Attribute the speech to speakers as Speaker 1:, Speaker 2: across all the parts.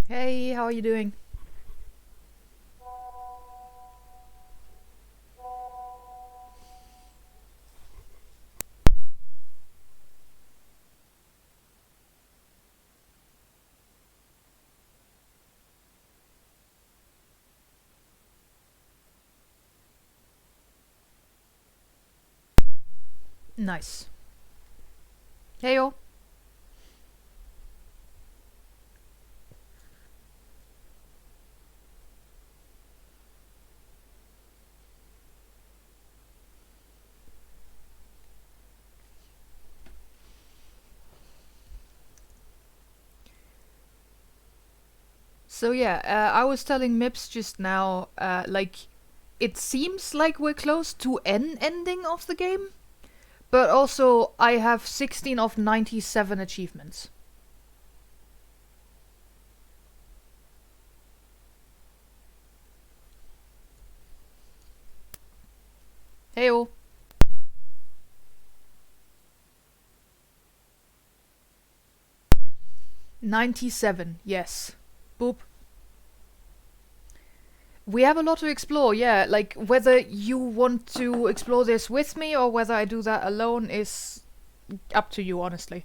Speaker 1: Hey, how are you doing? Nice. Heyo. So yeah, I was telling Mips just now, it seems like we're close to an ending of the game, but also I have 16 of 97 achievements. Heyo. 97, yes. Boop. We have a lot to explore, yeah. Like, whether you want to explore this with me or whether I do that alone is up to you, honestly.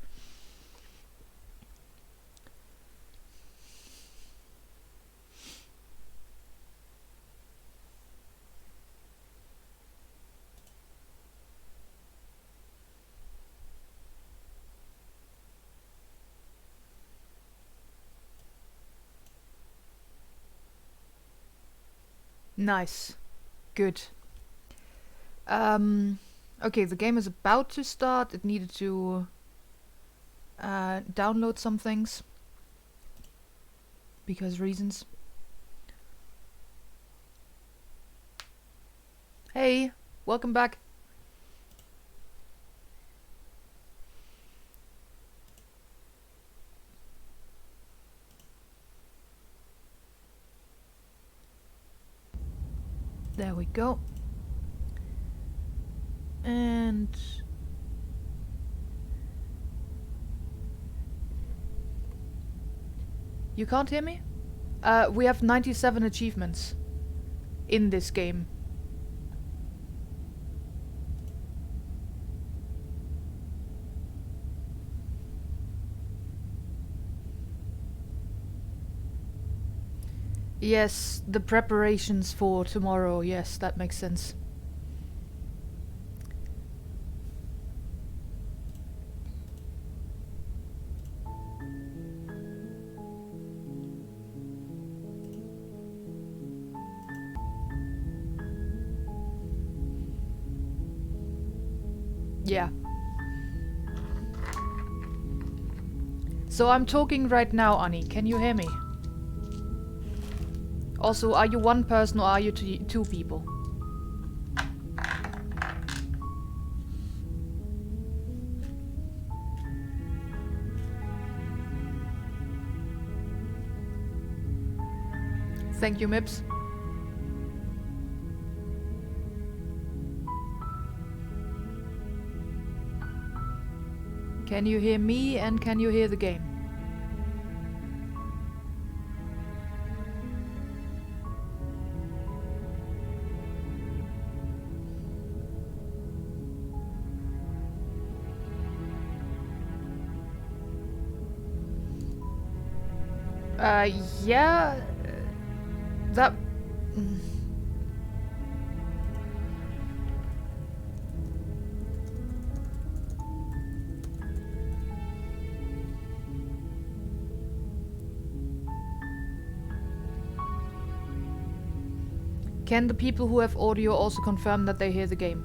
Speaker 1: Nice. Good. Um, okay, the game is about to start. It needed to download some things because reasons. Hey, welcome back. There we go. And you can't hear me? We have 97 achievements in this game. Yes, the preparations for tomorrow. Yes, that makes sense. Yeah. So I'm talking right now, Annie. Can you hear me? Also, are you one person or are you two people? Thank you, Mips. Can you hear me and can you hear the game? Uh, yeah. That. Can the people who have audio also confirm that they hear the game?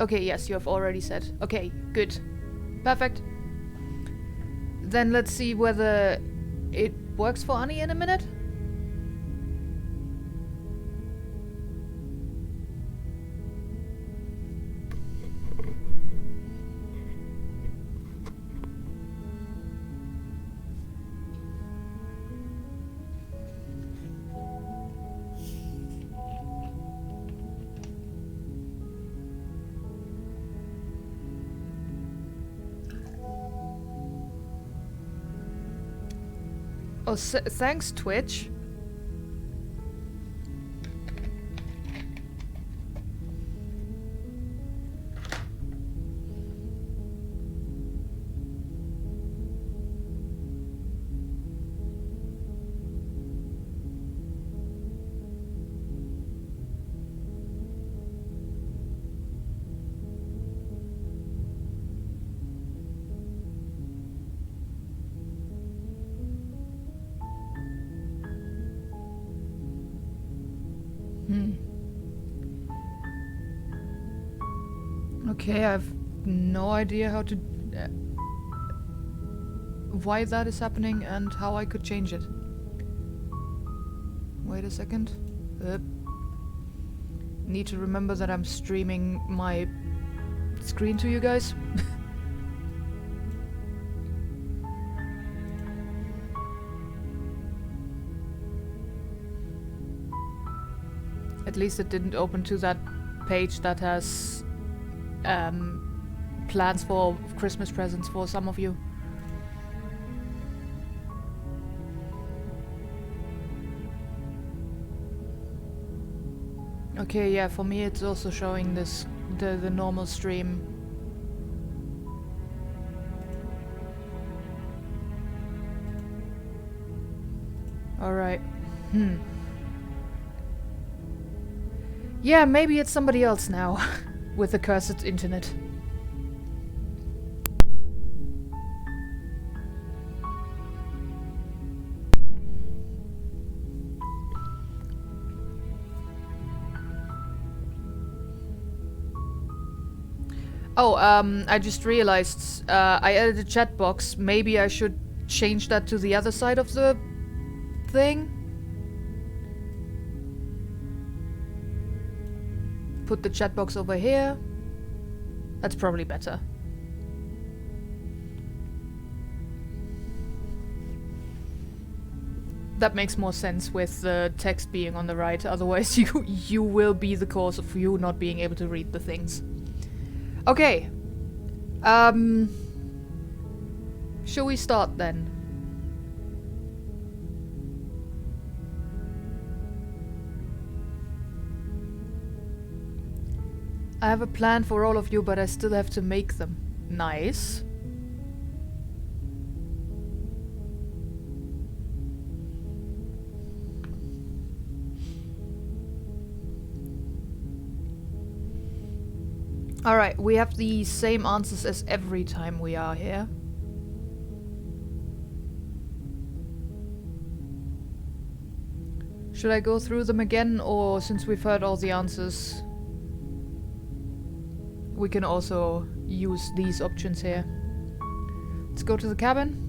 Speaker 1: Okay, yes, you have already said. Okay, good. Perfect. Then let's see whether it works for Annie in a minute. Oh, thanks, Twitch. Okay, I have no idea how to... why that is happening and how I could change it. Wait a second. Need to remember that I'm streaming my screen to you guys. At least it didn't open to that page that has plans for Christmas presents for some of you. Okay, yeah, for me it's also showing this the normal stream. Alright. Yeah, maybe it's somebody else now with the cursed internet. Oh, I just realized I added a chat box. Maybe I should change that to the other side of the thing. Put the chat box over here. That's probably better. That makes more sense with the text being on the right. Otherwise, you will be the cause of you not being able to read the things. Okay. Shall we start then? I have a plan for all of you, but I still have to make them. Nice. Alright, we have the same answers as every time we are here. Should I go through them again, or since we've heard all the answers, we can also use these options here? Let's go to the cabin.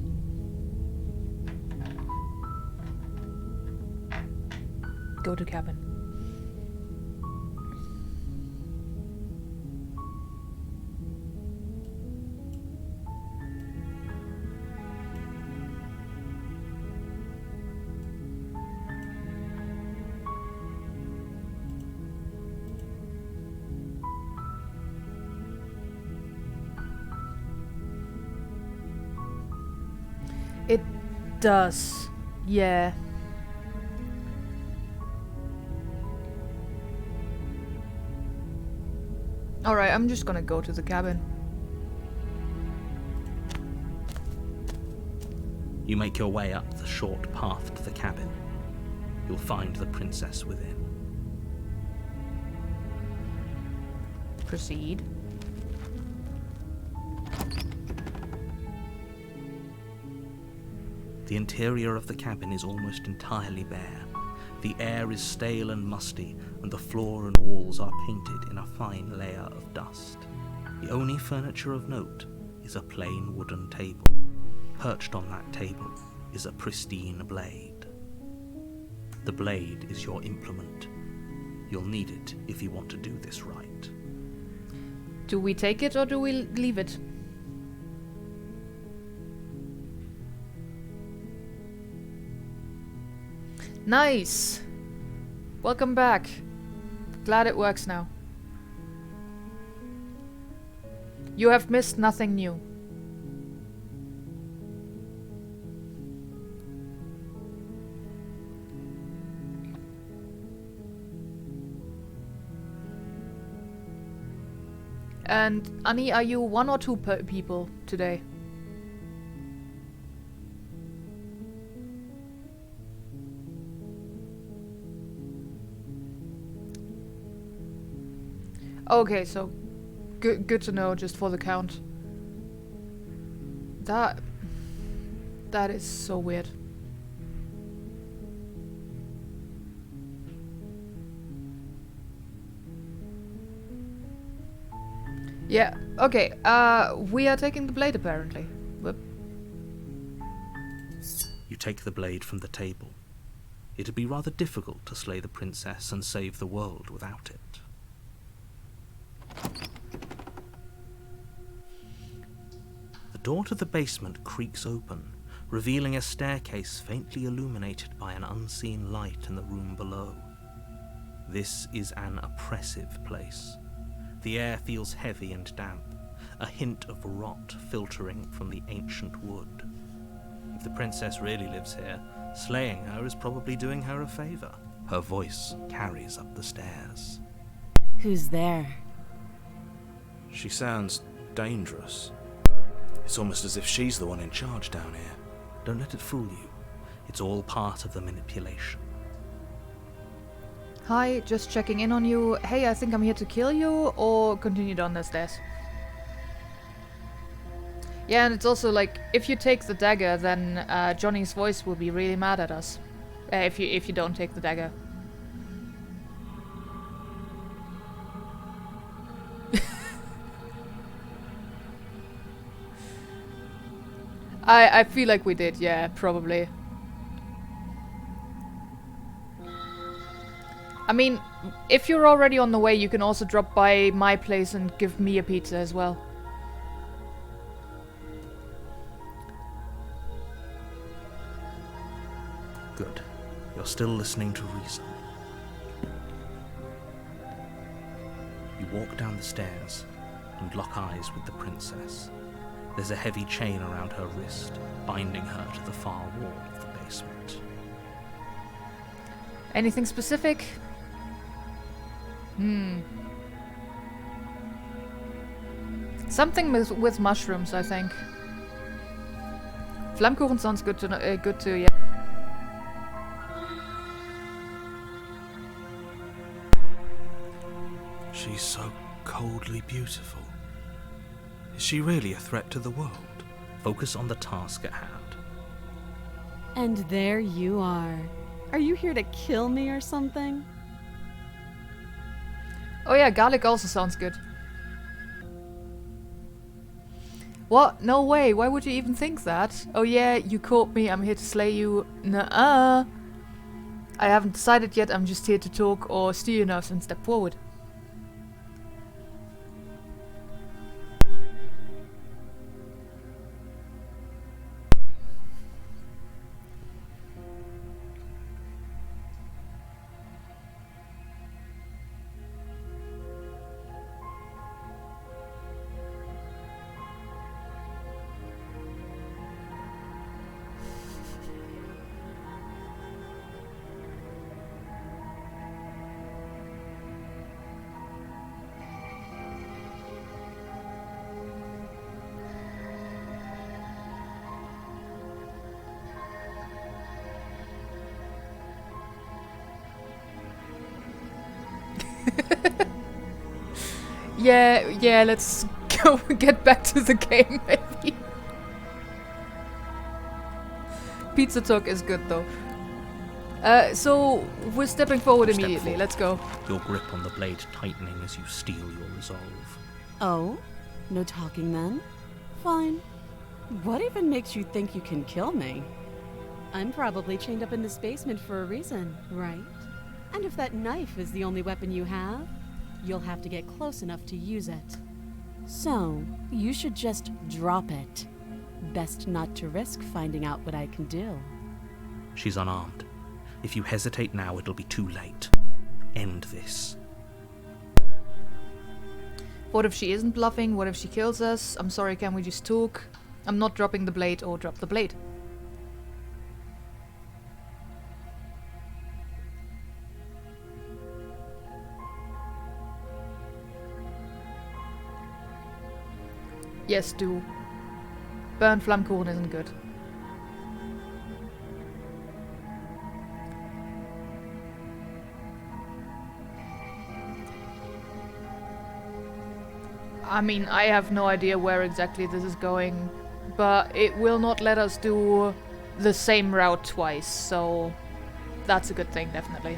Speaker 1: Go to cabin. It does. Yeah. Alright, I'm just gonna go to the cabin.
Speaker 2: You make your way up the short path to the cabin. You'll find the princess within.
Speaker 1: Proceed.
Speaker 2: The interior of the cabin is almost entirely bare. The air is stale and musty, and the floor and walls are painted in a fine layer of dust. The only furniture of note is a plain wooden table. Perched on that table is a pristine blade. The blade is your implement. You'll need it if you want to do this right.
Speaker 1: Do we take it or do we leave it? Nice! Welcome back. Glad it works now. You have missed nothing new. And Annie, are you one or two people today? Okay, so good to know, just for the count. That is so weird. Yeah, okay, we are taking the blade apparently. Whoop.
Speaker 2: You take the blade from the table. It'd be rather difficult to slay the princess and save the world without it. The door to the basement creaks open, revealing a staircase faintly illuminated by an unseen light in the room below. This is an oppressive place. The air feels heavy and damp, a hint of rot filtering from the ancient wood. If the princess really lives here, slaying her is probably doing her a favor. Her voice carries up the stairs.
Speaker 3: Who's there?
Speaker 4: She sounds dangerous. It's almost as if she's the one in charge down here.
Speaker 2: Don't let it fool you. It's all part of the manipulation.
Speaker 1: Hi, just checking in on you. Hey, I think I'm here to kill you, or continue down the stairs. Yeah, and it's also like, if you take the dagger, then Johnny's voice will be really mad at us. If you don't take the dagger. I feel like we did, yeah, probably. I mean, if you're already on the way, you can also drop by my place and give me a pizza as well.
Speaker 2: Good. You're still listening to reason. You walk down the stairs and lock eyes with the princess. There's a heavy chain around her wrist, binding her to the far wall of the basement.
Speaker 1: Anything specific? Something with mushrooms, I think. Flammkuchen sounds good to yeah.
Speaker 4: She's so coldly beautiful. Is she really a threat to the world?
Speaker 2: Focus on the task at hand.
Speaker 3: And there you are. Are you here to kill me or something?
Speaker 1: Oh yeah, garlic also sounds good. What? No way, why would you even think that? Oh yeah, you caught me, I'm here to slay you. Nuh-uh. I haven't decided yet, I'm just here to talk or steer your nerves and step forward. Yeah, let's go get back to the game, maybe. Pizza talk is good, though. So, we're stepping forward
Speaker 2: Step
Speaker 1: immediately.
Speaker 2: forward.
Speaker 1: Let's go.
Speaker 2: Your grip on the blade tightening as you steel your resolve.
Speaker 3: Oh? No talking then? Fine. What even makes you think you can kill me? I'm probably chained up in this basement for a reason, right? And if that knife is the only weapon you have, you'll have to get close enough to use it. So, you should just drop it. Best not to risk finding out what I can do.
Speaker 2: She's unarmed. If you hesitate now, it'll be too late. End this.
Speaker 1: What if she isn't bluffing? What if she kills us? I'm sorry, can we just talk? I'm not dropping the blade or drop the blade. Yes, do. Burnt Flammkuchen isn't good. I mean, I have no idea where exactly this is going, but it will not let us do the same route twice, so that's a good thing, definitely.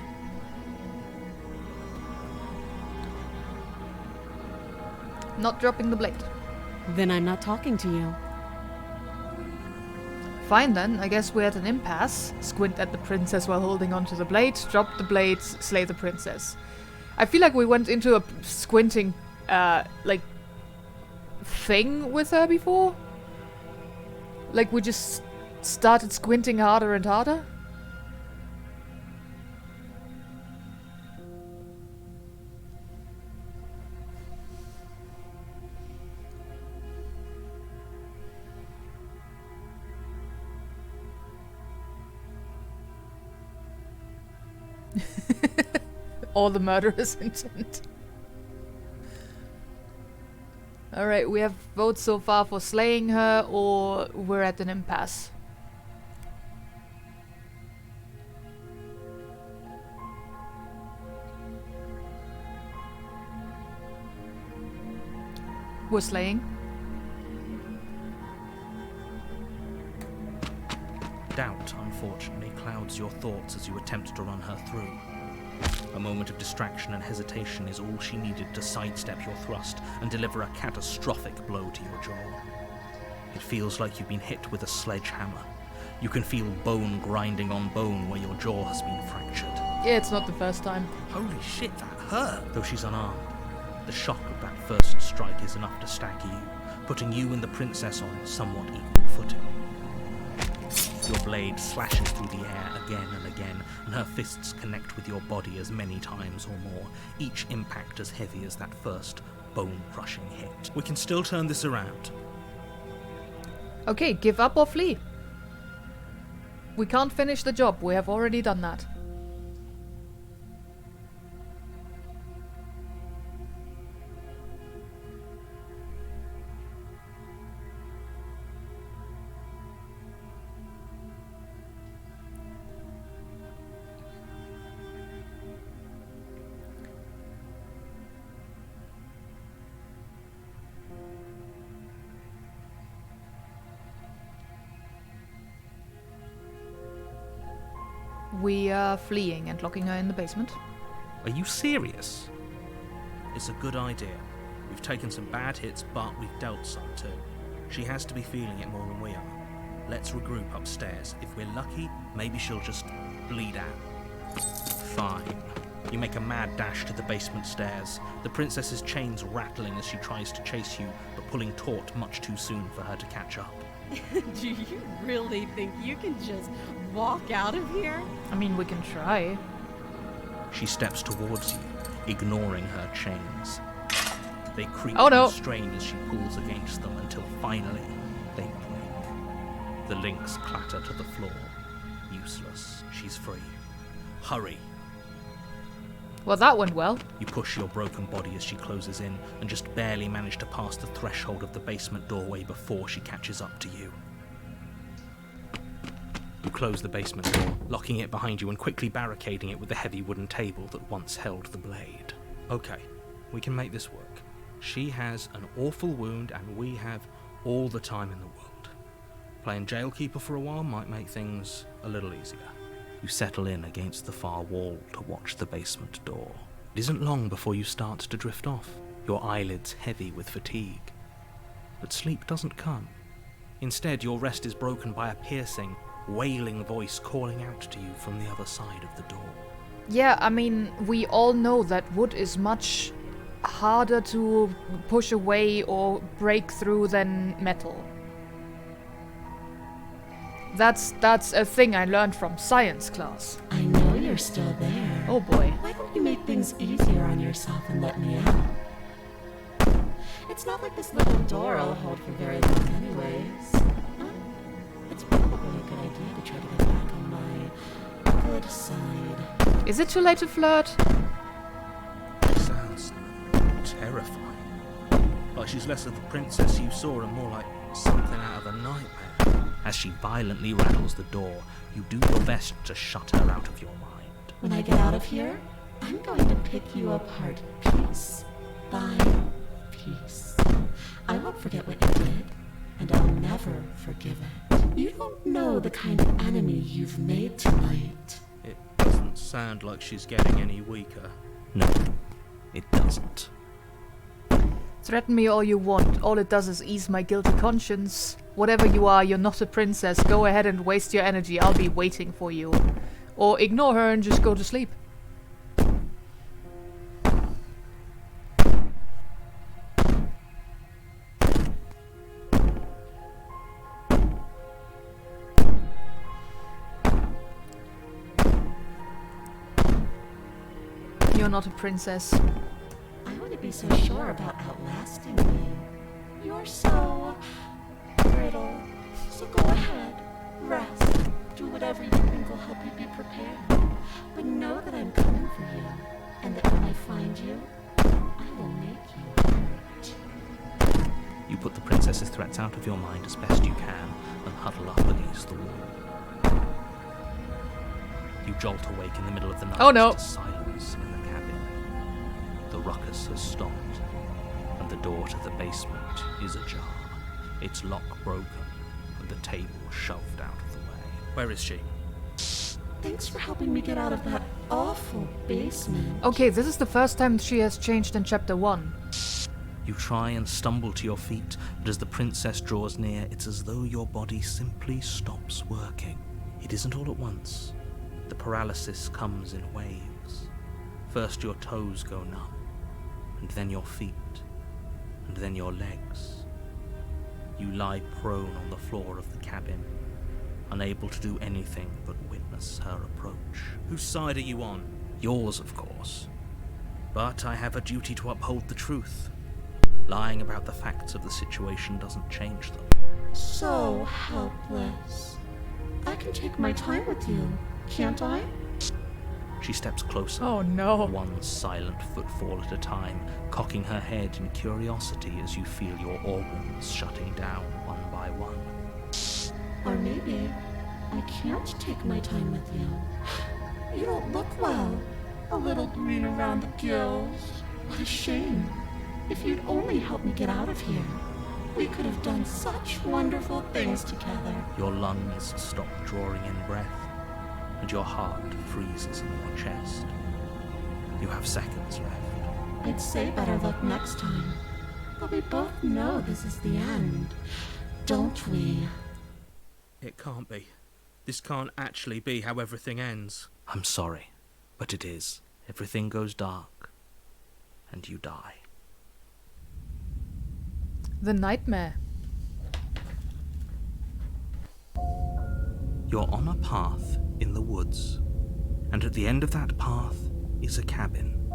Speaker 1: Not dropping the blade.
Speaker 3: Then I'm not talking to you.
Speaker 1: Fine then, I guess we're at an impasse. Squint at the princess while holding onto the blade, drop the blade, slay the princess. I feel like we went into a squinting, thing with her before? Like we just started squinting harder and harder? All the murderous intent. Alright, we have votes so far for slaying her, or we're at an impasse. We're slaying.
Speaker 2: Doubt, unfortunately, clouds your thoughts as you attempt to run her through. A moment of distraction and hesitation is all she needed to sidestep your thrust and deliver a catastrophic blow to your jaw. It feels like you've been hit with a sledgehammer. You can feel bone grinding on bone where your jaw has been fractured.
Speaker 1: Yeah, it's not the first time.
Speaker 2: Holy shit, that hurt! Though she's unarmed, the shock of that first strike is enough to stagger you, putting you and the princess on somewhat equal footing. Your blade slashes through the air again and again, and her fists connect with your body as many times or more, each impact as heavy as that first bone-crushing hit. We can still turn this around.
Speaker 1: Okay, give up or flee. We can't finish the job, we have already done that. We are fleeing and locking her in the basement.
Speaker 2: Are you serious? It's a good idea. We've taken some bad hits, but we've dealt some too. She has to be feeling it more than we are. Let's regroup upstairs. If we're lucky, maybe she'll just bleed out. Fine. You make a mad dash to the basement stairs, the princess's chains rattling as she tries to chase you, but pulling taut much too soon for her to catch up.
Speaker 3: Do you really think you can just walk out of here?
Speaker 1: I mean, we can try.
Speaker 2: She steps towards you, ignoring her chains. They creak
Speaker 1: Oh, no.
Speaker 2: and strain as she pulls against them until finally they break. The links clatter to the floor. Useless. She's free. Hurry.
Speaker 1: Well, that went well.
Speaker 2: You push your broken body as she closes in and just barely manage to pass the threshold of the basement doorway before she catches up to you. You close the basement door, locking it behind you and quickly barricading it with the heavy wooden table that once held the blade. Okay, we can make this work. She has an awful wound and we have all the time in the world. Playing jailkeeper for a while might make things a little easier. You settle in against the far wall to watch the basement door. It isn't long before you start to drift off, your eyelids heavy with fatigue. But sleep doesn't come. Instead, your rest is broken by a piercing, wailing voice calling out to you from the other side of the door.
Speaker 1: Yeah, I mean, we all know that wood is much harder to push away or break through than metal. That's a thing I learned from science class.
Speaker 5: I know you're still there.
Speaker 1: Oh boy.
Speaker 5: Why don't you make things easier on yourself and let me out? It's not like this little door will hold for very long anyways. Huh? It's probably a good idea to try to get back on my good side.
Speaker 1: Is it too late to flirt?
Speaker 2: Sounds terrifying. Like she's less of the princess you saw and more like something out of a nightmare. As she violently rattles the door, you do your best to shut her out of your mind.
Speaker 5: When I get out of here, I'm going to pick you apart piece by piece. I won't forget what you did, and I'll never forgive it. You don't know the kind of enemy you've made tonight.
Speaker 2: It doesn't sound like she's getting any weaker.
Speaker 4: No, it doesn't.
Speaker 1: Threaten me all you want. All it does is ease my guilty conscience. Whatever you are, you're not a princess. Go ahead and waste your energy. I'll be waiting for you. Or ignore her and just go to sleep. You're not a princess.
Speaker 5: I wouldn't be so sure about outlasting me. You're so brittle. So go ahead, rest, do whatever you think will help you be prepared. But know that I'm coming for you, and that when I find you, I will make you hurt.
Speaker 2: You put the princess's threats out of your mind as best you can and huddle up against the wall. You jolt awake in the middle of the night
Speaker 1: Oh no.
Speaker 2: to silence in the cabin. The ruckus has stopped, and the door to the basement is ajar, its lock broken, and the table shoved out of the way. Where is she?
Speaker 5: Thanks for helping me get out of that awful basement.
Speaker 1: Okay, this is the first time she has changed in chapter 1.
Speaker 2: You try and stumble to your feet, but as the princess draws near, it's as though your body simply stops working. It isn't all at once. The paralysis comes in waves. First your toes go numb, and then your feet, and then your legs. You lie prone on the floor of the cabin, unable to do anything but witness her approach. Whose side are you on? Yours, of course. But I have a duty to uphold the truth. Lying about the facts of the situation doesn't change them.
Speaker 5: So helpless. I can take my time with you, can't I?
Speaker 2: She steps closer.
Speaker 1: Oh no.
Speaker 2: One silent footfall at a time, cocking her head in curiosity as you feel your organs shutting down one by one.
Speaker 5: Or maybe I can't take my time with you. You don't look well. A little green around the gills. What a shame. If you'd only helped me get out of here, we could have done such wonderful things together.
Speaker 2: Your lungs stop drawing in breath, and your heart freezes in your chest. You have seconds left.
Speaker 5: I'd say better luck next time. But we both know this is the end, don't we?
Speaker 2: It can't be. This can't actually be how everything ends. I'm sorry, but it is. Everything goes dark, and you die.
Speaker 1: The nightmare.
Speaker 2: You're on a path in the woods, and at the end of that path is a cabin.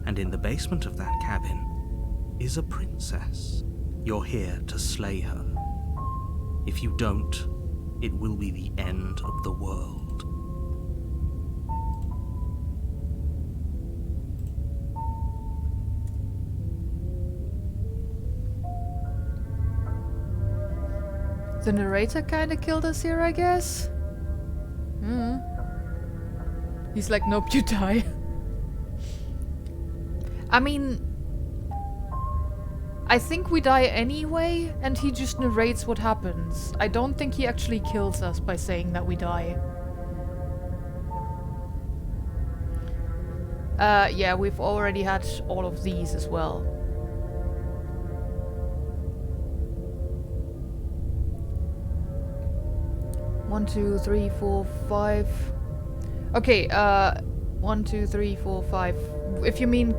Speaker 2: And in the basement of that cabin is a princess. You're here to slay her. If you don't, it will be the end of the world.
Speaker 1: The narrator kinda killed us here, I guess? He's like, nope, you die. I mean, I think we die anyway, and he just narrates what happens. I don't think he actually kills us by saying that we die. Yeah, we've already had all of these as well. One, 2, 3, 4, 5. Okay, 1, 2, 3, 4, 5. If you mean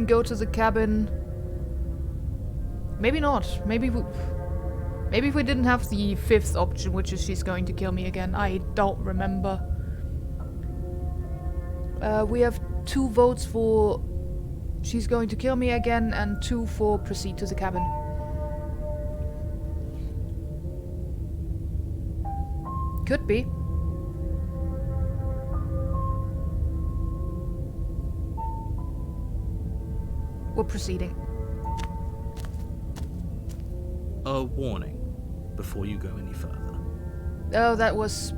Speaker 1: go to the cabin, maybe not. Maybe if we didn't have the fifth option, which is she's going to kill me again. I don't remember. We have 2 votes for she's going to kill me again, and 2 for proceed to the cabin. Could be. We're proceeding.
Speaker 2: A warning before you go any further.
Speaker 1: Oh, that was...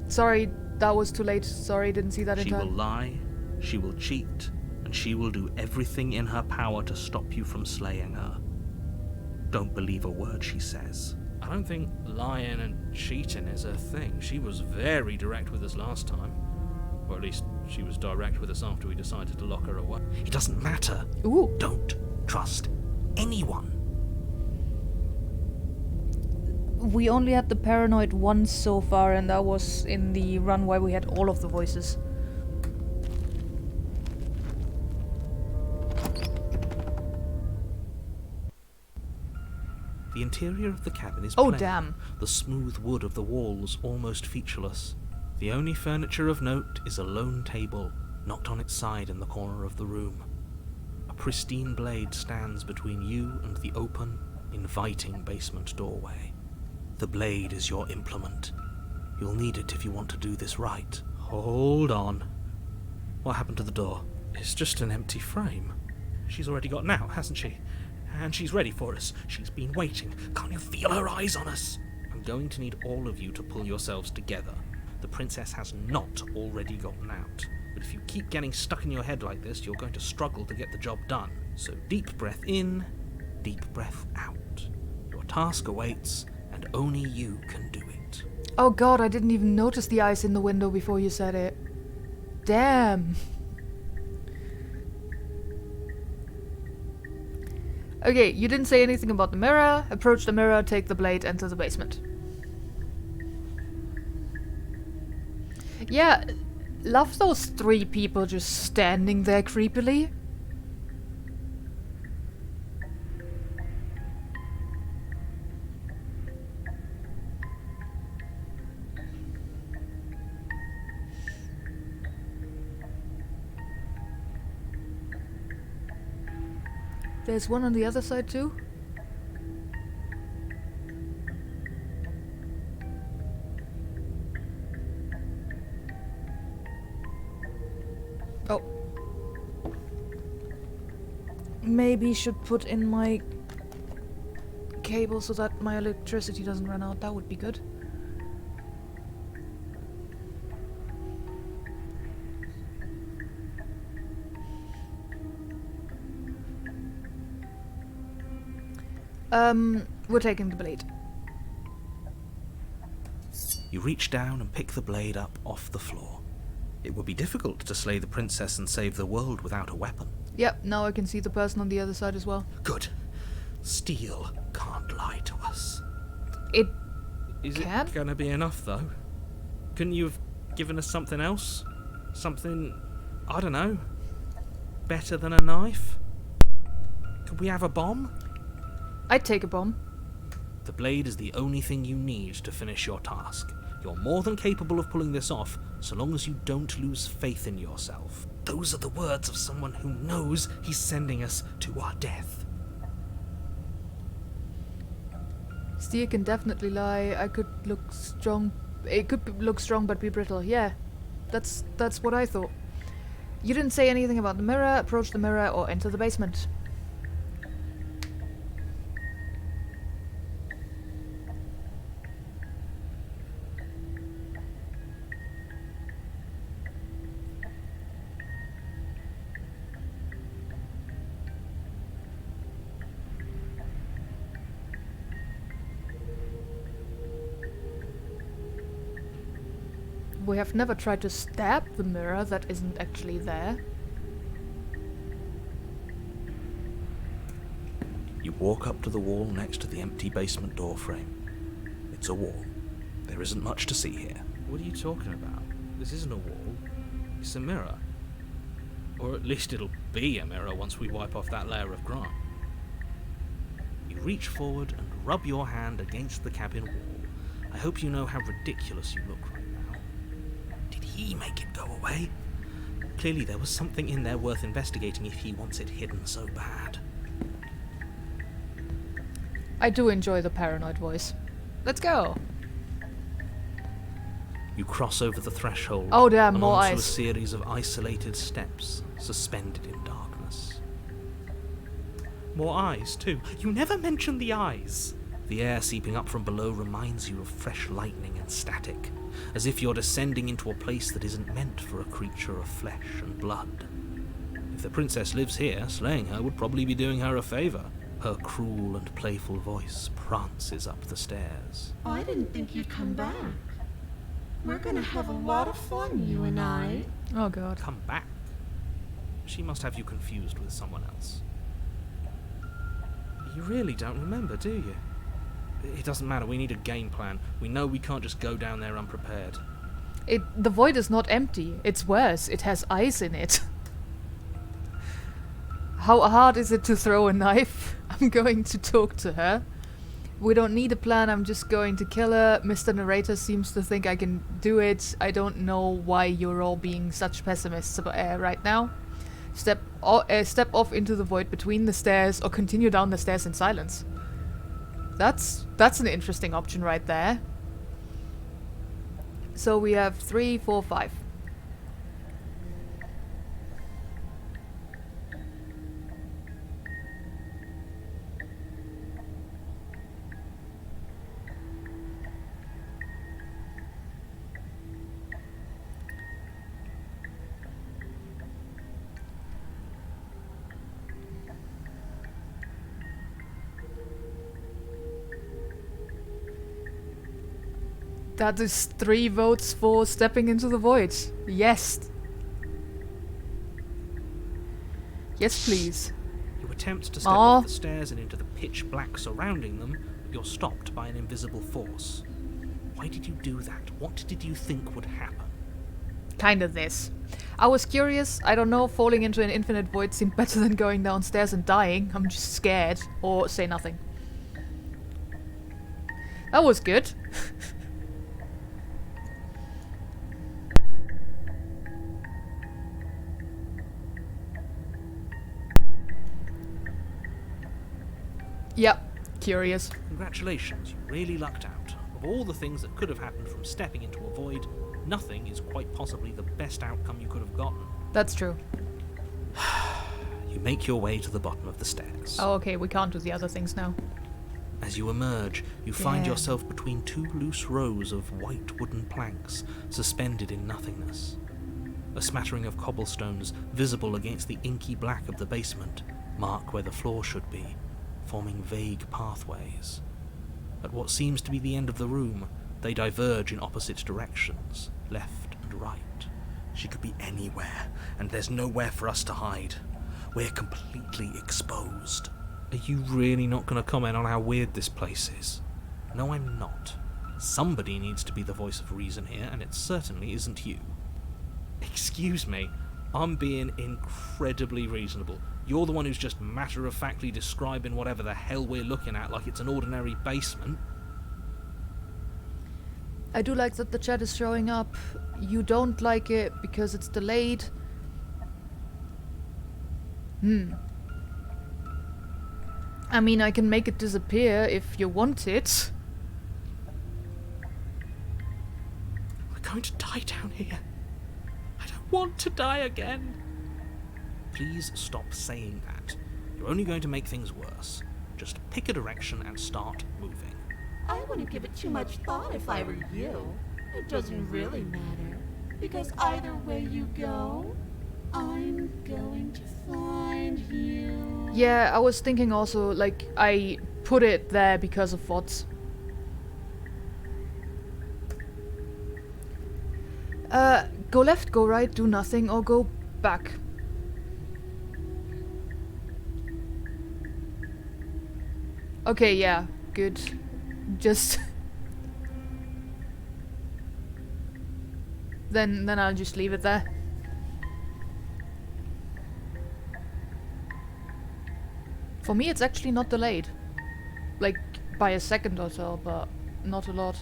Speaker 1: Sorry, that was too late. Sorry, didn't see that in
Speaker 2: She will
Speaker 1: time.
Speaker 2: lie, she will cheat, and she will do everything in her power to stop you from slaying her. Don't believe a word she says.
Speaker 6: I don't think lying and cheating is her thing. She was very direct with us last time. Or at least she was direct with us after we decided to lock her away.
Speaker 2: It doesn't matter.
Speaker 1: Ooh.
Speaker 2: Don't trust anyone.
Speaker 1: We only had the paranoid once so far, and that was in the run where we had all of the voices.
Speaker 2: The interior of the cabin is
Speaker 1: Oh,
Speaker 2: plain.
Speaker 1: damn.
Speaker 2: The smooth wood of the walls almost featureless. The only furniture of note is a lone table, knocked on its side in the corner of the room. A pristine blade stands between you and the open, inviting basement doorway. The blade is your implement. You'll need it if you want to do this right. Hold on. What happened to the door?
Speaker 6: It's just an empty frame. She's already gotten out, hasn't she? And she's ready for us. She's been waiting. Can't you feel her eyes on us?
Speaker 2: I'm going to need all of you to pull yourselves together. The princess has not already gotten out. But if you keep getting stuck in your head like this, you're going to struggle to get the job done. So deep breath in, deep breath out. Your task awaits, and only you can do it.
Speaker 1: Oh god, I didn't even notice the eyes in the window before you said it. Damn. Okay, you didn't say anything about the mirror. Approach the mirror, take the blade, enter the basement. Yeah, love those three people just standing there creepily. There's one on the other side too. Oh. Maybe should put in my cable so that my electricity doesn't run out. That would be good. We're taking the blade.
Speaker 2: You reach down and pick the blade up off the floor. It would be difficult to slay the princess and save the world without a weapon.
Speaker 1: Yep, now I can see the person on the other side as well.
Speaker 2: Good. Steel can't lie to us.
Speaker 1: It
Speaker 6: Is
Speaker 1: Can?
Speaker 6: it gonna be enough, though? Couldn't you have given us something else? Something, I don't know, better than a knife? Could we have a bomb?
Speaker 1: I'd take a bomb.
Speaker 2: The blade is the only thing you need to finish your task. You're more than capable of pulling this off, so long as you don't lose faith in yourself. Those are the words of someone who knows he's sending us to our death.
Speaker 1: Steel can definitely lie. I could look strong. It could look strong but be brittle. Yeah, that's what I thought. You didn't say anything about the mirror. Approach the mirror or enter the basement. We have never tried to stab the mirror that isn't actually there.
Speaker 2: You walk up to the wall next to the empty basement door frame. It's a wall. There isn't much to see here.
Speaker 6: What are you talking about? This isn't a wall. It's a mirror. Or at least it'll be a mirror once we wipe off that layer of grime.
Speaker 2: You reach forward and rub your hand against the cabin wall. I hope you know how ridiculous you look right now. Did he make it go away? Clearly there was something in there worth investigating if he wants it hidden so bad.
Speaker 1: I do enjoy the paranoid voice. Let's go.
Speaker 2: You cross over the threshold
Speaker 1: Oh damn,
Speaker 2: and
Speaker 1: more
Speaker 2: onto a
Speaker 1: eyes.
Speaker 2: series of isolated steps suspended in darkness.
Speaker 6: More eyes, too. You never mention the eyes.
Speaker 2: The air seeping up from below reminds you of fresh lightning and static, as if you're descending into a place that isn't meant for a creature of flesh and blood. If the princess lives here, slaying her would probably be doing her a favour. Her cruel and playful voice prances up the stairs.
Speaker 5: I didn't think you'd come back. We're gonna have a lot of fun, you and I.
Speaker 1: Oh god.
Speaker 6: Come back. She must have you confused with someone else. You really don't remember, do you? It doesn't matter, we need a game plan. We know we can't just go down there unprepared.
Speaker 1: The void is not empty. It's worse. It has eyes in it. How hard is it to throw a knife? I'm going to talk to her. We don't need a plan, I'm just going to kill her. Mr. Narrator seems to think I can do it. I don't know why you're all being such pessimists right now. Step off into the void between the stairs or continue down the stairs in silence. That's an interesting option right there. So we have 3, 4, 5. That is 3 votes for stepping into the void. Yes. Yes, please.
Speaker 6: You attempt to step off the stairs and into the pitch black surrounding them, but you're stopped by an invisible force. Why did you do that? What did you think would happen?
Speaker 1: Kind of this. I was curious. I don't know, falling into an infinite void seemed better than going downstairs and dying. I'm just scared. Or say nothing. That was good. Yep, curious.
Speaker 6: Congratulations, you really lucked out. Of all the things that could have happened from stepping into a void, nothing is quite possibly the best outcome you could have gotten.
Speaker 1: That's true.
Speaker 2: You make your way to the bottom of the stairs.
Speaker 1: Oh, okay, we can't do the other things now.
Speaker 2: As you emerge, you find yourself between 2 loose rows of white wooden planks suspended in nothingness. A smattering of cobblestones visible against the inky black of the basement mark where the floor should be, forming vague pathways. At what seems to be the end of the room, they diverge in opposite directions, left and right.
Speaker 4: She could be anywhere, and there's nowhere for us to hide. We're completely exposed.
Speaker 6: Are you really not going to comment on how weird this place is?
Speaker 2: No, I'm not. Somebody needs to be the voice of reason here, and it certainly isn't you.
Speaker 6: Excuse me, I'm being incredibly reasonable. You're the one who's just matter-of-factly describing whatever the hell we're looking at like it's an ordinary basement.
Speaker 1: I do like that the chat is showing up. You don't like it because it's delayed. I mean, I can make it disappear if you want it.
Speaker 6: We're going to die down here. I don't want to die again.
Speaker 2: Please stop saying that. You're only going to make things worse. Just pick a direction and start moving.
Speaker 5: I wouldn't give it too much thought if I were you. It doesn't really matter. Because either way you go, I'm going to find you.
Speaker 1: Yeah, I was thinking also, like, I put it there because of VODs. Go left, go right, do nothing, or go back. Okay, yeah, good. Just... then I'll just leave it there. For me, it's actually not delayed. Like, by a second or so, but not a lot.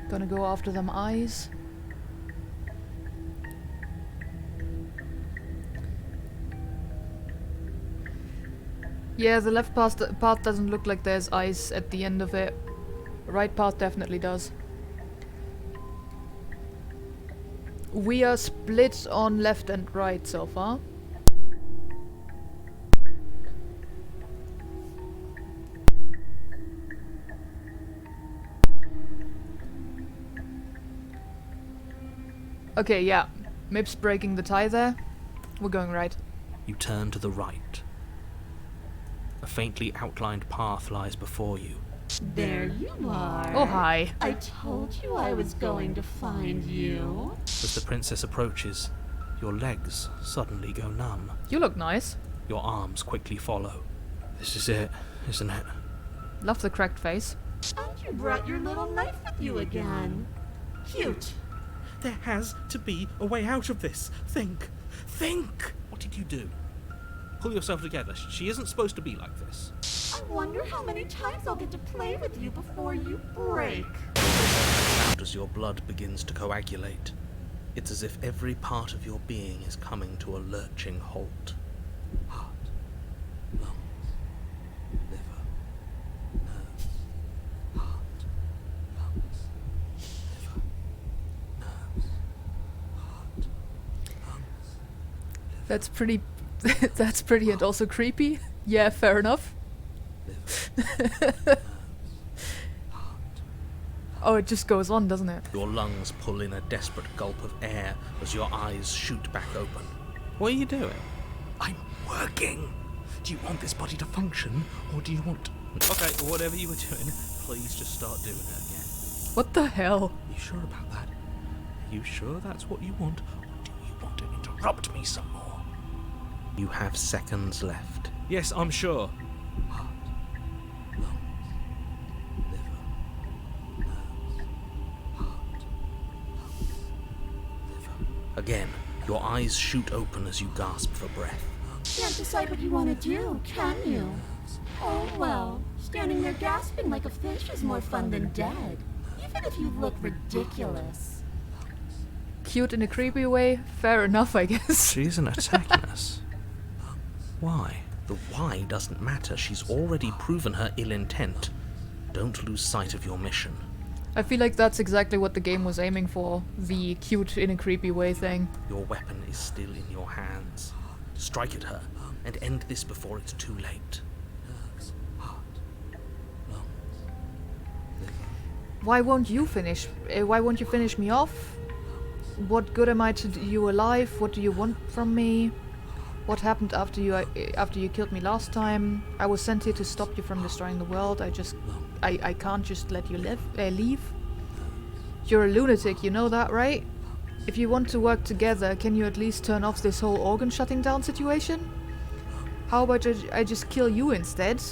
Speaker 1: Gonna go after them eyes. Yeah, the left path doesn't look like there's eyes at the end of it. The right path definitely does. We are split on left and right so far. Okay, yeah. Mip's breaking the tie there. We're going right.
Speaker 2: You turn to the right. A faintly outlined path lies before you.
Speaker 5: There you are.
Speaker 1: Oh, hi.
Speaker 5: I told you I was going to find you.
Speaker 2: As the princess approaches, your legs suddenly go numb.
Speaker 1: You look nice.
Speaker 2: Your arms quickly follow. This is it, isn't it?
Speaker 1: Love the cracked face.
Speaker 5: And you brought your little knife with you again. Cute.
Speaker 6: There has to be a way out of this. Think. Think!
Speaker 2: What did you do? Pull yourself together. She isn't supposed to be like this.
Speaker 5: I wonder how many times I'll get to play with you before you break.
Speaker 2: Out as your blood begins to coagulate. It's as if every part of your being is coming to a lurching halt. Heart, lungs, liver, nerves, heart, lungs, liver, nerves, heart, lungs.
Speaker 1: That's pretty... that's pretty and also creepy. Yeah, fair enough. Oh, it just goes on, doesn't it?
Speaker 2: Your lungs pull in a desperate gulp of air as your eyes shoot back open. What are you doing?
Speaker 4: I'm working. Do you want this body to function, or do you want...
Speaker 2: Okay, whatever you were doing, please just start doing it again.
Speaker 1: What the hell?
Speaker 4: You sure about that? Are you sure that's what you want, or do you want to interrupt me some more?
Speaker 2: You have seconds left.
Speaker 6: Yes, I'm sure.
Speaker 2: Heart, lungs, liver, nerves, heart, lungs, liver. Again, your eyes shoot open as you gasp for breath.
Speaker 5: Can't decide what you want to do, can you? Oh well, standing there gasping like a fish is more fun than dead. Even if you look ridiculous.
Speaker 1: Cute in a creepy way? Fair enough, I guess.
Speaker 2: She isn't attacking us. Why? The why doesn't matter. She's already proven her ill intent. Don't lose sight of your mission.
Speaker 1: I feel like that's exactly what the game was aiming for. The cute in a creepy way thing.
Speaker 2: Your weapon is still in your hands. Strike at her and end this before it's too late. Nerves, heart, lungs, liver.
Speaker 1: Why won't you finish? Why won't you finish me off? What good am I to you alive? What do you want from me? What happened after you killed me last time? I was sent here to stop you from destroying the world. I can't just let you leave. You're a lunatic, you know that, right? If you want to work together, can you at least turn off this whole organ shutting down situation? How about I just kill you instead?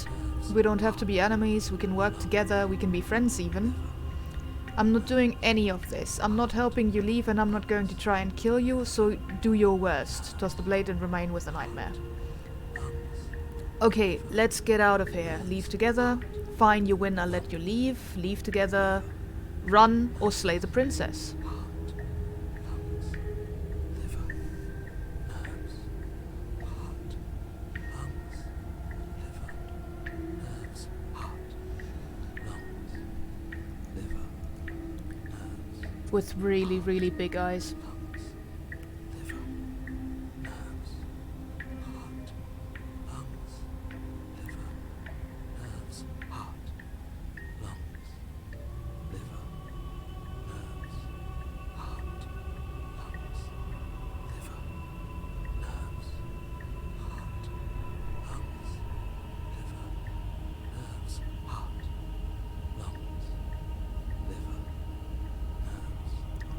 Speaker 1: We don't have to be enemies, we can work together, we can be friends even. I'm not doing any of this. I'm not helping you leave and I'm not going to try and kill you, so do your worst. Toss the blade and remain with the nightmare. Okay, let's get out of here. Leave together. Fine, you win, I'll let you leave. Leave together. Run or slay the princess. With really, really big eyes.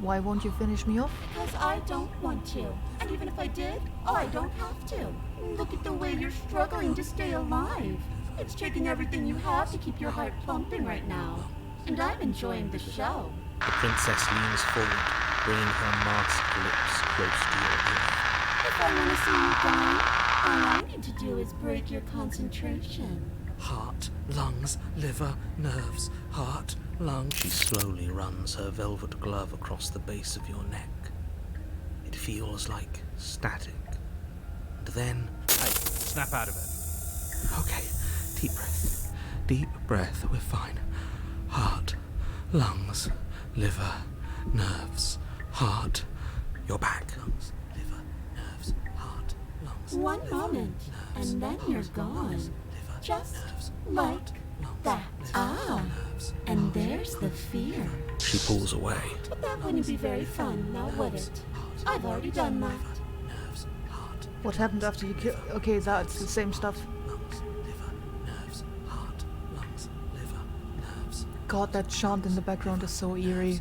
Speaker 1: Why won't you finish me off?
Speaker 5: Because I don't want to. And even if I did, I don't have to. Look at the way you're struggling to stay alive. It's taking everything you have to keep your heart pumping right now. And I'm enjoying the show.
Speaker 2: The princess leans forward, bringing her masked lips close to your ear.
Speaker 5: If I want to see you die, all I need to do is break your concentration.
Speaker 2: Heart, lungs, liver, nerves, heart, lungs. She slowly runs her velvet glove across the base of your neck. It feels like static. And then...
Speaker 6: Hey, snap out of it.
Speaker 2: Okay, deep breath. Deep breath, we're fine. Heart, lungs, liver, nerves, heart. You're back. Lungs, liver, nerves, heart, lungs.
Speaker 5: One moment,
Speaker 2: nerves,
Speaker 5: and then you're
Speaker 2: heart,
Speaker 5: gone.
Speaker 2: lungs, liver,
Speaker 5: Just
Speaker 2: nerves,
Speaker 5: like
Speaker 2: heart, lungs,
Speaker 5: that.
Speaker 2: liver,
Speaker 5: Ah,
Speaker 2: nerves,
Speaker 5: and
Speaker 2: heart,
Speaker 5: there's the fear.
Speaker 2: She pulls away.
Speaker 5: But that wouldn't be very fun, now would it? I've already done that.
Speaker 1: What happened after you killed? Okay, that's the same stuff. God, that chant in the background is so eerie.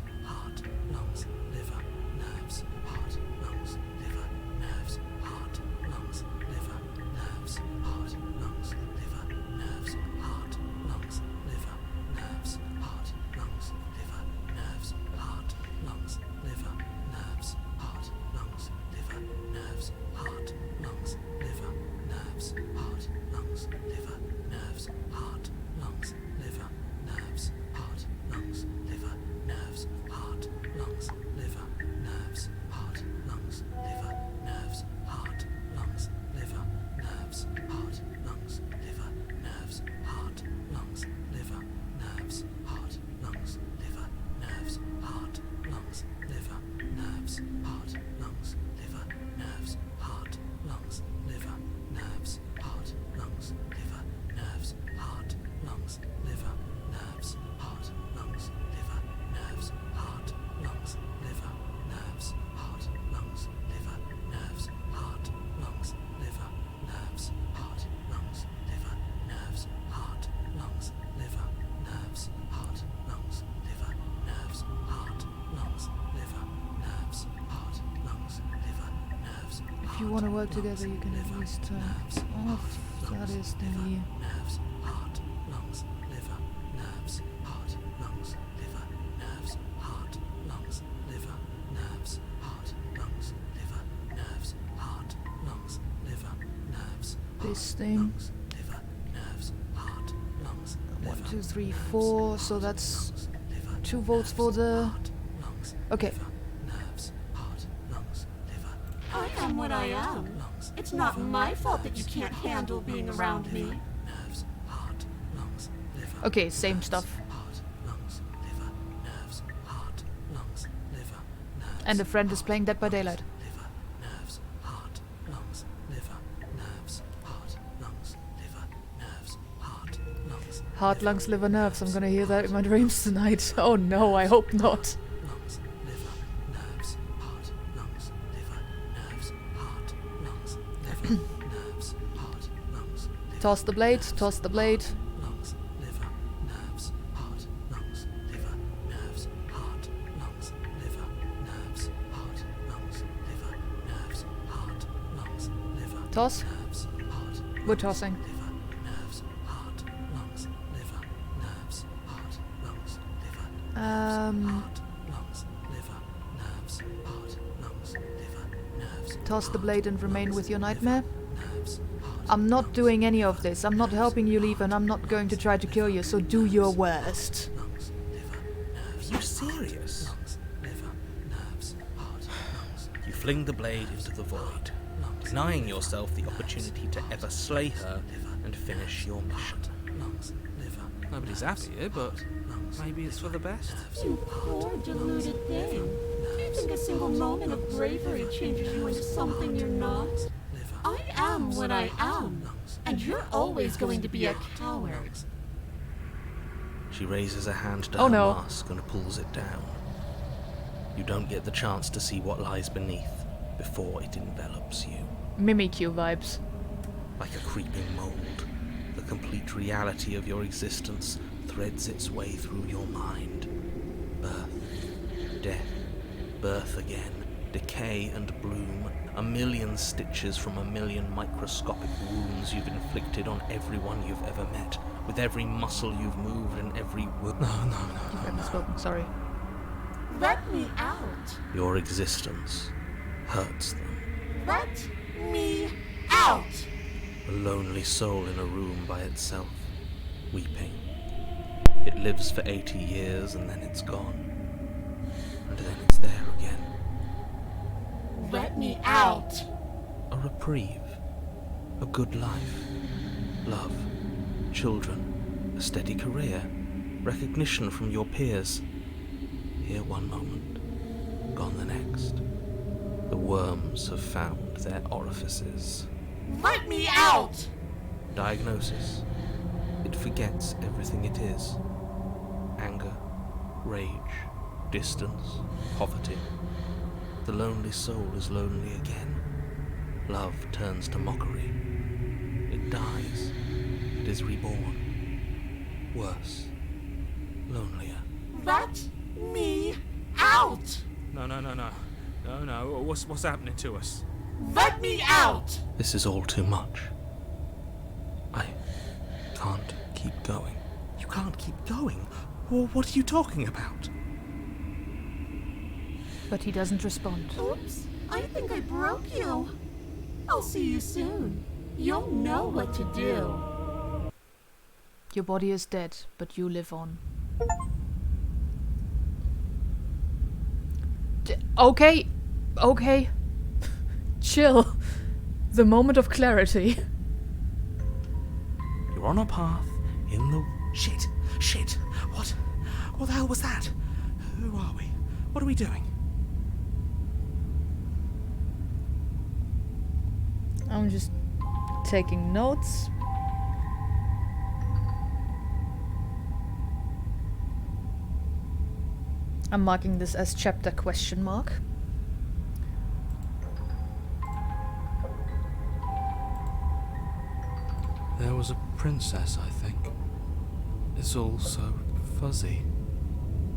Speaker 1: If you want to work together, you can at least turn off. That is the... this thing. 1, 2, 3, 4. So that's 2 volts for the... Okay.
Speaker 5: I am what I am. It's not my fault that you can't handle being around me.
Speaker 1: Okay, same stuff. And a friend is playing Dead by Daylight. Heart, lungs, liver, nerves. I'm gonna hear that in my dreams tonight. Oh no, I hope not. Toss the blade, toss the blade. Toss. We're tossing. Toss the blade and remain with your nightmare. I'm not doing any of this. I'm not helping you leave and I'm not going to try to kill you, so do your worst.
Speaker 2: Are you serious? You fling the blade into the void, denying yourself the opportunity to ever slay her and finish your mission.
Speaker 6: Nobody's happy here, but maybe it's for the best.
Speaker 5: You poor deluded thing. Do you think a single moment of bravery changes you into something you're not? I am what I am, and you're always going to be a coward.
Speaker 2: She raises a hand to
Speaker 1: Oh,
Speaker 2: her
Speaker 1: no.
Speaker 2: mask and pulls it down. You don't get the chance to see what lies beneath before it envelops you.
Speaker 1: Mimikyu vibes.
Speaker 2: Like a creeping mold, the complete reality of your existence threads its way through your mind. Birth, death, birth again, decay and bloom, a million stitches from a million microscopic wounds you've inflicted on everyone you've ever met, with every muscle you've moved and every word.
Speaker 1: You've ever spoken, sorry.
Speaker 5: Let me out.
Speaker 2: Your existence hurts them.
Speaker 5: Let me out.
Speaker 2: A lonely soul in a room by itself, weeping. It lives for 80 years and then it's gone. And then it's there again.
Speaker 5: Let me out.
Speaker 2: A reprieve. A good life. Love. Children. A steady career. Recognition from your peers. Here one moment. Gone the next. The worms have found their orifices.
Speaker 5: Let me out.
Speaker 2: Diagnosis. It forgets everything it is. Anger, rage, Distance, poverty. The lonely soul is lonely again. Love turns to mockery. It dies. It is reborn. Worse. Lonelier.
Speaker 5: Let me out!
Speaker 6: No. What's happening to us?
Speaker 5: Let me out!
Speaker 2: This is all too much. I can't keep going.
Speaker 6: You can't keep going? Well, what are you talking about?
Speaker 1: But he doesn't respond.
Speaker 5: Oops, I think I broke you. I'll see you soon. You'll know what to do.
Speaker 1: Your body is dead, but you live on. Okay. Chill. The moment of clarity.
Speaker 2: You're on a path in the... Shit! What the hell was that? Who are we? What are we doing?
Speaker 1: I'm just taking notes. I'm marking this as chapter question mark.
Speaker 2: There was a princess, I think. It's all so fuzzy.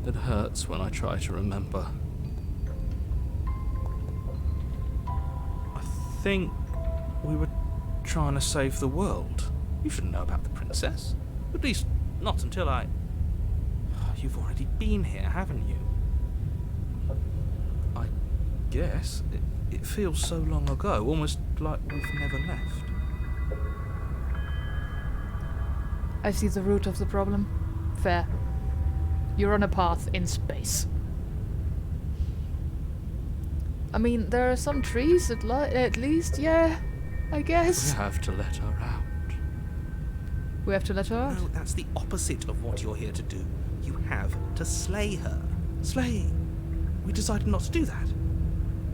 Speaker 2: It hurts when I try to remember.
Speaker 4: I think we were trying to save the world.
Speaker 2: You should know about the princess. At least, not until I...
Speaker 4: You've already been here, haven't you?
Speaker 2: I guess.
Speaker 4: It feels so long ago, almost like we've never left.
Speaker 1: I see the root of the problem. Fair. You're on a path in space. I mean, there are some trees at least, yeah, I guess.
Speaker 2: We have to let her out.
Speaker 1: We have to let her out?
Speaker 4: No, that's the opposite of what you're here to do. You have to slay her. Slay. We decided not to do that,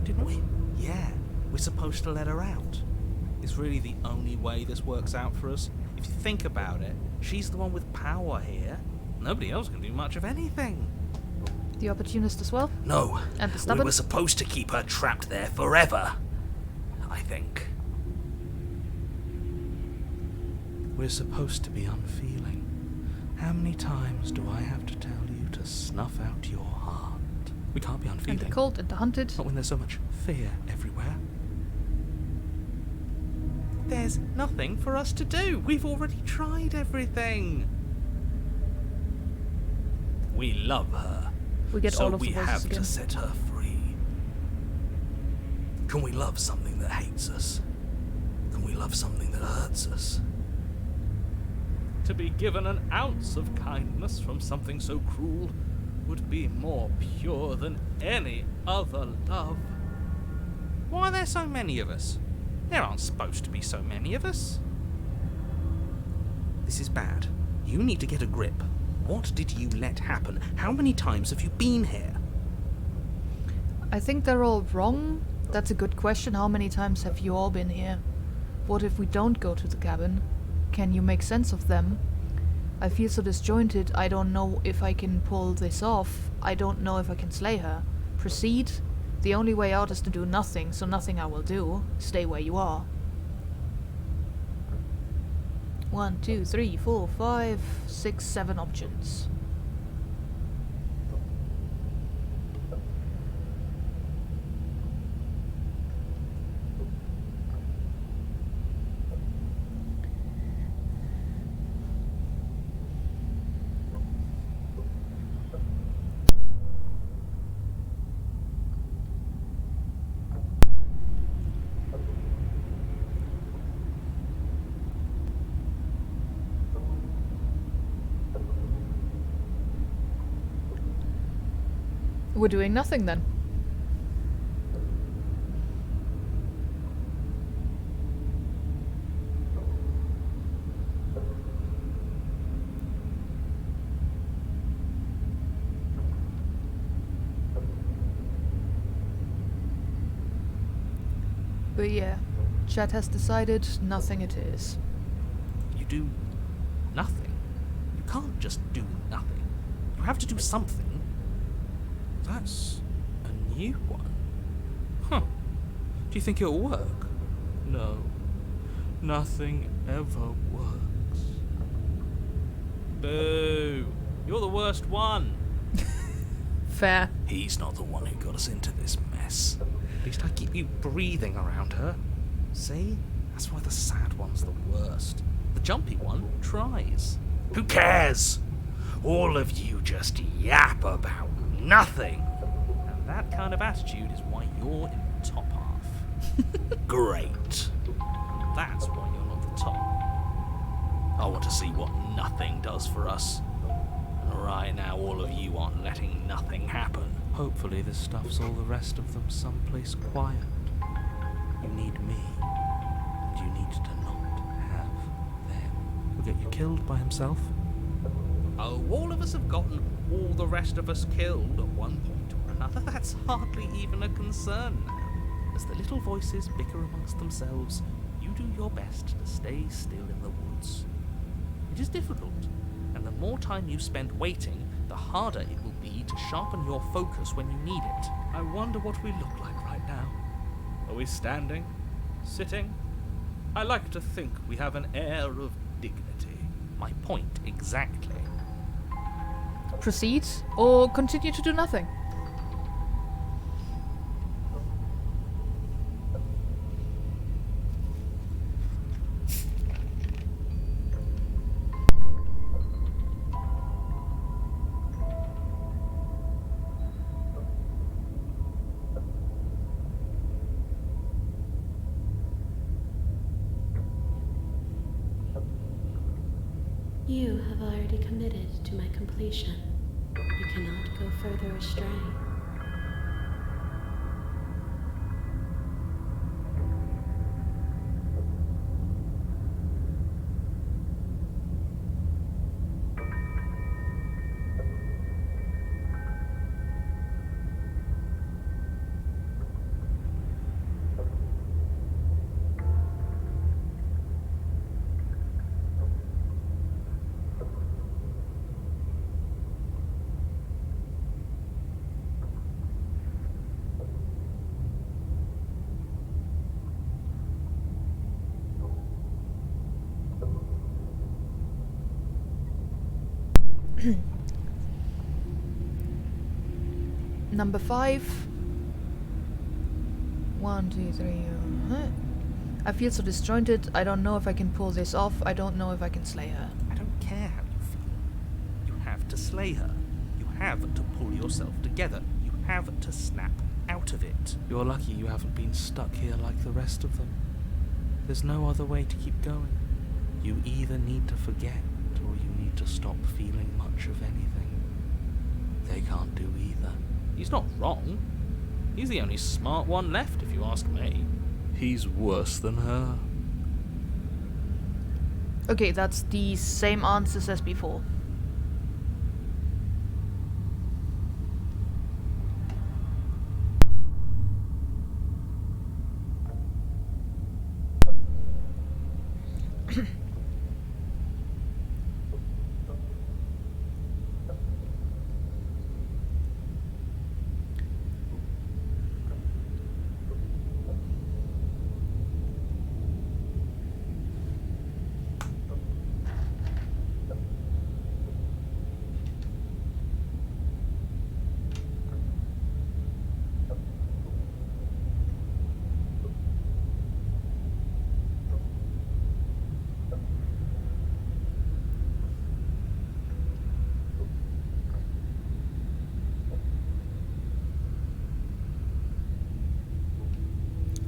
Speaker 4: didn't we? Yeah, we're supposed to let her out. It's really the only way this works out for us. If you think about it, she's the one with power here. Nobody else can do much of anything.
Speaker 1: The opportunist as well?
Speaker 4: No,
Speaker 1: And the
Speaker 4: we
Speaker 1: stubborn?
Speaker 4: were supposed to keep her trapped there forever. I think.
Speaker 2: We're supposed to be unfeeling. How many times do I have to tell you to snuff out your heart? We can't be
Speaker 1: And
Speaker 2: unfeeling.
Speaker 1: the cult and the hunted.
Speaker 2: Not when there's so much fear everywhere.
Speaker 4: There's nothing for us to do. We've already tried everything. We love her.
Speaker 1: We get
Speaker 4: so
Speaker 1: all of
Speaker 4: we
Speaker 1: the voices
Speaker 4: have
Speaker 1: again.
Speaker 4: to set her free. Can we love something that hates us? Can we love something that hurts us?
Speaker 6: To be given an ounce of kindness from something so cruel would be more pure than any other love.
Speaker 4: Why are there so many of us? There aren't supposed to be so many of us. This is bad. You need to get a grip. What did you let happen? How many times have you been here?
Speaker 1: I think they're all wrong. That's a good question. How many times have you all been here? What if we don't go to the cabin? Can you make sense of them? I feel so disjointed. I don't know if I can pull this off. I don't know if I can slay her. Proceed? The only way out is to do nothing, so nothing I will do. Stay where you are. 1, 2, 3, 4, 5, 6, 7 options. We're doing nothing then. But yeah, chat has decided nothing it is.
Speaker 4: You do nothing. You can't just do nothing. You have to do something. That's a new one. Huh. Do you think it'll work? No. Nothing ever works.
Speaker 6: Boo! You're the worst one.
Speaker 1: Fair.
Speaker 4: He's not the one who got us into this mess. At least I keep you breathing around her. See? That's why the sad one's the worst. The jumpy one tries. Who cares? All of you just yap about nothing. And that kind of attitude is why you're in the top half. Great. That's why you're not the top. I want to see what nothing does for us. And right now, all of you aren't letting nothing happen.
Speaker 2: Hopefully this stuffs all the rest of them someplace quiet. You need me, and you need to not have them. He'll get you killed by himself.
Speaker 4: Oh, all of us have gotten all the rest of us killed at one point or another. That's hardly even a concern now. As the little voices bicker amongst themselves, you do your best to stay still in the woods. It is difficult, and the more time you spend waiting, the harder it will be to sharpen your focus when you need it.
Speaker 6: I wonder what we look like right now. Are we standing? Sitting? I like to think we have an air of dignity.
Speaker 4: My point exactly.
Speaker 1: Proceed or continue to do nothing.
Speaker 5: You have already committed to my completion. You cannot go further astray.
Speaker 1: Number 5. 1, 2, 3. I feel so disjointed. I don't know if I can pull this off. I don't know if I can slay her.
Speaker 4: I don't care how you feel. You have to slay her. You have to pull yourself together. You have to snap out of it.
Speaker 2: You're lucky you haven't been stuck here like the rest of them. There's no other way to keep going. You either need to forget, or you need to stop feeling much of anything. They can't do either.
Speaker 4: He's not wrong. He's the only smart one left, if you ask me.
Speaker 2: He's worse than her.
Speaker 1: Okay, that's the same answers as before.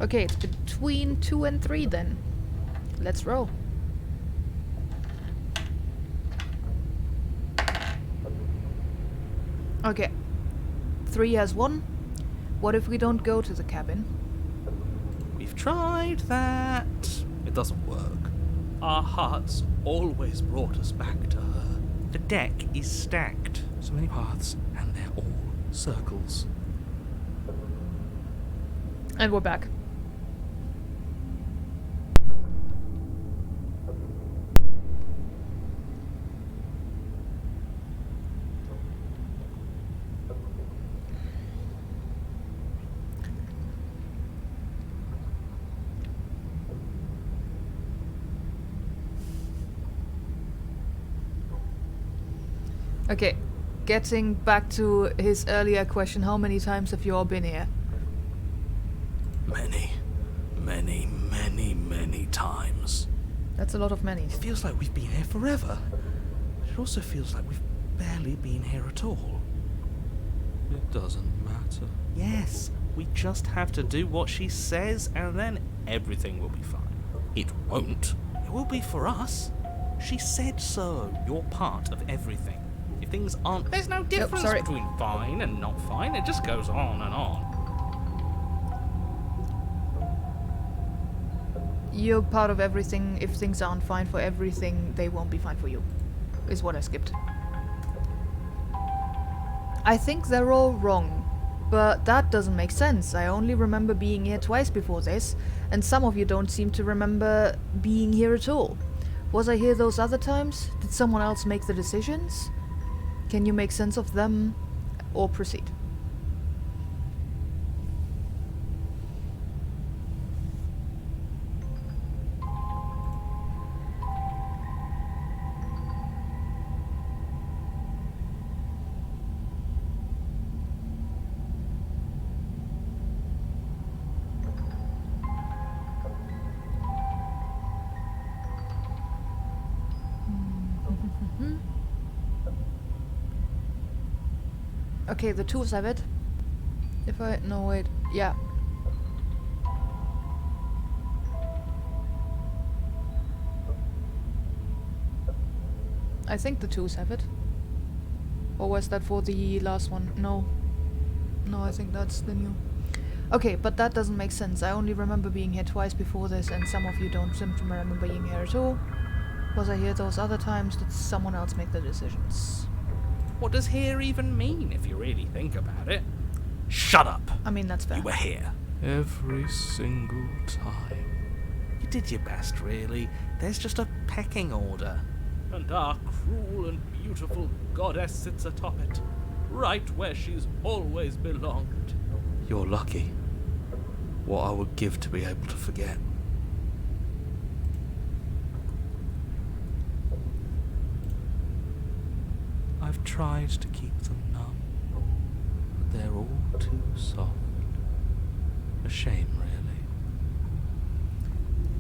Speaker 1: Okay, it's between 2 and 3 then. Let's roll. Okay. 3 has 1. What if we don't go to the cabin?
Speaker 4: We've tried that. It doesn't work. Our hearts always brought us back to her. The deck is stacked.
Speaker 2: So many paths, and they're all circles.
Speaker 1: And we're back. Okay, getting back to his earlier question, how many times have you all been here?
Speaker 4: Many, many, many, many times.
Speaker 1: That's a lot of many.
Speaker 4: It feels like we've been here forever. But it also feels like we've barely been here at all.
Speaker 6: It doesn't matter.
Speaker 2: Yes, we just have to do what she says and then everything will be fine.
Speaker 4: It won't.
Speaker 2: It will be for us. She said so. You're part of everything. If things aren't... There's no difference
Speaker 1: sorry.
Speaker 2: between fine and not fine. It just goes on and on.
Speaker 1: You're part of everything. If things aren't fine for everything, they won't be fine for you. Is what I skipped. I think they're all wrong. But that doesn't make sense. I only remember being here twice before this, and some of you don't seem to remember being here at all. Was I here those other times? Did someone else make the decisions? Can you make sense of them? Or proceed? Okay, the tools have it. No, wait. Yeah. I think the twos have it. Or was that for the last one? No. No, I think that's the new. Okay, but that doesn't make sense. I only remember being here twice before this, and some of you don't seem to remember being here at all. Was I here those other times? Did someone else make the decisions?
Speaker 2: What does here even mean if you really think about it? Shut up!
Speaker 1: I mean, that's fair.
Speaker 4: You were here.
Speaker 6: Every single time.
Speaker 2: You did your best, really. There's just a pecking order. And our cruel and beautiful goddess sits atop it, right where she's always belonged.
Speaker 4: You're lucky. What I would give to be able to forget. I've tried to keep them numb, but they're all too soft. A shame, really.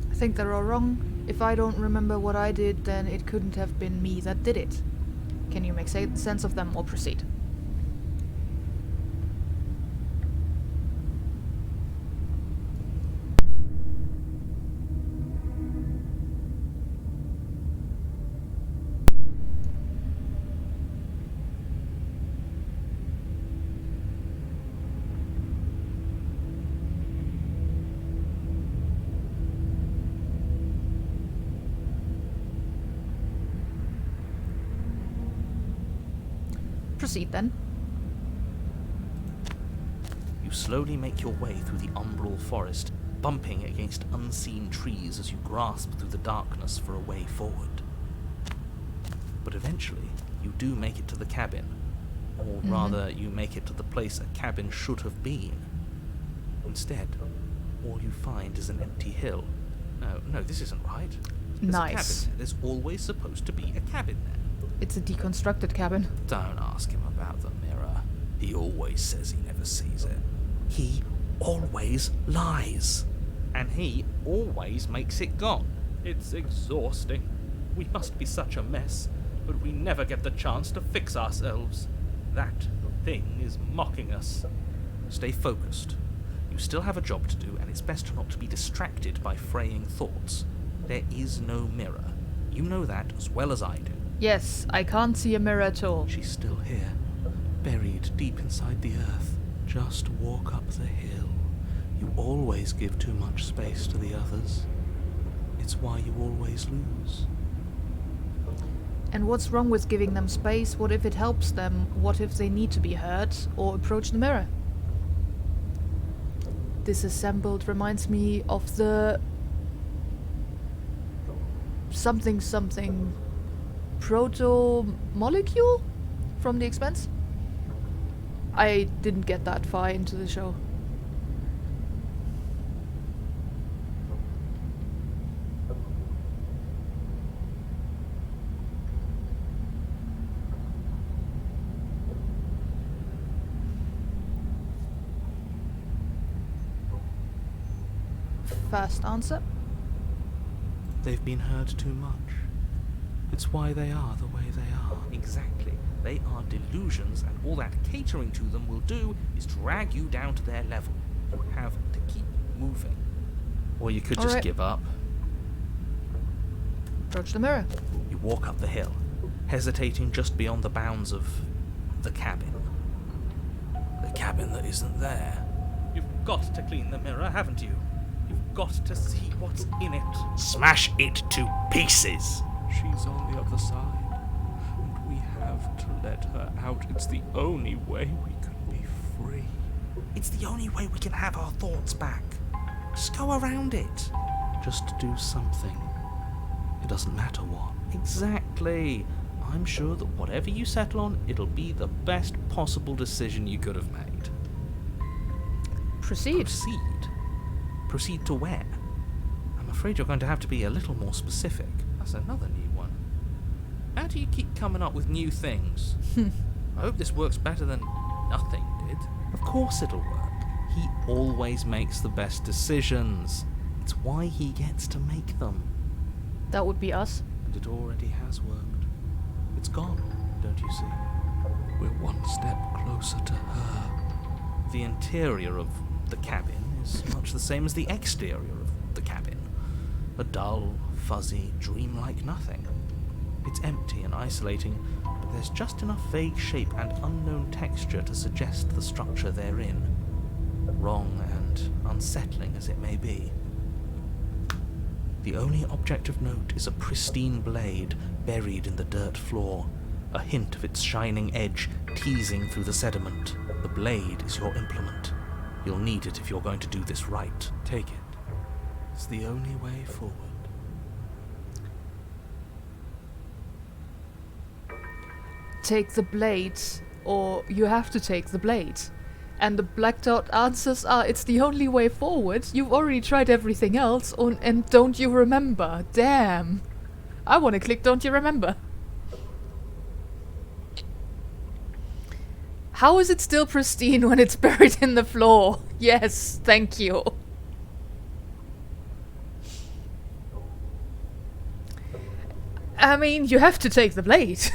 Speaker 1: I think they're all wrong. If I don't remember what I did, then it couldn't have been me that did it. Can you make sense of them or proceed? Proceed then.
Speaker 2: You slowly make your way through the umbral forest, bumping against unseen trees as you grasp through the darkness for a way forward. But eventually, you do make it to the cabin. Or rather, you make it to the place a cabin should have been. Instead, all you find is an empty hill. No, this isn't right. There's
Speaker 1: Nice.
Speaker 2: a cabin there. There's always supposed to be a cabin there.
Speaker 1: It's a deconstructed cabin.
Speaker 4: Don't ask him about the mirror. He always says he never sees it.
Speaker 2: He always lies. And he always makes it gone. It's exhausting. We must be such a mess, but we never get the chance to fix ourselves. That thing is mocking us. Stay focused. You still have a job to do, and it's best not to be distracted by fraying thoughts. There is no mirror. You know that as well as I do.
Speaker 1: Yes, I can't see a mirror at all.
Speaker 4: She's still here, buried deep inside the earth. Just walk up the hill. You always give too much space to the others. It's why you always lose.
Speaker 1: And what's wrong with giving them space? What if it helps them? What if they need to be heard or approach the mirror? Disassembled reminds me of the something proto-molecule from The Expanse? I didn't get that far into the show. fast answer.
Speaker 2: They've been hurt too much. It's why they are the way they are.
Speaker 4: Exactly. They are delusions, and all that catering to them will do is drag you down to their level. You have to keep moving.
Speaker 2: Or you could just
Speaker 1: Alright.
Speaker 2: give up.
Speaker 1: Approach the mirror.
Speaker 4: You walk up the hill, hesitating just beyond the bounds of the cabin. The cabin that isn't there.
Speaker 6: You've got to clean the mirror, haven't you? You've got to see what's in it.
Speaker 4: Smash it to pieces!
Speaker 7: She's on the other side, and we have to let her out. It's the only way we can be free.
Speaker 4: It's the only way we can have our thoughts back. Just go around it.
Speaker 2: Just do something. It doesn't matter what.
Speaker 4: Exactly. I'm sure that whatever you settle on, it'll be the best possible decision you could have made.
Speaker 1: Proceed.
Speaker 4: Proceed? Proceed to where? I'm afraid you're going to have to be a little more specific. That's another new one. How do you keep coming up with new things? I hope this works better than nothing did. Of course it'll work. He always makes the best decisions. It's why he gets to make them.
Speaker 1: That would be us.
Speaker 4: And it already has worked. It's gone, don't you see?
Speaker 7: We're one step closer to her.
Speaker 4: The interior of the cabin is much the same as the exterior of the cabin. A dull, fuzzy, dreamlike nothing. It's empty and isolating, but there's just enough vague shape and unknown texture to suggest the structure they're in. Wrong and unsettling as it may be. The only object of note is a pristine blade buried in the dirt floor, a hint of its shining edge teasing through the sediment. The blade is your implement. You'll need it if you're going to do this right. Take it. It's the only way forward.
Speaker 1: Take the blades, or you have to take the blades. And the black dot answers are, it's the only way forward. You've already tried everything else, and don't you remember? Damn. I want to click don't you remember. How is it still pristine when it's buried in the floor? Yes, thank you. I mean, you have to take the blade.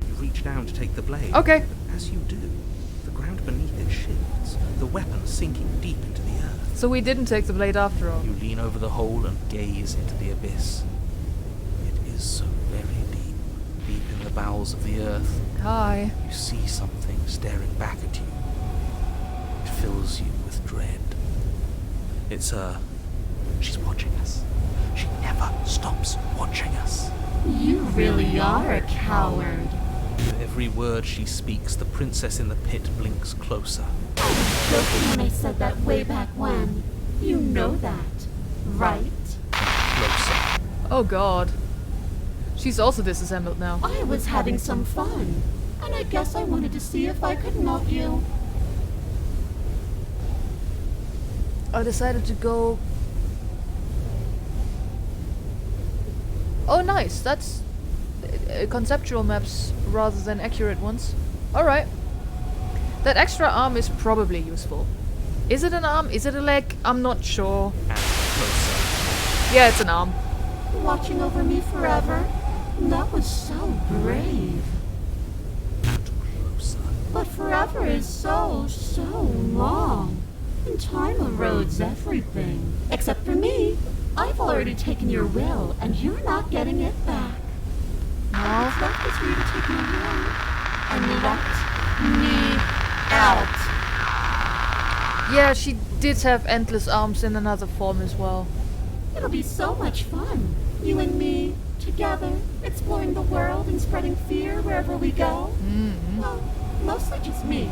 Speaker 4: You reach down to take the blade.
Speaker 1: Okay.
Speaker 4: But as you do, the ground beneath it shifts, the weapon sinking deep into the earth.
Speaker 1: So we didn't take the blade after all.
Speaker 4: You lean over the hole and gaze into the abyss. It is so very deep, deep in the bowels of the earth.
Speaker 1: Hi.
Speaker 4: You see something staring back at you. It fills you with dread. It's her. She's watching us. She never stops watching us.
Speaker 5: You really are a coward.
Speaker 4: With every word she speaks, the princess in the pit blinks closer.
Speaker 5: I was joking when I said that way back when. You know that, right?
Speaker 4: Closer.
Speaker 1: Oh god. She's also disassembled now.
Speaker 5: I was having some fun, and I guess I wanted to see if I could melt you.
Speaker 1: I decided to go... Oh nice, that's conceptual maps rather than accurate ones. Alright. That extra arm is probably useful. Is it an arm? Is it a leg? I'm not sure.
Speaker 4: And closer.
Speaker 1: Yeah, it's an arm.
Speaker 5: Watching over me forever? That was so brave.
Speaker 4: And closer.
Speaker 5: But forever is so long. And time erodes everything. Except for me. I've already taken your will, and you're not getting it back. All that's left is for you to take my will and let me out.
Speaker 1: Yeah, she did have endless arms in another form as well.
Speaker 5: It'll be so much fun. You and me, together, exploring the world and spreading fear wherever we go. Well, mostly just me.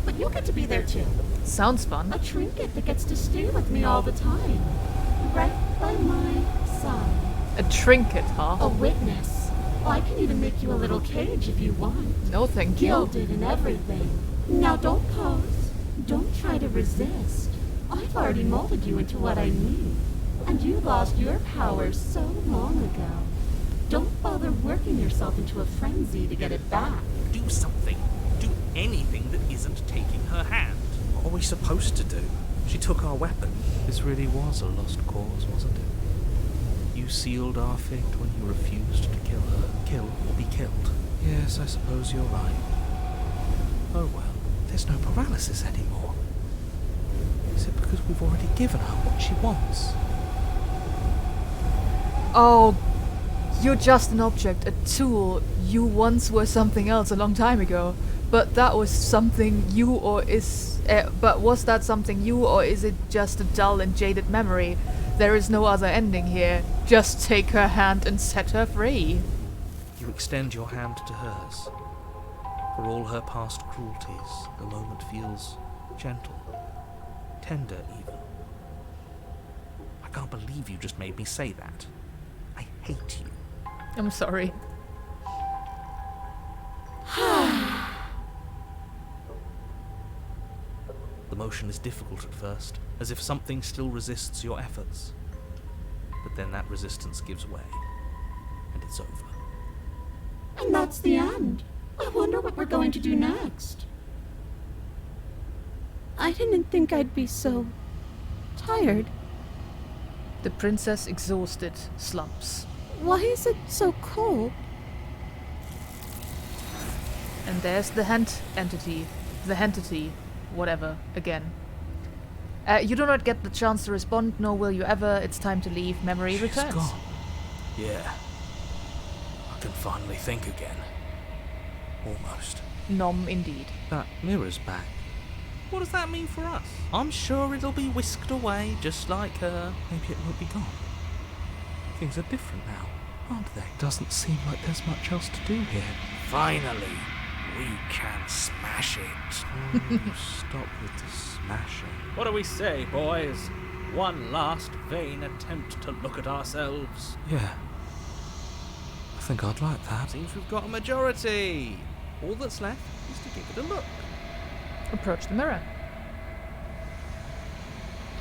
Speaker 5: But you'll get to be there too.
Speaker 1: Sounds fun.
Speaker 5: A trinket that gets to stay with me all the time. Right by my side.
Speaker 1: A trinket, huh?
Speaker 5: A witness. Oh, I can even make you a little cage if you want.
Speaker 1: No thank you.
Speaker 5: Gilded and everything. Now don't pose. Don't try to resist. I've already molded you into what I need. And you lost your powers so long ago. Don't bother working yourself into a frenzy to get it back.
Speaker 4: Do something. Do anything that isn't taking her hand. What are we supposed to do?
Speaker 2: She took our weapon. This really was a lost cause, wasn't it? You sealed our fate when you refused to kill her. Kill or be killed. Yes, I suppose you're right. Oh well, there's no paralysis anymore. Is it because we've already given her what she wants?
Speaker 1: Oh, you're just an object, a tool. You once were something else a long time ago. But that was something you, or is... but was that something you, or is it just a dull and jaded memory? There is no other ending here. Just take her hand and set her free.
Speaker 2: You extend your hand to hers. For all her past cruelties, the moment feels gentle, tender even. I can't believe you just made me say that. I hate you.
Speaker 1: I'm sorry.
Speaker 2: The motion is difficult at first, as if something still resists your efforts. But then that resistance gives way, and it's over.
Speaker 5: And that's the end. I wonder what we're going to do next.
Speaker 3: I didn't think I'd be so tired.
Speaker 1: The princess, exhausted, slumps.
Speaker 3: Why is it so cold?
Speaker 1: And there's the entity, whatever, again. You do not get the chance to respond, nor will you ever. It's time to leave. Memory
Speaker 2: She's
Speaker 1: returns.
Speaker 2: gone. Yeah. I can finally think again. Almost.
Speaker 1: Nom indeed.
Speaker 2: That mirror's back. What does that mean for us? I'm sure it'll be whisked away, just like her. Maybe it won't be gone. Things are different now, aren't they? Doesn't seem like there's much else to do here. Finally, we can smash it. Stop with the smashing.
Speaker 6: What do we say, boys? One last vain attempt to look at ourselves.
Speaker 2: Yeah. I think I'd like that.
Speaker 6: Seems we've got a majority. All that's left is to give it a look.
Speaker 1: Approach the mirror.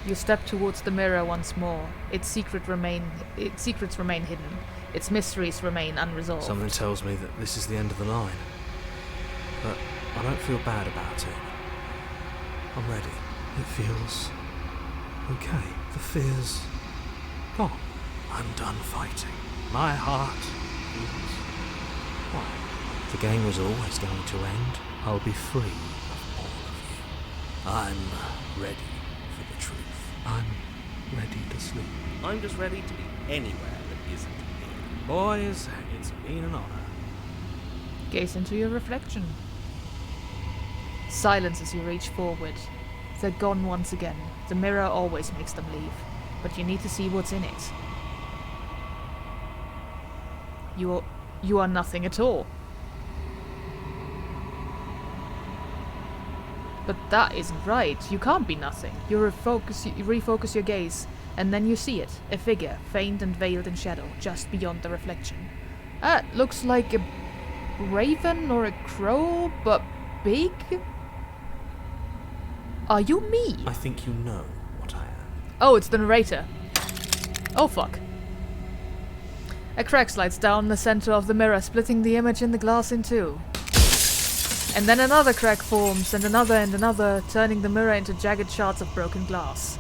Speaker 1: You step towards the mirror once more. Its secrets remain hidden. Its mysteries remain unresolved.
Speaker 2: Something tells me that this is the end of the line. But I don't feel bad about it. I'm ready. It feels okay. The fear's gone. I'm done fighting. My heart feels quiet. The game was always going to end. I'll be free of all of you. I'm ready for the truth. I'm ready to sleep.
Speaker 6: I'm just ready to be anywhere that isn't here. Boys, it's been an honor.
Speaker 1: Gaze into your reflection. Silence as you reach forward. They're gone once again. The mirror always makes them leave, but you need to see what's in it. You are nothing at all. But that isn't right. You can't be nothing. You refocus your gaze, and then you see it. A figure, faint and veiled in shadow, just beyond the reflection. Looks like a raven or a crow, but big? Are you me?
Speaker 2: I think you know what I am.
Speaker 1: Oh, it's the narrator. Oh, fuck. A crack slides down the center of the mirror, splitting the image in the glass in two. And then another crack forms, and another, turning the mirror into jagged shards of broken glass.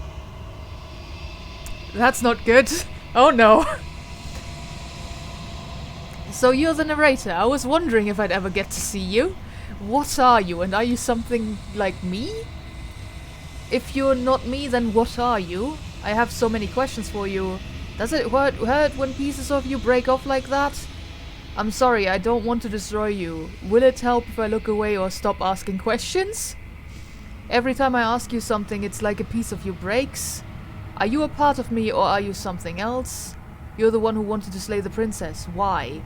Speaker 1: That's not good. Oh no. So you're the narrator. I was wondering if I'd ever get to see you. What are you, and are you something like me? If you're not me, then what are you? I have so many questions for you. Does it hurt when pieces of you break off like that? I'm sorry, I don't want to destroy you. Will it help if I look away or stop asking questions? Every time I ask you something, it's like a piece of you breaks. Are you a part of me, or are you something else? You're the one who wanted to slay the princess. Why?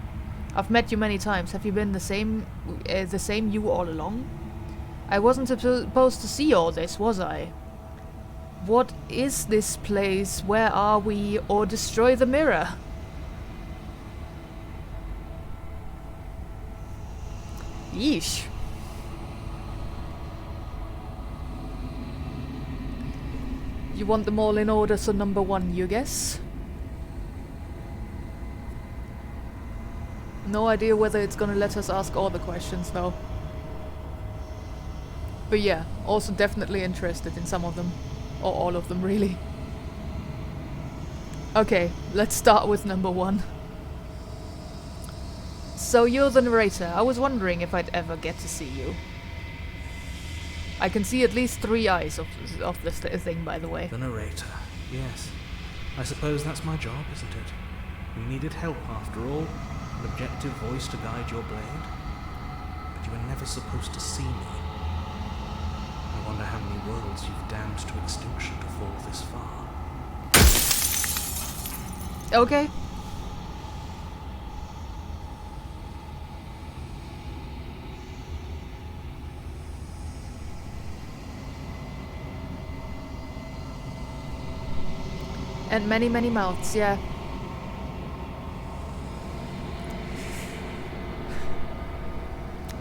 Speaker 1: I've met you many times. Have you been the same you all along? I wasn't supposed to see all this, was I? What is this place? Where are we? Or destroy the mirror? Yeesh. You want them all in order, so number 1, you guess? No idea whether it's gonna let us ask all the questions, though. But yeah, also definitely interested in some of them. Or all of them, really. Okay, let's start with number 1. So you're the narrator. I was wondering if I'd ever get to see you. I can see at least 3 eyes of this thing, by the way.
Speaker 2: The narrator. Yes. I suppose that's my job, isn't it? You needed help after all. An objective voice to guide your blade. But you were never supposed to see me. I wonder how many worlds you've damned to extinction to fall this far.
Speaker 1: Okay. And many, many mouths, yeah.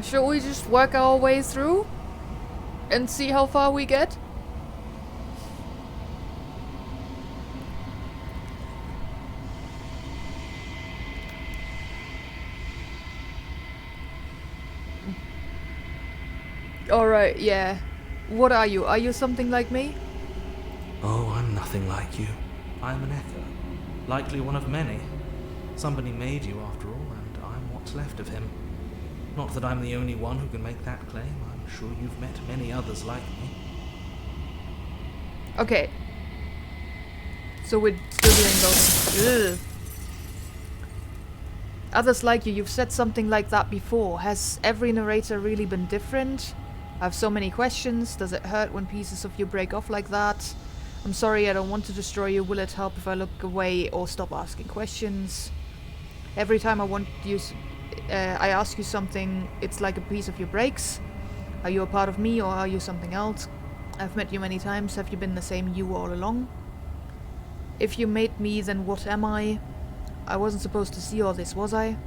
Speaker 1: Shall we just work our way through? And see how far we get? Alright, yeah. What are you? Are you something like me?
Speaker 2: Oh, I'm nothing like you. I'm an echo. Likely one of many. Somebody made you after all, and I'm what's left of him. Not that I'm the only one who can make that claim. I'm sure you've met many others like me.
Speaker 1: Okay. So we're still doing both. Ugh. Others like you, you've said something like that before. Has every narrator really been different? I have so many questions. Does it hurt when pieces of you break off like that? I'm sorry, I don't want to destroy you. Will it help if I look away or stop asking questions? Every time I ask you something, it's like a piece of you breaks. Are you a part of me or are you something else? I've met you many times. Have you been the same you all along? If you made me, then what am I? I wasn't supposed to see all this, was I?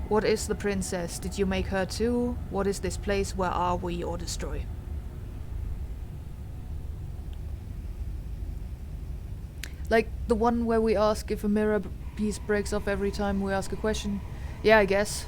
Speaker 1: What is the princess? Did you make her too? What is this place? Where are we or destroy? Like the one where we ask if a mirror piece breaks off every time we ask a question? Yeah, I guess.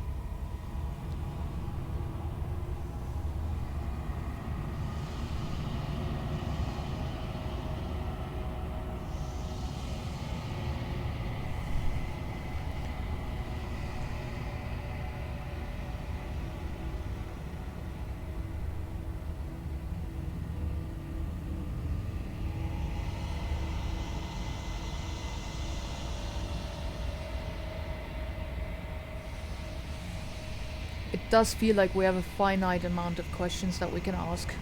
Speaker 1: It does feel like we have a finite amount of questions that we can ask.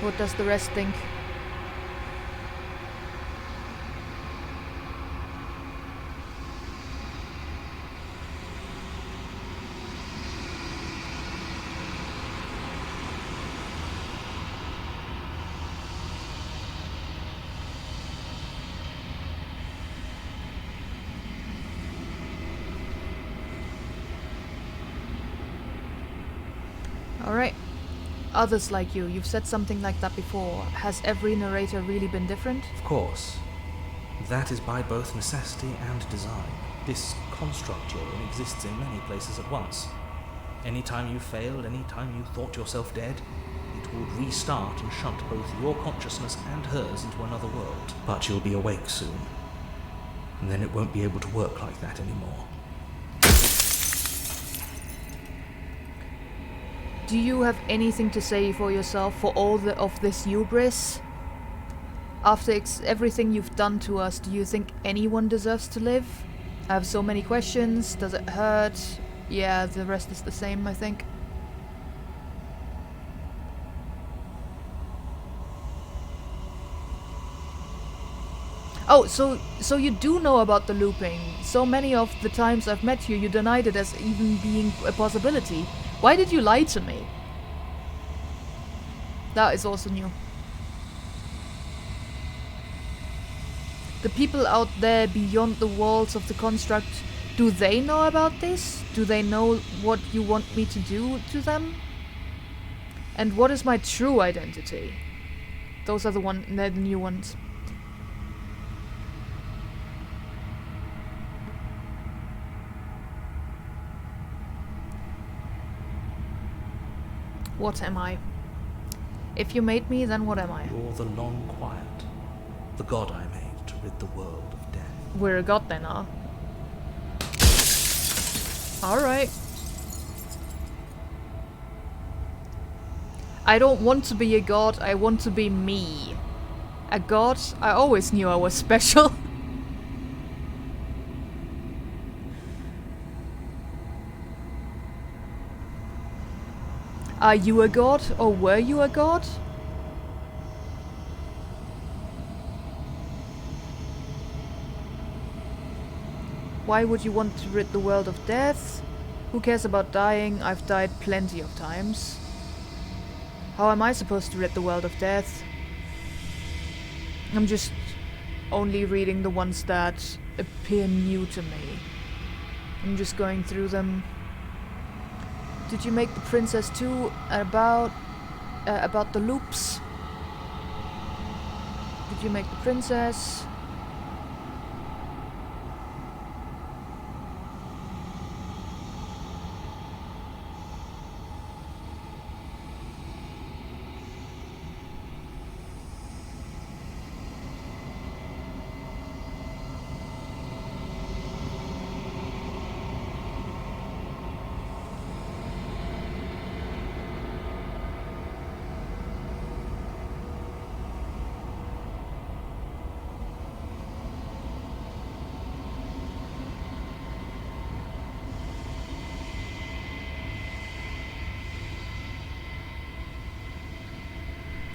Speaker 1: What does the rest think? Alright. Others like you, you've said something like that before. Has every narrator really been different?
Speaker 2: Of course. That is by both necessity and design. This construct you're in exists in many places at once. Any time you failed, any time you thought yourself dead, it would restart and shunt both your consciousness and hers into another world. But you'll be awake soon. And then it won't be able to work like that anymore.
Speaker 1: Do you have anything to say for yourself for all of this hubris? After everything you've done to us, do you think anyone deserves to live? I have so many questions. Does it hurt? Yeah, the rest is the same, I think. Oh, so you do know about the looping. So many of the times I've met you, you denied it as even being a possibility. Why did you lie to me? That is also new. The people out there beyond the walls of the construct, do they know about this? Do they know what you want me to do to them? And what is my true identity? Those are the new ones. What am I? If you made me, then what am I?
Speaker 2: You're the long quiet, the god I made to rid the world of death.
Speaker 1: We're a god then, huh? Alright. I don't want to be a god, I want to be me. A god? I always knew I was special. Are you a god, or were you a god? Why would you want to rid the world of death? Who cares about dying? I've died plenty of times. How am I supposed to rid the world of death? I'm just only reading the ones that appear new to me. I'm just going through them. Did you make the princess too? About the loops? Did you make the princess?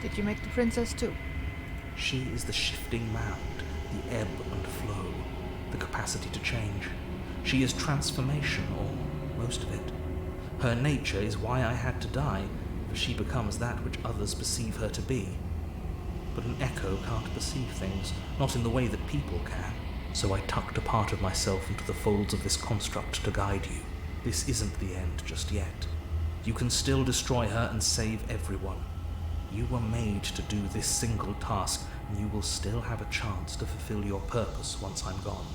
Speaker 1: Did you make the princess too?
Speaker 2: She is the shifting mound, the ebb and flow, the capacity to change. She is transformation, or most of it. Her nature is why I had to die, for she becomes that which others perceive her to be. But an echo can't perceive things, not in the way that people can. So I tucked a part of myself into the folds of this construct to guide you. This isn't the end just yet. You can still destroy her and save everyone. You were made to do this single task, and you will still have a chance to fulfill your purpose once I'm gone.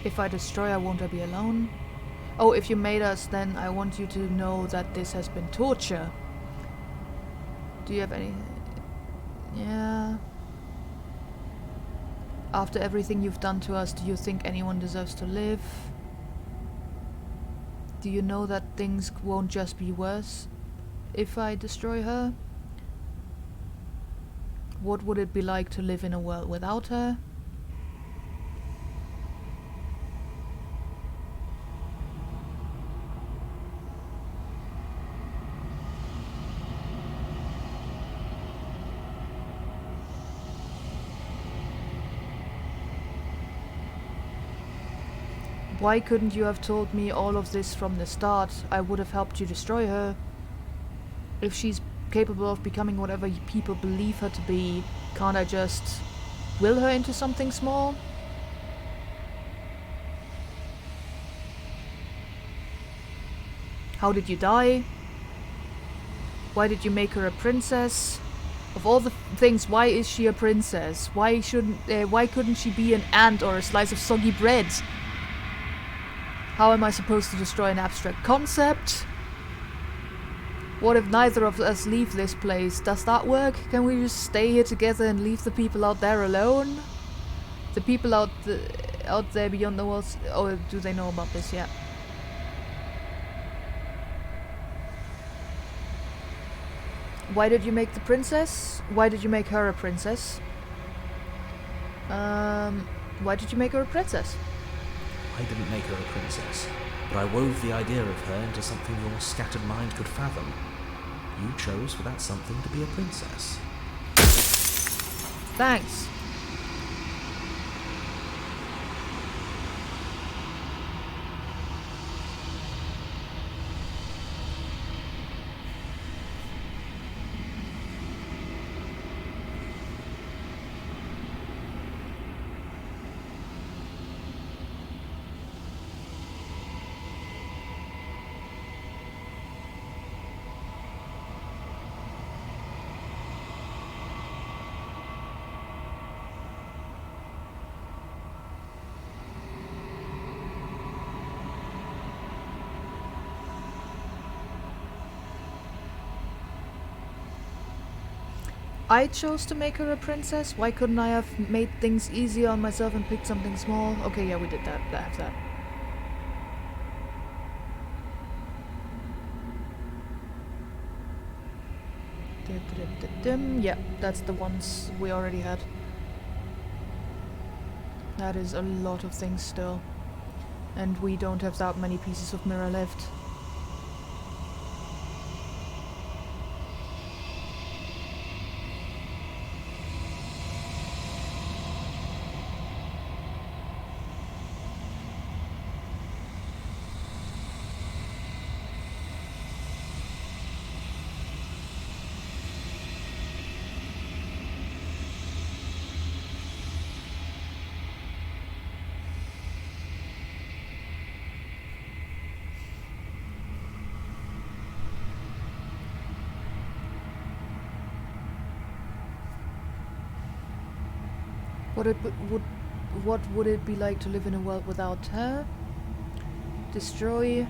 Speaker 1: If I destroy her, won't I be alone? Oh, if you made us, then I want you to know that this has been torture. Do you have any... Yeah... After everything you've done to us, do you think anyone deserves to live? Do you know that things won't just be worse if I destroy her? What would it be like to live in a world without her? Why couldn't you have told me all of this from the start? I would have helped you destroy her. If she's capable of becoming whatever people believe her to be, can't I just will her into something small? How did you die? Why did you make her a princess? Of all the things, why is she a princess? Why couldn't she be an ant or a slice of soggy bread? How am I supposed to destroy an abstract concept? What if neither of us leave this place? Does that work? Can we just stay here together and leave the people out there alone? The people out there beyond the walls... Oh, do they know about this yet? Why did you make the princess? Why did you make her a princess? Why did you make her a princess?
Speaker 2: I didn't make her a princess, but I wove the idea of her into something your scattered mind could fathom.
Speaker 4: You chose for that something to be a princess.
Speaker 1: Thanks. I chose to make her a princess. Why couldn't I have made things easier on myself and picked something small? Okay, yeah, we did that. That. Yeah, that's the ones we already had. That is a lot of things still. And we don't have that many pieces of mirror left. What would it be like to live in a world without her? Destroy.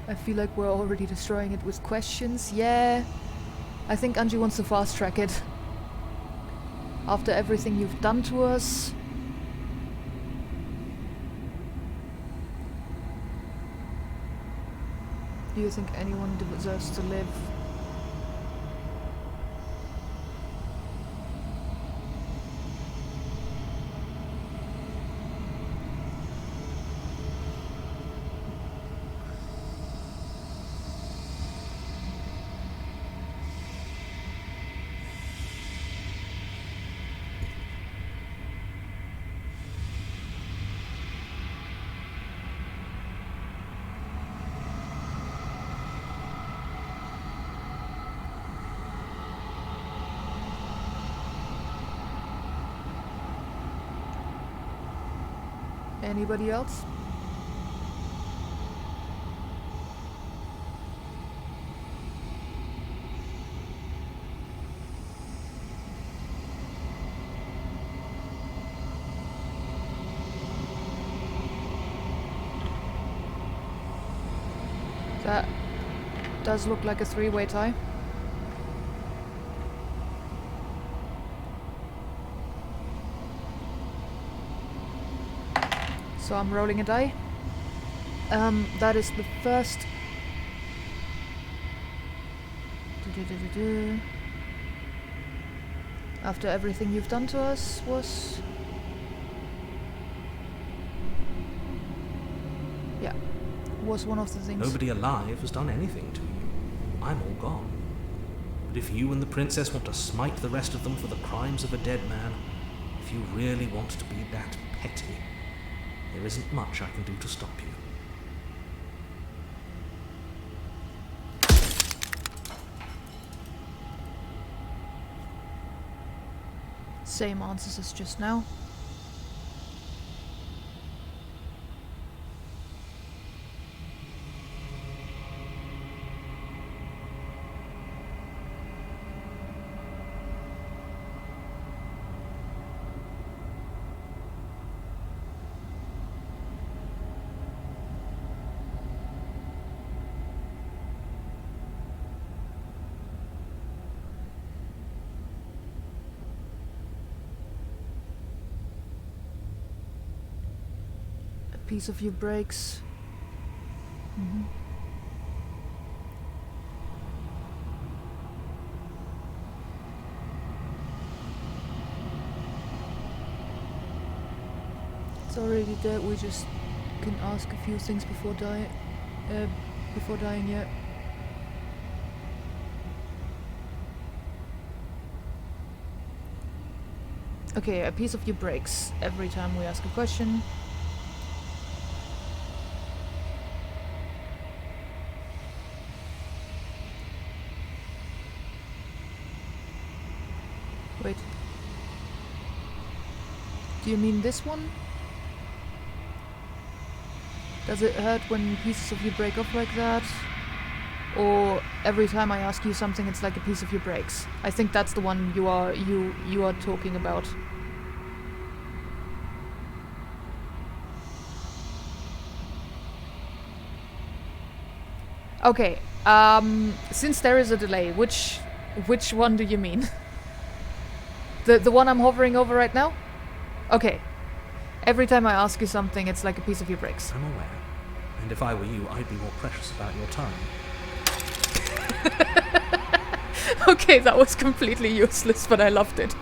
Speaker 1: I feel like we're already destroying it with questions. Yeah. I think Angie wants to fast track it. After everything you've done to us. Do you think anyone deserves to live? Anybody else? That does look like a three-way tie. So I'm rolling a die. That is the first. After everything you've done to us was... Yeah, was one of the things.
Speaker 4: Nobody alive has done anything to you. I'm all gone. But if you and the princess want to smite the rest of them for the crimes of a dead man, if you really want to be that petty, there isn't much I can do to stop you.
Speaker 1: Same answers as just now. Piece of you breaks. is already dead. We just can ask a few things before dying. Yeah. Okay, a piece of you breaks every time we ask a question. Wait. Do you mean this one? Does it hurt when pieces of you break off like that? Or every time I ask you something it's like a piece of you breaks? I think that's the one you are talking about. Okay, since there is a delay, which one do you mean? The one I'm hovering over right now? Okay. Every time I ask you something, it's like a piece of you breaks.
Speaker 2: I'm aware. And if I were you, I'd be more precious about your time.
Speaker 1: Okay, that was completely useless, but I loved it.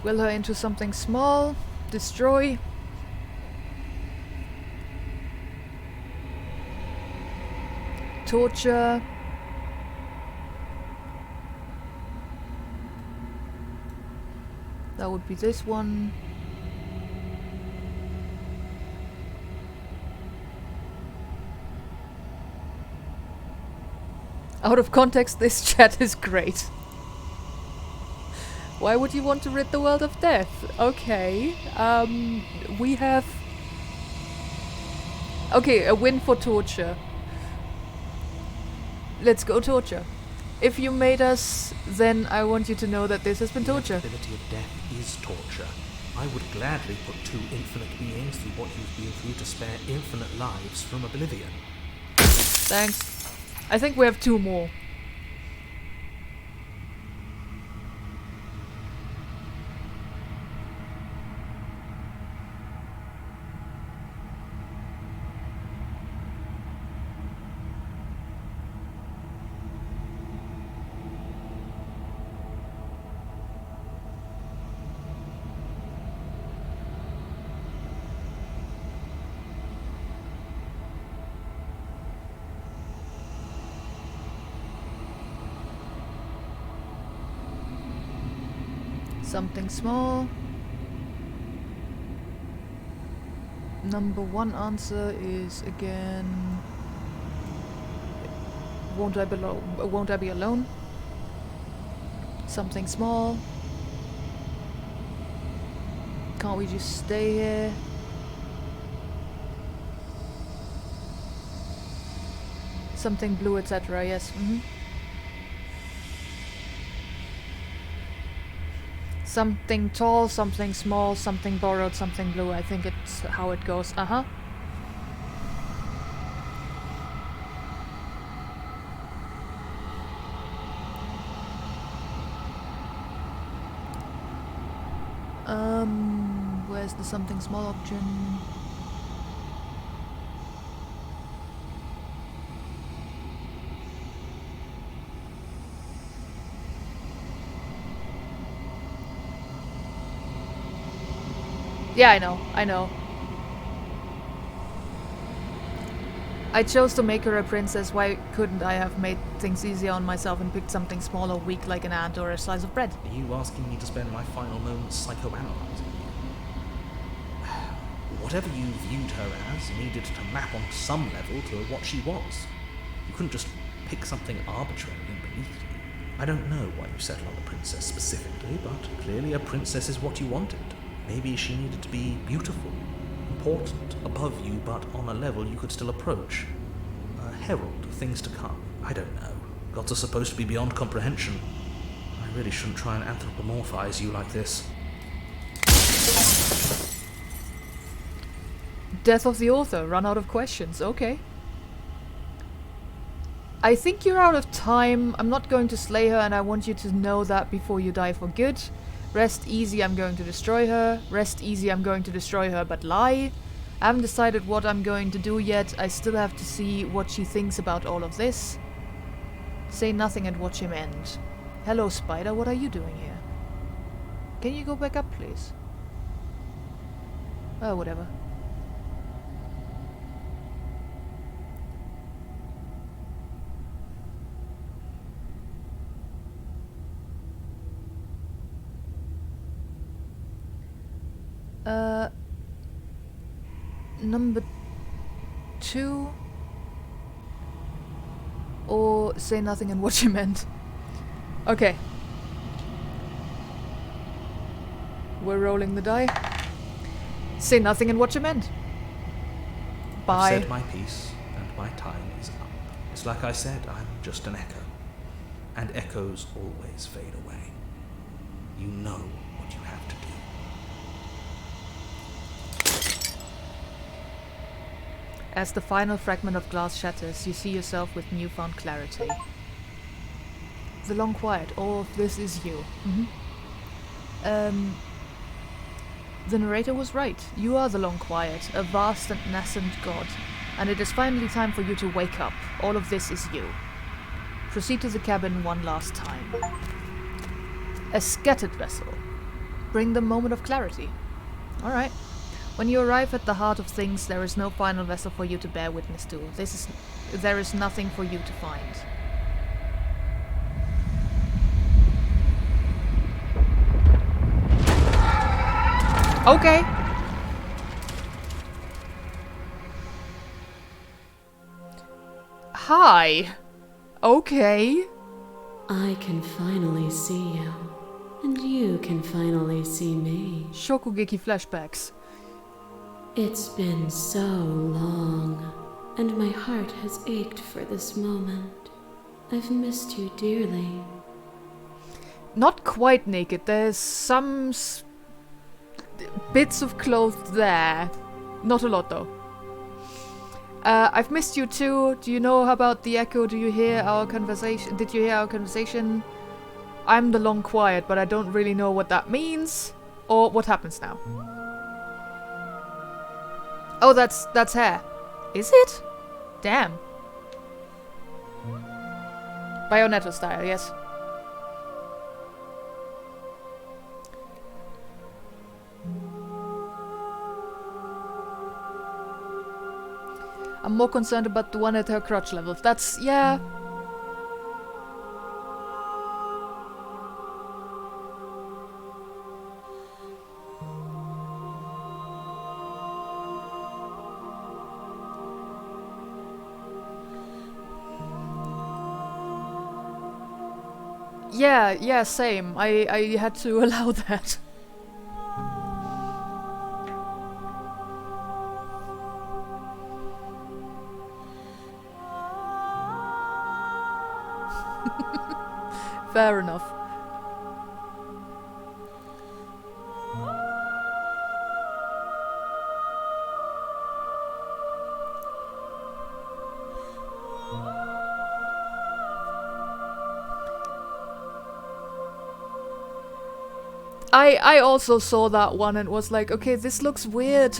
Speaker 1: Will her into something small. Destroy. Torture. That would be this one. Out of context, this chat is great. Why would you want to rid the world of death? Okay, we have... Okay, a win for torture. Let's go torture. If you made us, then I want you to know that this has been torture.
Speaker 2: The inevitability of death is torture. I would gladly put two infinite beings through what you've been through to spare infinite lives from oblivion.
Speaker 1: Thanks. I think we have two more. Something small. Number one answer is again... Won't I be alone? Something small. Can't we just stay here? Something blue, etc. Yes. Something tall, something small, something borrowed, something blue. I think it's how it goes. Where's the something small option? Yeah, I know. I chose to make her a princess. Why couldn't I have made things easier on myself and picked something small or weak like an ant or a slice of bread?
Speaker 2: Are you asking me to spend my final moments psychoanalyzing you? Whatever you viewed her as needed to map on some level to what she was. You couldn't just pick something arbitrary and beneath you. I don't know why you settled on a princess specifically, but clearly a princess is what you wanted. Maybe she needed to be beautiful, important above you, but on a level you could still approach. A herald of things to come. I don't know. Gods are supposed to be beyond comprehension. I really shouldn't try and anthropomorphize you like this.
Speaker 1: Death of the author, run out of questions, okay. I think you're out of time. I'm not going to slay her, and I want you to know that before you die for good. Rest easy, I'm going to destroy her. Rest easy, I'm going to destroy her, but lie. I haven't decided what I'm going to do yet. I still have to see what she thinks about all of this. Say nothing and watch him end. Hello, Spider, what are you doing here? Can you go back up, please? Oh, whatever. Number 2, or say nothing and watch him end. Okay. We're rolling the die. Say nothing and watch him end. Bye.
Speaker 2: I've said my piece, and my time is up. It's like I said, I'm just an echo. And echoes always fade away. You know what you have to do.
Speaker 1: As the final fragment of glass shatters, you see yourself with newfound clarity. The long quiet, all of this is you. The narrator was right. You are the long quiet, a vast and nascent god. And it is finally time for you to wake up. All of this is you. Proceed to the cabin one last time. A scattered vessel. Bring the moment of clarity. Alright. When you arrive at the heart of things, there is no final vessel for you to bear witness to. There is nothing for you to find. Okay. Hi. Okay.
Speaker 3: I can finally see you. And you can finally see me.
Speaker 1: Shokugeki flashbacks.
Speaker 3: It's been so long, and my heart has ached for this moment. I've missed you dearly.
Speaker 1: Not quite naked. There's some bits of clothes there. Not a lot, though. I've missed you too. Do you know about the echo? Do you hear our conversation? Did you hear our conversation? I'm the long quiet, but I don't really know what that means. Or what happens now. Oh, that's hair. Is it? Damn. Bayonetta style, yes. I'm more concerned about the one at her crotch level. That's, yeah. Yeah, same. I had to allow that. Fair enough. I also saw that one and was like, okay, this looks weird.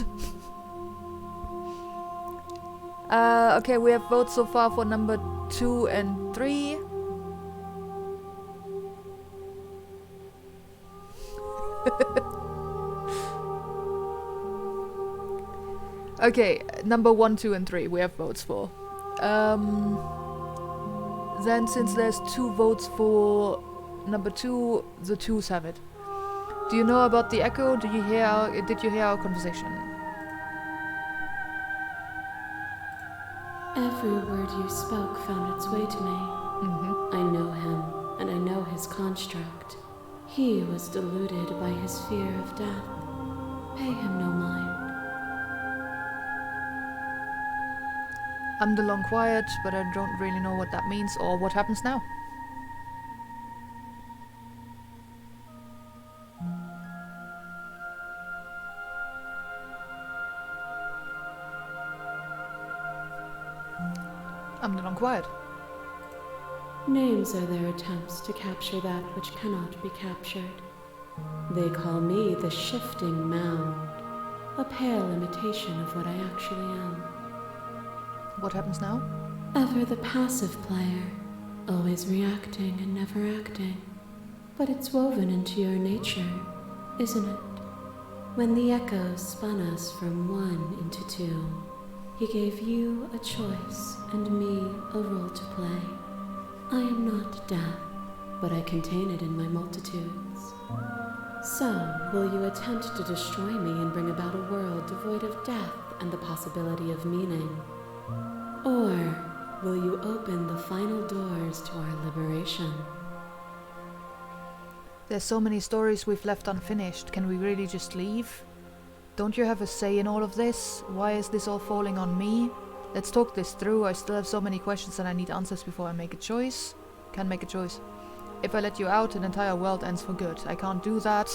Speaker 1: Okay, we have votes so far for number 2 and 3. Okay, number 1, 2, and 3 we have votes for. Then since there's 2 votes for number 2, the 2s have it. Do you know about the echo? Did you hear our conversation?
Speaker 3: Every word you spoke found its way to me. I know him, and I know his construct. He was deluded by his fear of death. Pay him no mind.
Speaker 1: I'm the long quiet, but I don't really know what that means or what happens now. I'm the long quiet.
Speaker 3: Names are their attempts to capture that which cannot be captured. They call me the Shifting Mound, a pale imitation of what I actually am.
Speaker 1: What happens now?
Speaker 3: Ever the passive player, always reacting and never acting. But it's woven into your nature, isn't it? When the echoes spun us from one into two, he gave you a choice and me a role to play. I am not death, but I contain it in my multitudes. So, will you attempt to destroy me and bring about a world devoid of death and the possibility of meaning? Or will you open the final doors to our liberation?
Speaker 1: There's so many stories we've left unfinished. Can we really just leave? Don't you have a say in all of this? Why is this all falling on me? Let's talk this through. I still have so many questions and I need answers before I make a choice. Can't make a choice. If I let you out, an entire world ends for good. I can't do that.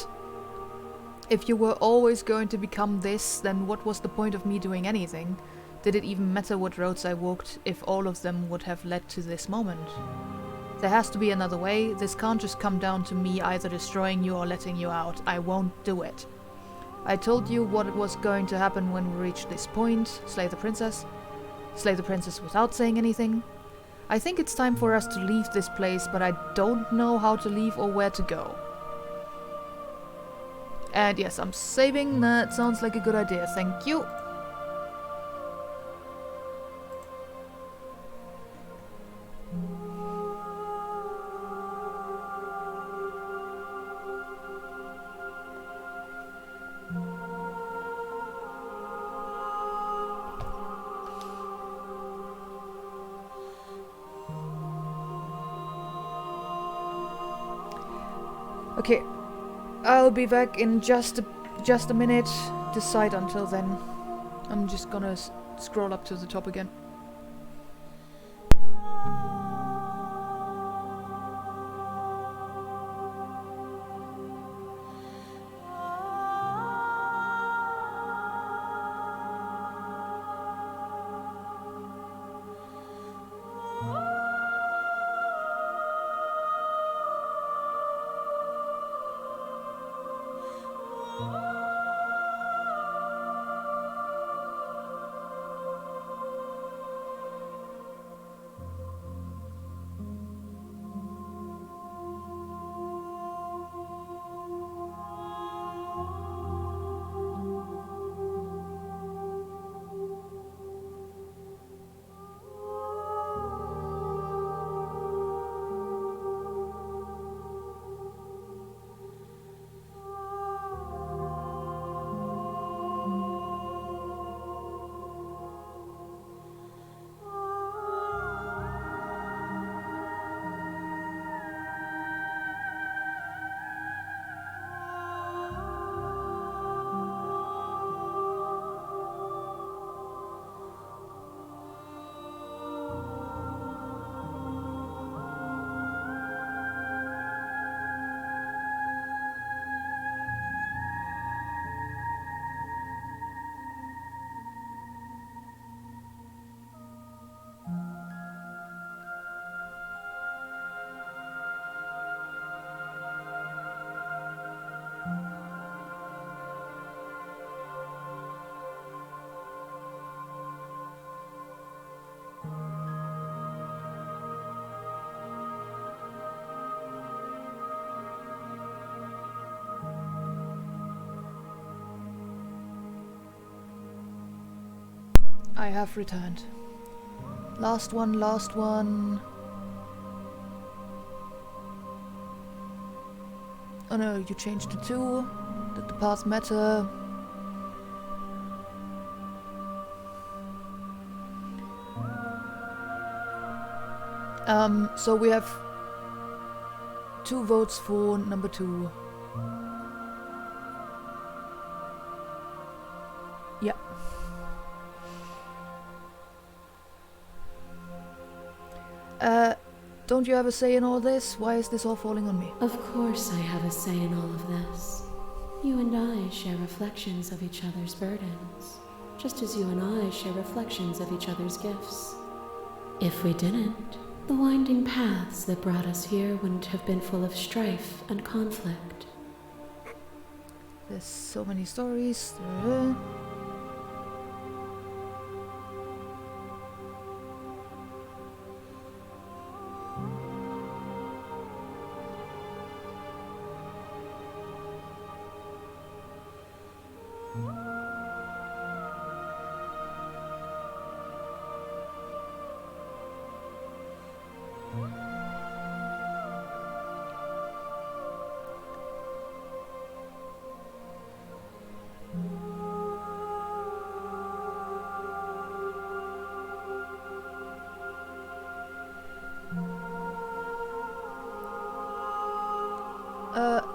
Speaker 1: If you were always going to become this, then what was the point of me doing anything? Did it even matter what roads I walked if all of them would have led to this moment? There has to be another way. This can't just come down to me either destroying you or letting you out. I won't do it. I told you what was going to happen when we reached this point. Slay the princess. Slay the princess without saying anything. I think it's time for us to leave this place, but I don't know how to leave or where to go. And yes, I'm saving. That sounds like a good idea. Thank you. Okay, I'll be back in just a minute. Decide until then. I'm just gonna scroll up to the top again. I have returned. Last one, last one. Oh no, you changed to 2. Did the path matter? So we have 2 votes for number 2. Yeah. Don't you have a say in all this? Why is this all falling on me?
Speaker 5: Of course I have a say in all of this. You and I share reflections of each other's burdens, just as you and I share reflections of each other's gifts. If we didn't, the winding paths that brought us here wouldn't have been full of strife and conflict.
Speaker 1: There's so many stories.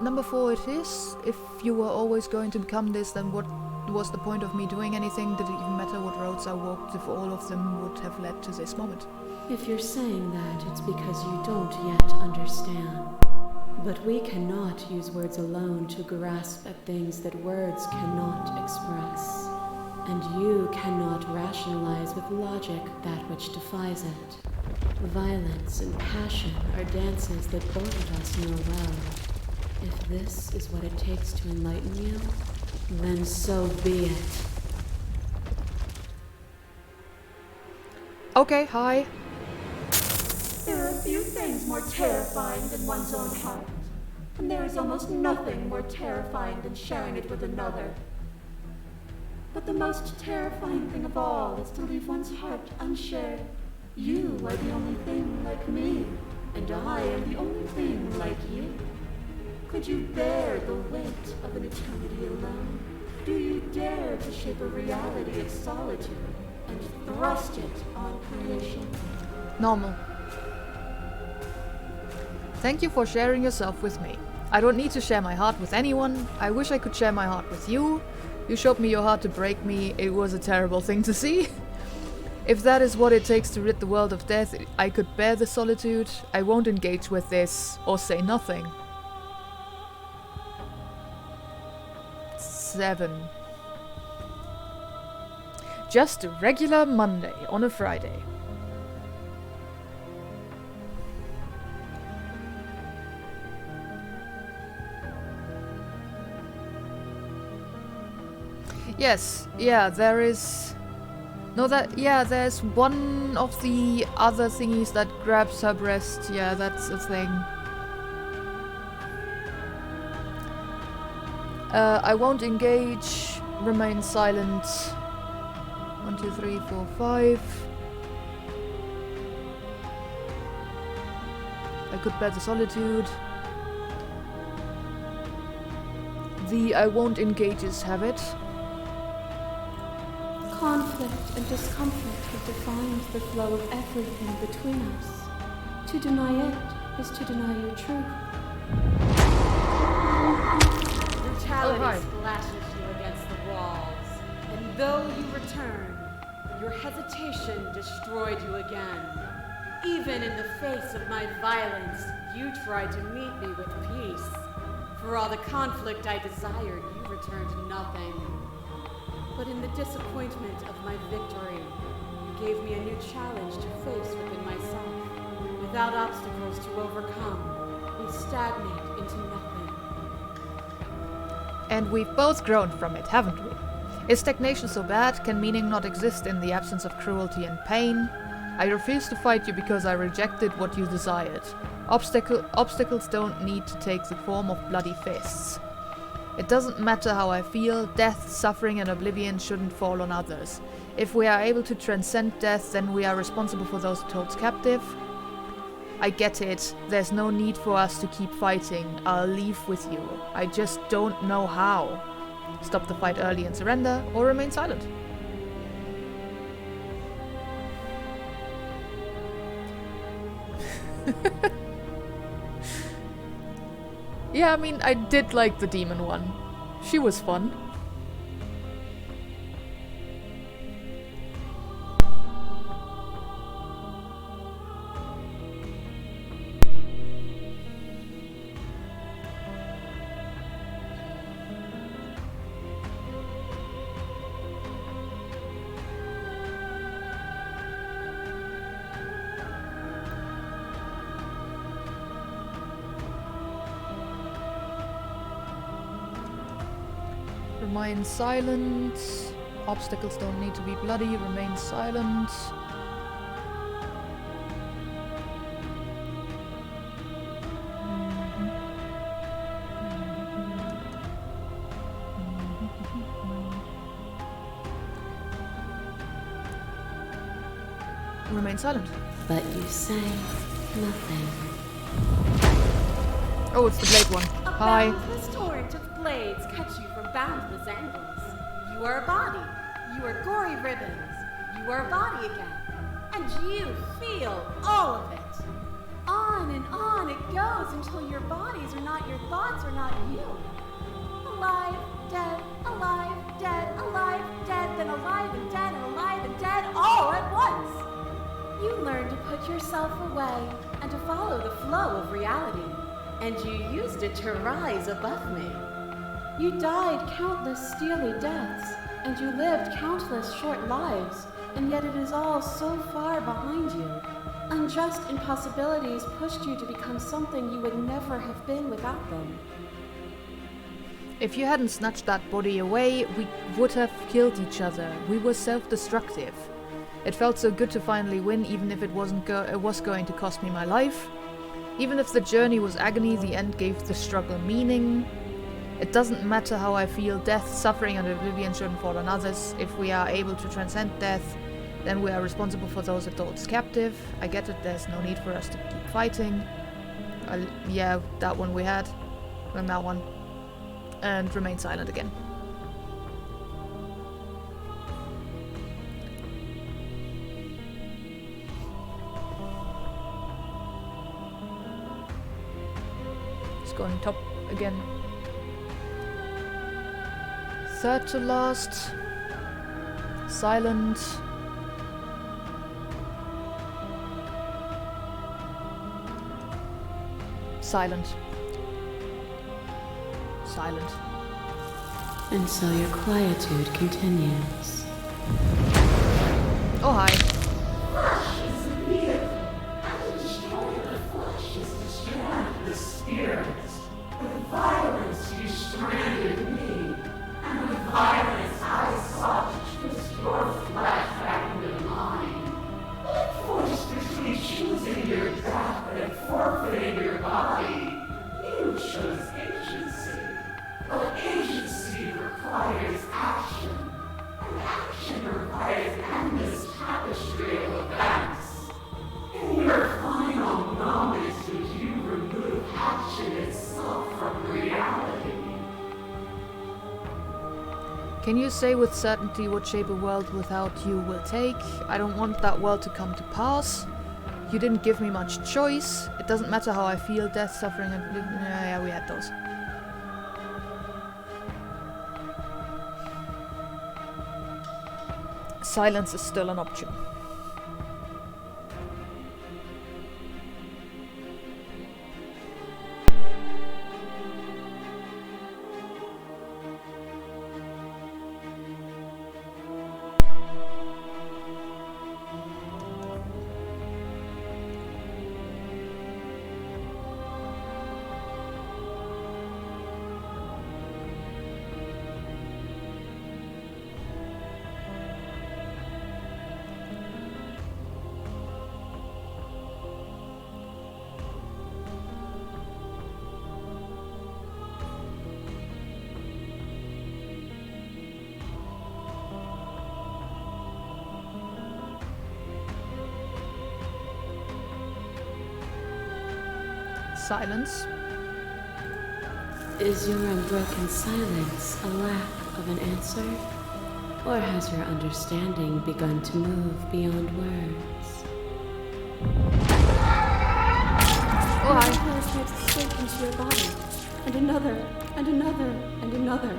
Speaker 1: Number 4 it is. If you were always going to become this, then what was the point of me doing anything? Did it even matter what roads I walked if all of them would have led to this moment?
Speaker 5: If you're saying that, it's because you don't yet understand. But we cannot use words alone to grasp at things that words cannot express. And you cannot rationalize with logic that which defies it. Violence and passion are dances that both of us know well. If this is what it takes to enlighten you, then so be it.
Speaker 1: Okay, hi.
Speaker 8: There are few things more terrifying than one's own heart, and there is almost nothing more terrifying than sharing it with another. But the most terrifying thing of all is to leave one's heart unshared. You are the only thing like me, and I am the only thing like you. Could you bear the weight of an eternity alone? Do you dare to shape a reality of solitude and thrust it on creation?
Speaker 1: Normal. Thank you for sharing yourself with me. I don't need to share my heart with anyone. I wish I could share my heart with you. You showed me your heart to break me. It was a terrible thing to see. If that is what it takes to rid the world of death, I could bear the solitude. I won't engage with this or say nothing. 7. Just a regular Monday on a Friday. Yes, yeah, there is... No, there's one of the other thingies that grabs her breast. Yeah, that's a thing. I won't engage. Remain silent. 1, 2, 3, 4, 5. I could bear the solitude. The I won't engages have it.
Speaker 5: Conflict and discomfort have defined the flow of everything between us. To deny it is to deny your truth.
Speaker 3: Brutality splashes you against the walls, and though you return, your hesitation destroyed you again. Even in the face of my violence, you tried to meet me with peace. For all the conflict I desired, you returned nothing. But in the disappointment of my victory, you gave me a new challenge to face within myself. Without obstacles to overcome, we stagnate into nothing.
Speaker 1: And we've both grown from it, haven't we? Is stagnation so bad? Can meaning not exist in the absence of cruelty and pain? I refuse to fight you because I rejected what you desired. Obstacles don't need to take the form of bloody fists. It doesn't matter how I feel, death, suffering and oblivion shouldn't fall on others. If we are able to transcend death, then we are responsible for those it holds captive. I get it, there's no need for us to keep fighting. I'll leave with you. I just don't know how. Stop the fight early and surrender, or remain silent. Yeah, I mean, I did like the demon one. She was fun. Remain silent. Obstacles don't need to be bloody. Remain silent. Remain silent.
Speaker 5: But you say nothing.
Speaker 1: Oh, it's the blade one.
Speaker 3: A
Speaker 1: Hi.
Speaker 3: boundless torrent of blades cut you from boundless angles. You are a body. You are gory ribbons. You are a body again. And you feel all of it. On and on it goes until your bodies are not your thoughts, are not you. Alive, dead, alive, dead, then alive and dead, all at once. You learn to put yourself away and to follow the flow of reality. And you used it to rise above me. You died countless steely deaths, and you lived countless short lives, and yet it is all so far behind you. Unjust impossibilities pushed you to become something you would never have been without them.
Speaker 1: If you hadn't snatched that body away, we would have killed each other. We were self-destructive. It felt so good to finally win, even if it was going to cost me my life. Even if the journey was agony, the end gave the struggle meaning. It doesn't matter how I feel, death, suffering, and oblivion shouldn't fall on others. If we are able to transcend death, then we are responsible for those adults captive. I get it, there's no need for us to keep fighting. Yeah, that one we had. And that one. And remain silent again. Going top again. Third to last. Silent. Silent. Silent.
Speaker 5: And so your quietude continues.
Speaker 1: Oh, hi.
Speaker 8: Violence you stranded me, and with violence I sought to twist your flesh back into mine. Forced between choosing your death and forfeiting your body, you chose agency. But agency requires action, and action requires endless tapestry of events. In your final moments, would you remove action itself from reality?
Speaker 1: Can you say with certainty what shape a world without you will take? I don't want that world to come to pass. You didn't give me much choice. It doesn't matter how I feel, death, suffering, and yeah, we had those. Silence is still an option. Silence.
Speaker 5: Is your unbroken silence a lack of an answer? Or has your understanding begun to move beyond words?
Speaker 1: Oh, hi.
Speaker 3: Another starts to sink into your body, and another, and another, and another.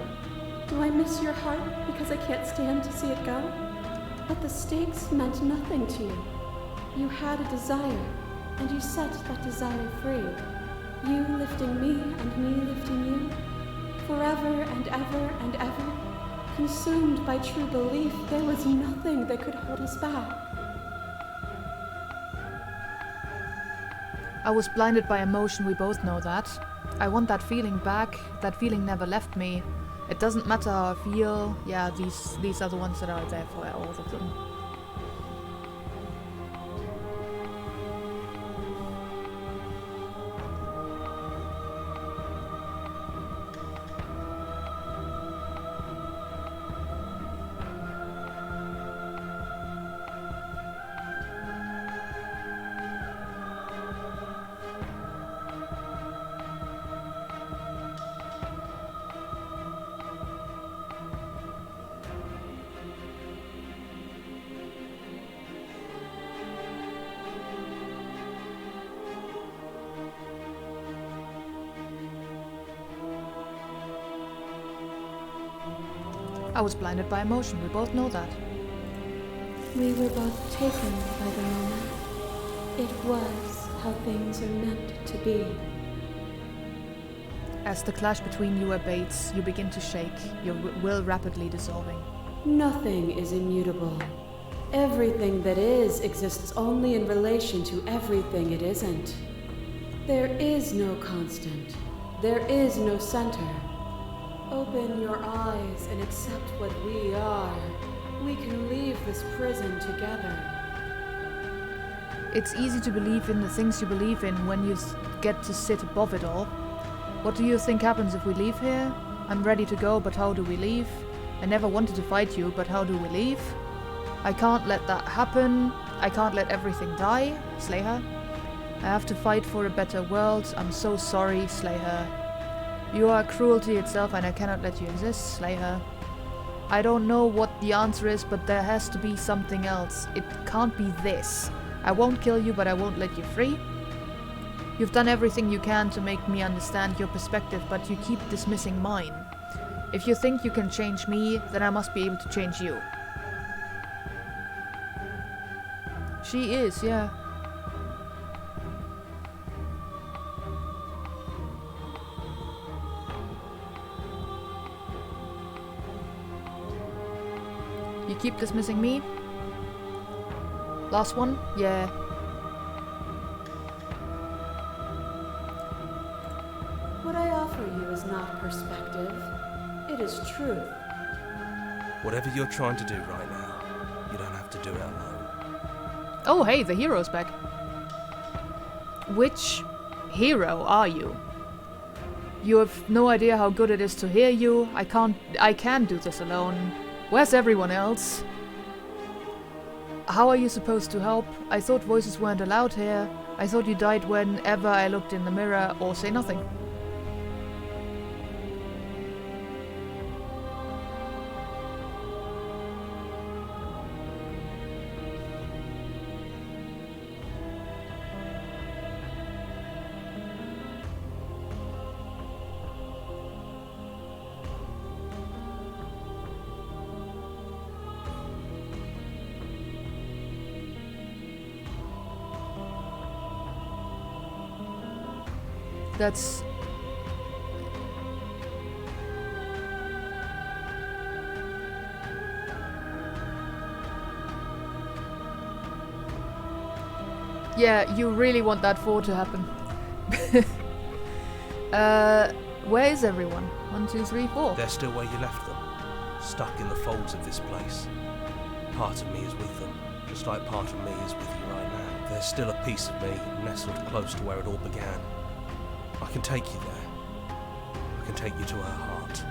Speaker 3: Do I miss your heart because I can't stand to see it go? But the stakes meant nothing to you. You had a desire, and you set that desire free. You lifting me and me lifting you, forever and ever and ever. Consumed by true belief, there was nothing that could hold us back.
Speaker 1: I was blinded by emotion, we both know that. I want that feeling back. That feeling never left me. It doesn't matter how I feel. Yeah, these are the ones that are there for all of them. I was blinded by emotion, we both know that.
Speaker 8: We were both taken by the moment. It was how things are meant to be.
Speaker 1: As the clash between you abates, you begin to shake, your will rapidly dissolving.
Speaker 3: Nothing is immutable. Everything that is exists only in relation to everything it isn't. There is no constant. There is no center. Open your eyes and accept what we are. We can leave this prison together.
Speaker 1: It's easy to believe in the things you believe in when you get to sit above it all. What do you think happens if we leave here? I'm ready to go, but how do we leave? I never wanted to fight you, but how do we leave? I can't let that happen. I can't let everything die. Slay her. I have to fight for a better world. I'm so sorry. Slay her. You are cruelty itself and I cannot let you exist. Slay her. I don't know what the answer is, but there has to be something else. It can't be this. I won't kill you, but I won't let you free. You've done everything you can to make me understand your perspective, but you keep dismissing mine. If you think you can change me, then I must be able to change you. She is, yeah. You keep dismissing me? Last one? Yeah.
Speaker 3: What I offer you is not perspective. It is truth.
Speaker 4: Whatever you're trying to do right now, you don't have to do it alone.
Speaker 1: Oh hey, the hero's back. Which hero are you? You have no idea how good it is to hear you. I can't do this alone. Where's everyone else? How are you supposed to help? I thought voices weren't allowed here. I thought you died whenever I looked in the mirror or say nothing. That's... Yeah, you really want that 4 to happen. Where is everyone? 1, 2, 3, 4.
Speaker 4: They're still where you left them, stuck in the folds of this place. Part of me is with them, just like part of me is with you right now. There's still a piece of me nestled close to where it all began. I can take you there. I can take you to her heart.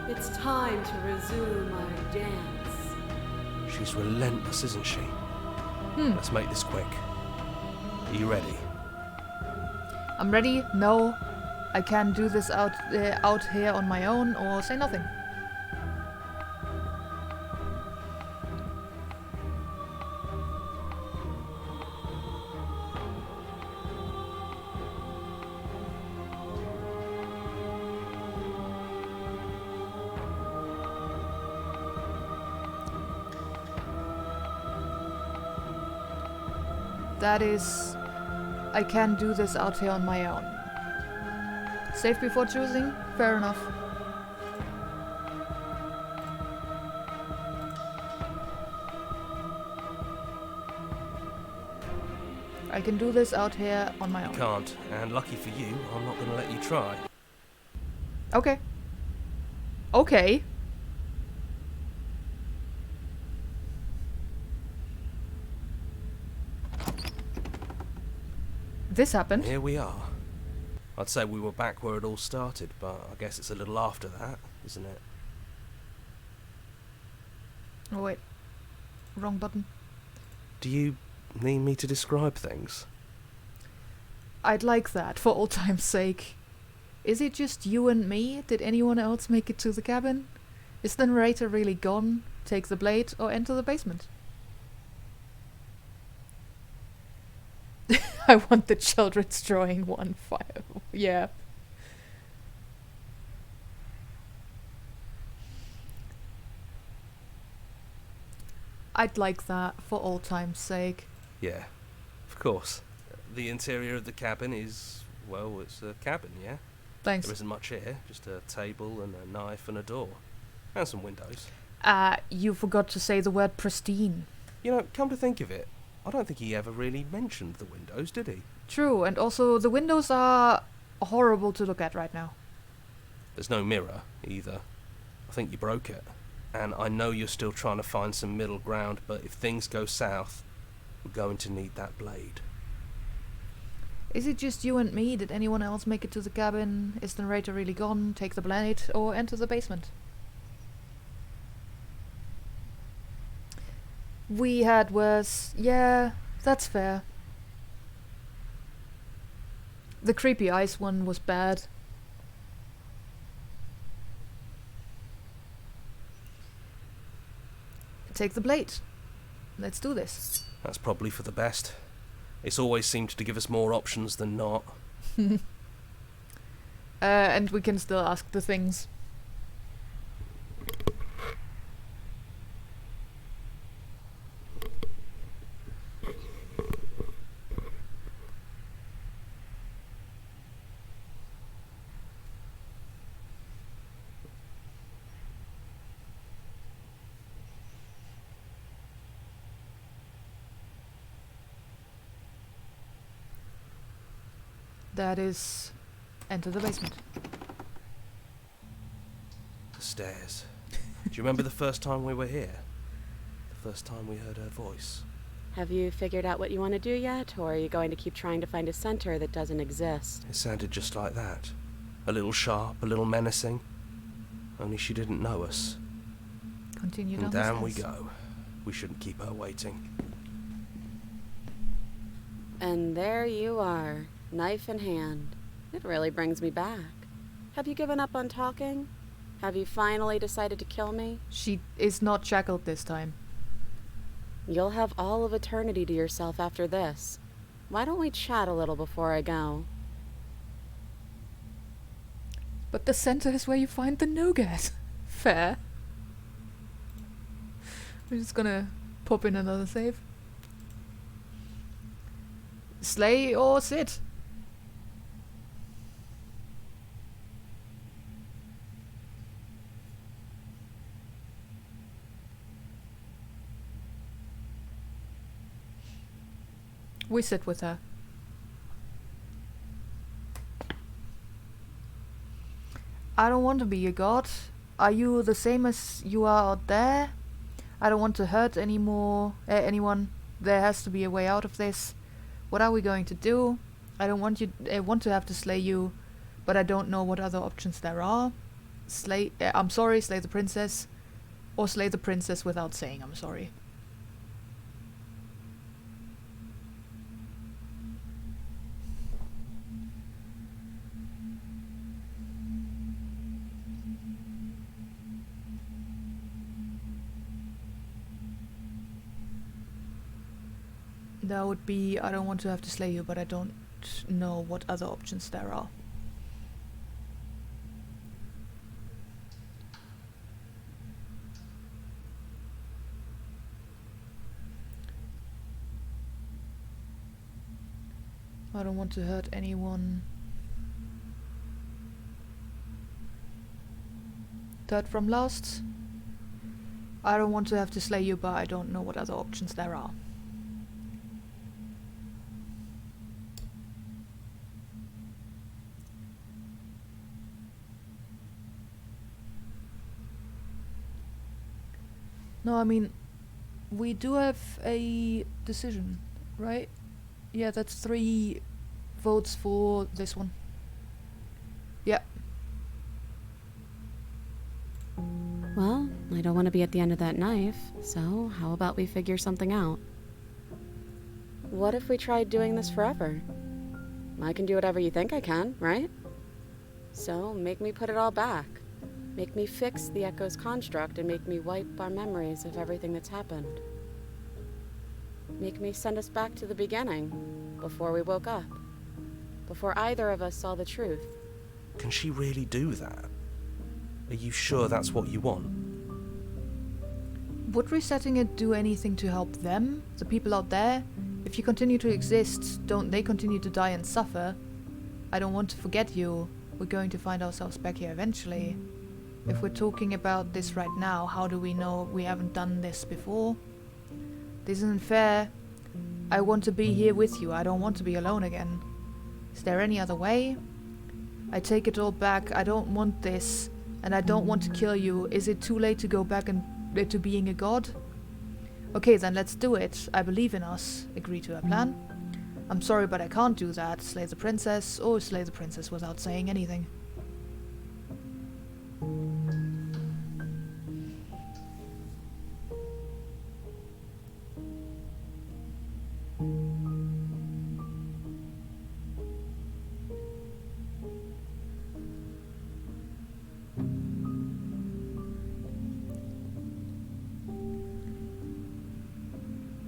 Speaker 3: It's time to resume our dance.
Speaker 4: She's relentless, isn't she? Let's make this quick. Are you ready?
Speaker 1: I'm ready. No, I can't do this out here on my own or say nothing. That is... I can't do this out here on my own. Safe before choosing? Fair enough. I can do this out here on my own.
Speaker 4: You can't, and lucky for you, I'm not going to let you try.
Speaker 1: Okay. Okay. This happened.
Speaker 4: Here we are. I'd say we were back where it all started, but I guess it's a little after that, isn't it?
Speaker 1: Oh wait. Wrong button.
Speaker 4: Do you need me to describe things?
Speaker 1: I'd like that, for old time's sake. Is it just you and me? Did anyone else make it to the cabin? Is the narrator really gone? Take the blade or enter the basement? I want the children's drawing one file. Yeah. I'd like that, for old time's sake.
Speaker 4: Yeah, of course. The interior of the cabin is, well, it's a cabin, yeah?
Speaker 1: Thanks.
Speaker 4: There isn't much here, just a table and a knife and a door. And some windows.
Speaker 1: You forgot to say the word pristine.
Speaker 4: You know, come to think of it, I don't think he ever really mentioned the windows, did he?
Speaker 1: True, and also the windows are horrible to look at right now.
Speaker 4: There's no mirror, either. I think you broke it. And I know you're still trying to find some middle ground, but if things go south, we're going to need that blade.
Speaker 1: Is it just you and me? Did anyone else make it to the cabin? Is the narrator really gone? Take the blade or enter the basement? We had worse. Yeah, that's fair. The creepy eyes one was bad. Take the blade. Let's do this.
Speaker 4: That's probably for the best. It's always seemed to give us more options than not.
Speaker 1: And we can still ask the things. That is... enter the basement.
Speaker 4: The stairs. Do you remember the first time we were here? The first time we heard her voice?
Speaker 3: Have you figured out what you want to do yet, or are you going to keep trying to find a center that doesn't exist?
Speaker 4: It sounded just like that. A little sharp, a little menacing. Only she didn't know us.
Speaker 1: Continue
Speaker 4: And
Speaker 1: down
Speaker 4: down
Speaker 1: the
Speaker 4: we
Speaker 1: stairs.
Speaker 4: go. We shouldn't keep her waiting.
Speaker 3: And there you are, knife in hand. It really brings me back. Have you given up on talking? Have you finally decided to kill me?
Speaker 1: She is not shackled this time.
Speaker 3: You'll have all of eternity to yourself after this. Why don't we chat a little before I go?
Speaker 1: But the center is where you find the nougat. Fair. We're just gonna pop in another save. Slay or sit? We sit with her. I don't want to be a god. Are you the same as you are out there? I don't want to hurt anyone. There has to be a way out of this. What are we going to do? I don't want want to have to slay you, but I don't know what other options there are. I'm sorry, slay the princess, or slay the princess without saying I'm sorry. That would be, I don't want to have to slay you, but I don't know what other options there are. I don't want to hurt anyone. Third from last. I don't want to have to slay you, but I don't know what other options there are. No, I mean, we do have a decision, right? Yeah, that's 3 votes for this one. Yeah.
Speaker 3: Well, I don't want to be at the end of that knife, so how about we figure something out? What if we tried doing this forever? I can do whatever you think I can, right? So, make me put it all back. Make me fix the Echo's construct and make me wipe our memories of everything that's happened. Make me send us back to the beginning, before we woke up. Before either of us saw the truth.
Speaker 4: Can she really do that? Are you sure that's what you want?
Speaker 1: Would resetting it do anything to help them, the people out there? If you continue to exist, don't they continue to die and suffer? I don't want to forget you. We're going to find ourselves back here eventually. If we're talking about this right now, how do we know we haven't done this before? This isn't fair. I want to be here with you. I don't want to be alone again. Is there any other way? I take it all back. I don't want this. And I don't want to kill you. Is it too late to go back and to being a god? Okay, then let's do it. I believe in us. Agree to a plan. I'm sorry, but I can't do that. Slay the princess, or slay the princess without saying anything.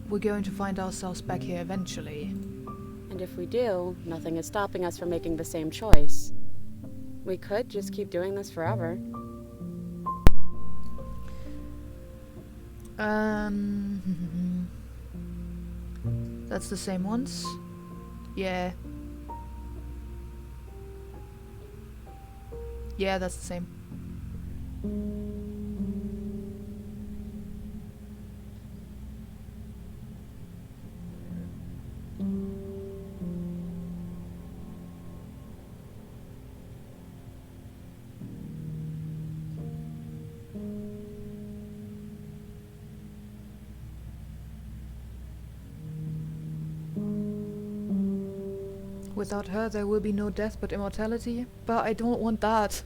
Speaker 1: We're going to find ourselves back here eventually.
Speaker 3: And if we do, nothing is stopping us from making the same choice. We could just keep doing this forever.
Speaker 1: That's the same ones? Yeah. Yeah, that's the same. Without her, there will be no death but immortality. But I don't want that.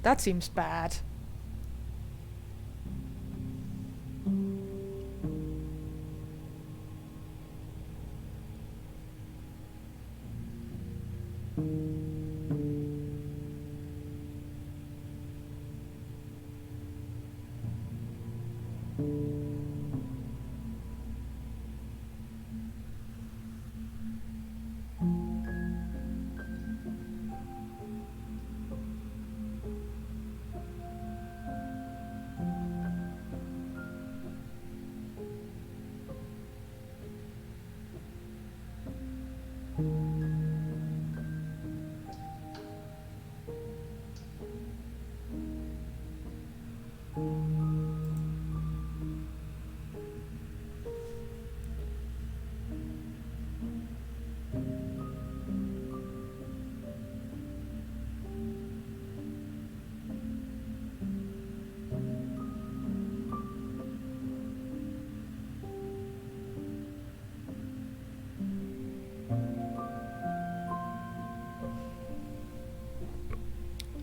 Speaker 1: That seems bad.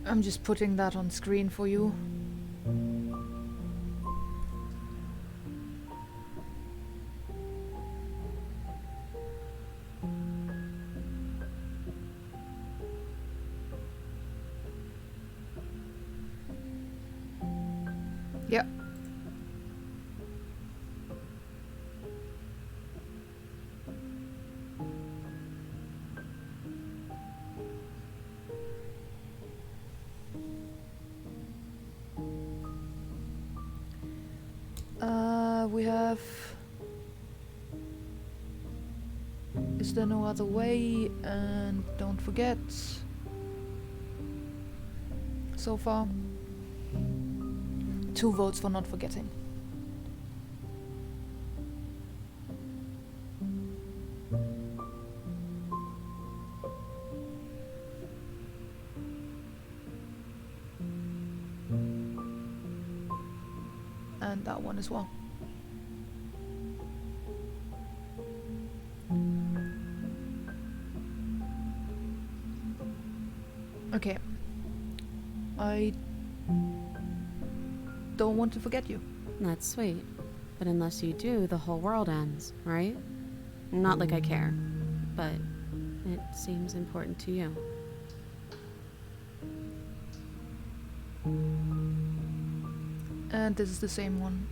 Speaker 1: I'm just putting that on screen for you. Yep. We have... Is there no other way? And don't forget... So far... 2 votes for not forgetting. And that one as well. Okay. I don't want to forget you.
Speaker 3: That's sweet. But unless you do, the whole world ends, right? Not like I care, but it seems important to you.
Speaker 1: And this is the same one.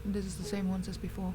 Speaker 1: This is the same ones as before.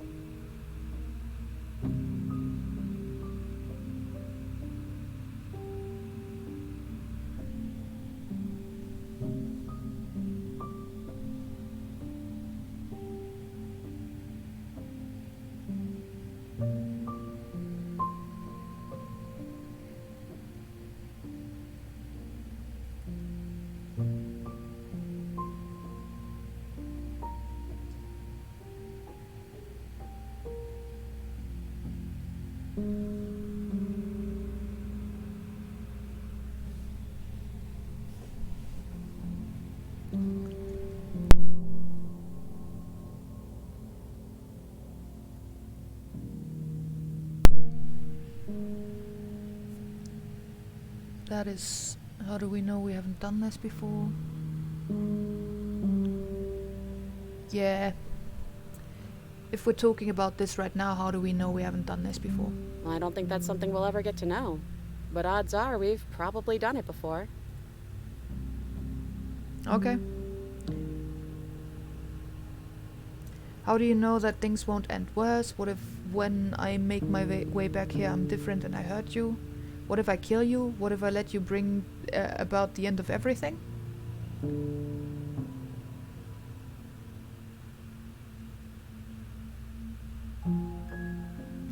Speaker 1: That is... How do we know we haven't done this before? Yeah. If we're talking about this right now, how do we know we haven't done this before?
Speaker 3: Well, I don't think that's something we'll ever get to know. But odds are we've probably done it before.
Speaker 1: Okay. How do you know that things won't end worse? What if when I make my way back here I'm different and I hurt you? What if I kill you? What if I let you bring about the end of everything?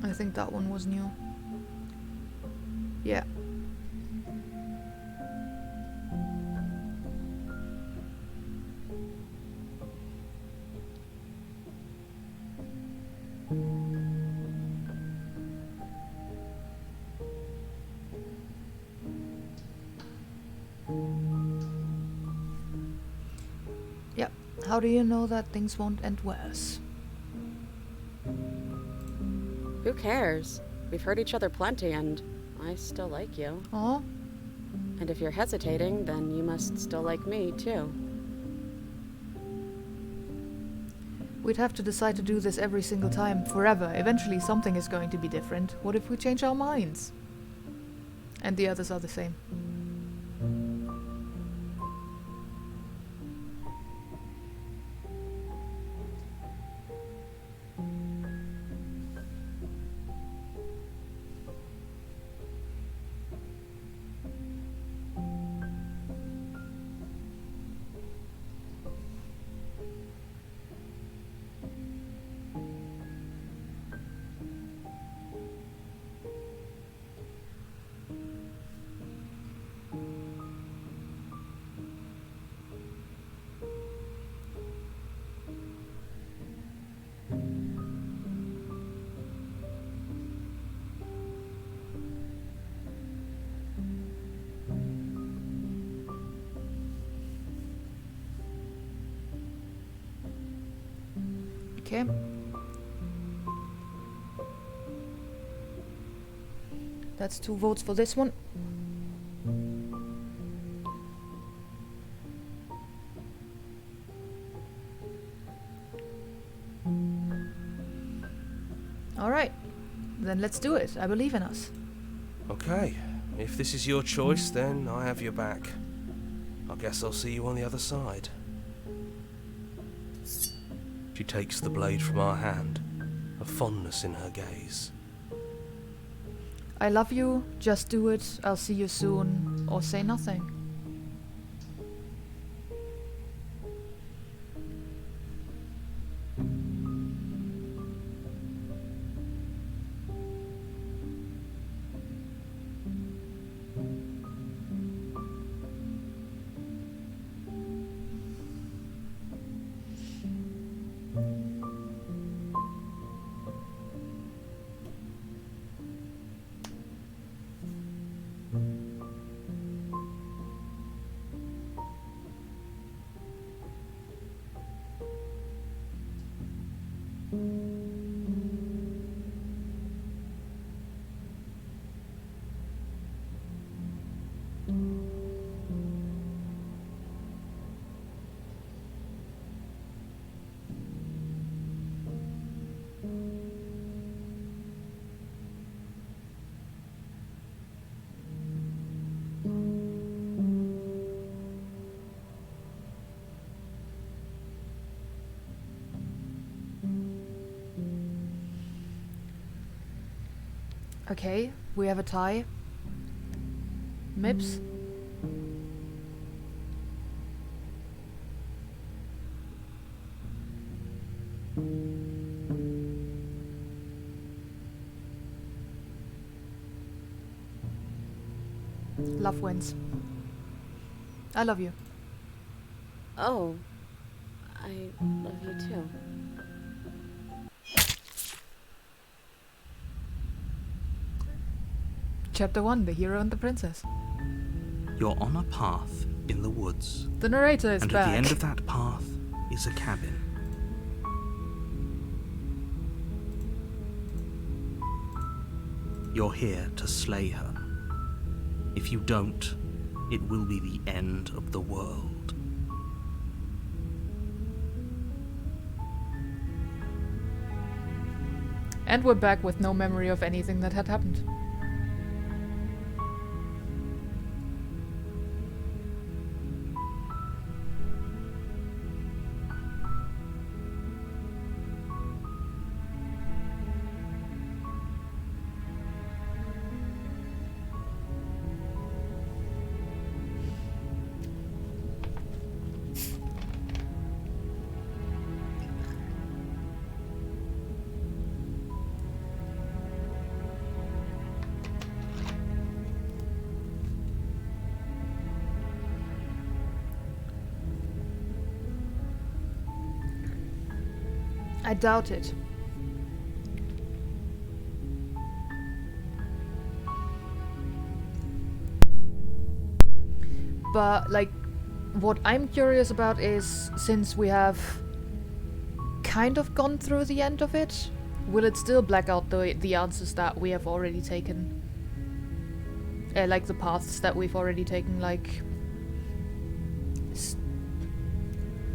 Speaker 1: I think that one was new. Yeah. Yep. How do you know that things won't end worse?
Speaker 3: Who cares? We've hurt each other plenty, and I still like you.
Speaker 1: Oh?
Speaker 3: And if you're hesitating, then you must still like me, too.
Speaker 1: We'd have to decide to do this every single time, forever. Eventually something is going to be different. What if we change our minds? And the others are the same. Okay. That's 2 votes for this one. Alright. Then let's do it. I believe in us.
Speaker 4: Okay, if this is your choice, then I have your back. I guess I'll see you on the other side. She takes the blade from our hand, a fondness in her gaze.
Speaker 1: I love you. Just do it. I'll see you soon. Or say nothing. Okay, we have a tie. Mips? Love wins. I love you.
Speaker 3: Oh, I love you too.
Speaker 1: Chapter 1, The Hero and the Princess.
Speaker 2: You're on a path in the woods,
Speaker 1: The narrator is
Speaker 2: and
Speaker 1: back.
Speaker 2: at the end of that path is a cabin. You're here to slay her. If you don't, it will be the end of the world.
Speaker 1: And we're back with no memory of anything that had happened. I doubt it. But, like, what I'm curious about is, since we have kind of gone through the end of it, will it still black out the answers that we have already taken? Like, the paths that we've already taken, like...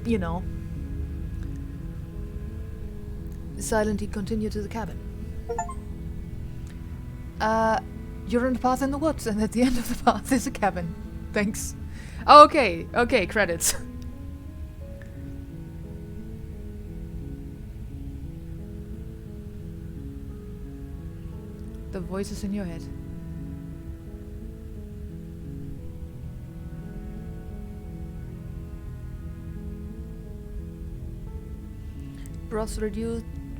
Speaker 1: you know... silently continue to the cabin. You're on the path in the woods, and at the end of the path is a cabin. Thanks. Oh, okay, okay, credits. The voices in your head. Broth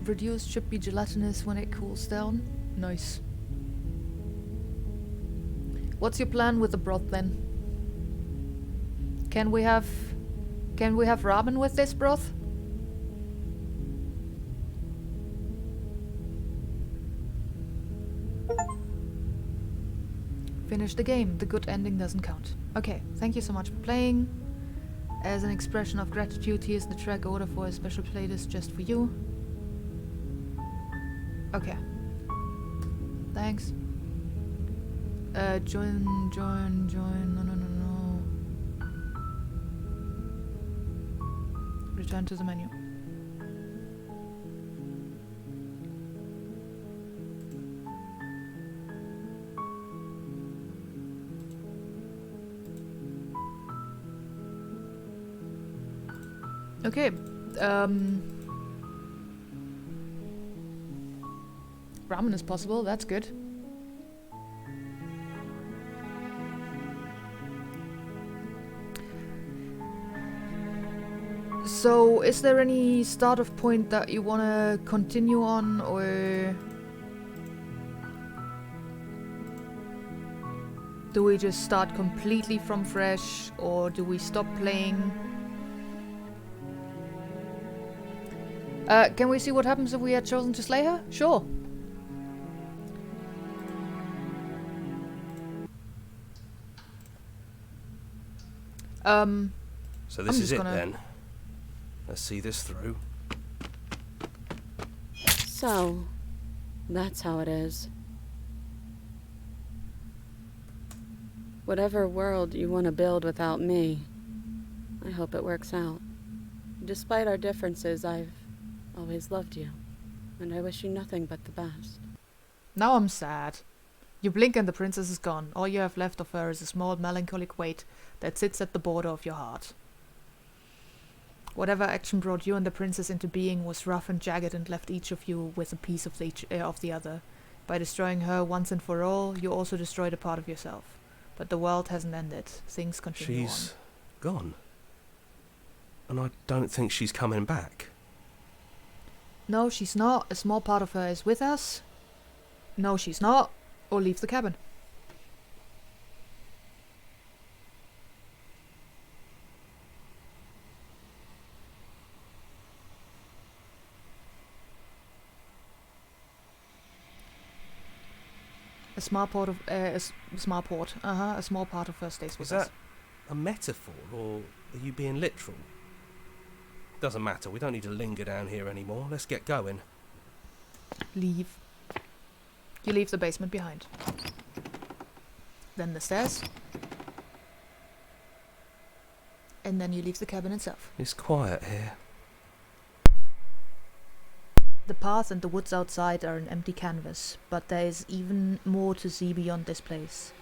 Speaker 1: reduced should be gelatinous when it cools down. Nice. What's your plan with the broth then? Can we have ramen with this broth? Finish the game. The good ending doesn't count. Okay, thank you so much for playing. As an expression of gratitude, here's the track order for a special playlist just for you. Okay. Thanks. Join. No. Return to the menu. Okay. Ramen is possible, that's good. So, is there any start of point that you want to continue on, or do we just start completely from fresh, or do we stop playing? Can we see what happens if we had chosen to slay her? Sure.
Speaker 9: So this is it then. Let's see this through.
Speaker 3: So, that's how it is. Whatever world you want to build without me, I hope it works out. Despite our differences, I've always loved you, and I wish you nothing but the best.
Speaker 1: Now I'm sad. You blink and the princess is gone. All you have left of her is a small melancholic weight that sits at the border of your heart. Whatever action brought you and the princess into being was rough and jagged and left each of you with a piece of the other. By destroying her once and for all, you also destroyed a part of yourself. But the world hasn't ended. Things continue
Speaker 9: She's gone. And I don't think she's coming back.
Speaker 1: No, she's not. A small part of her is with us. No, she's not. Or leave the cabin. A small part of a small part of her stays with
Speaker 9: Is
Speaker 1: us.
Speaker 9: that a metaphor, or are you being literal? Doesn't matter, we don't need to linger down here anymore. Let's get going.
Speaker 1: Leave. You leave the basement behind. Then the stairs. And then you leave the cabin itself.
Speaker 9: It's quiet here.
Speaker 1: The path and the woods outside are an empty canvas, but there is even more to see beyond this place.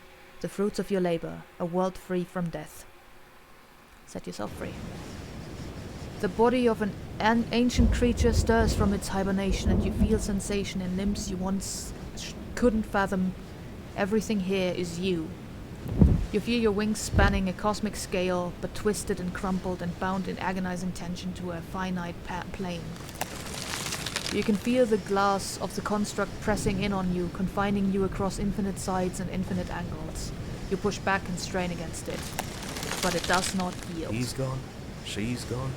Speaker 1: The fruits of your labor, a world free from death. Set yourself free. The body of an ancient creature stirs from its hibernation, and you feel sensation in limbs you once couldn't fathom. Everything here is you. You feel your wings spanning a cosmic scale, but twisted and crumpled and bound in agonizing tension to a finite plane. You can feel the glass of the construct pressing in on you, confining you across infinite sides and infinite angles. You push back and strain against it, but it does not yield.
Speaker 9: He's gone. She's gone.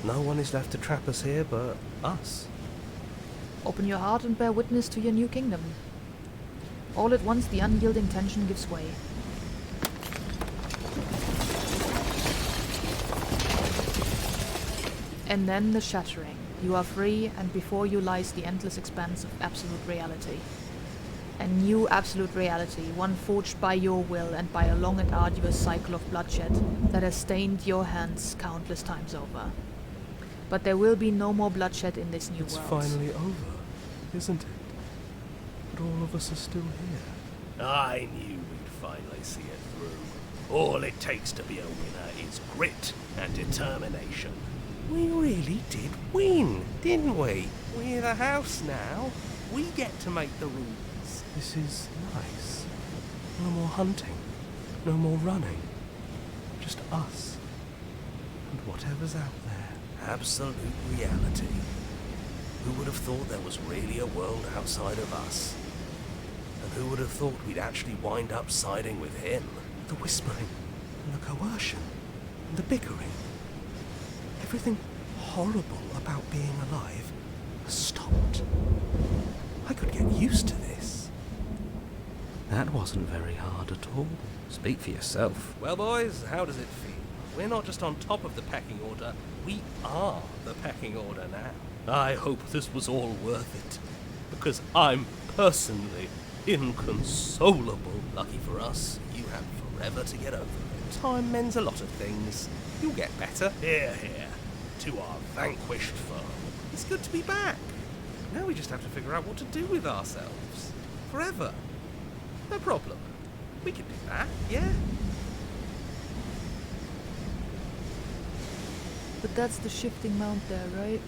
Speaker 9: No one is left to trap us here but us.
Speaker 1: Open your heart and bear witness to your new kingdom. All at once, the unyielding tension gives way. And then the shattering. You are free, and before you lies the endless expanse of absolute reality. A new absolute reality, one forged by your will and by a long and arduous cycle of bloodshed that has stained your hands countless times over. But there will be no more bloodshed in this new
Speaker 9: It's
Speaker 1: world.
Speaker 9: finally over, isn't it? But all of us are still here.
Speaker 10: I knew we'd finally see it through. All it takes to be a winner is grit and determination.
Speaker 9: We really did win, didn't we? We're the house now. We get to make the rules. This is nice. No more hunting. No more running. Just us. And whatever's out there.
Speaker 10: Absolute reality. Who would have thought there was really a world outside of us? And who would have thought we'd actually wind up siding with him?
Speaker 9: The whispering, and the coercion, and the bickering. Everything horrible about being alive has stopped. I could get used to this.
Speaker 2: That wasn't very hard at all. Speak for yourself.
Speaker 9: Well, boys, how does it feel? We're not just on top of the pecking order, we are the pecking order now. I hope this was all worth it, because I'm personally inconsolable.
Speaker 10: Lucky for us, you have forever to get over it.
Speaker 9: Time mends a lot of things. You'll get better.
Speaker 10: Here, here, to our vanquished foe.
Speaker 9: It's good to be back. Now we just have to figure out what to do with ourselves. Forever. No problem. We can do that, yeah?
Speaker 1: But that's the shifting mount there, right?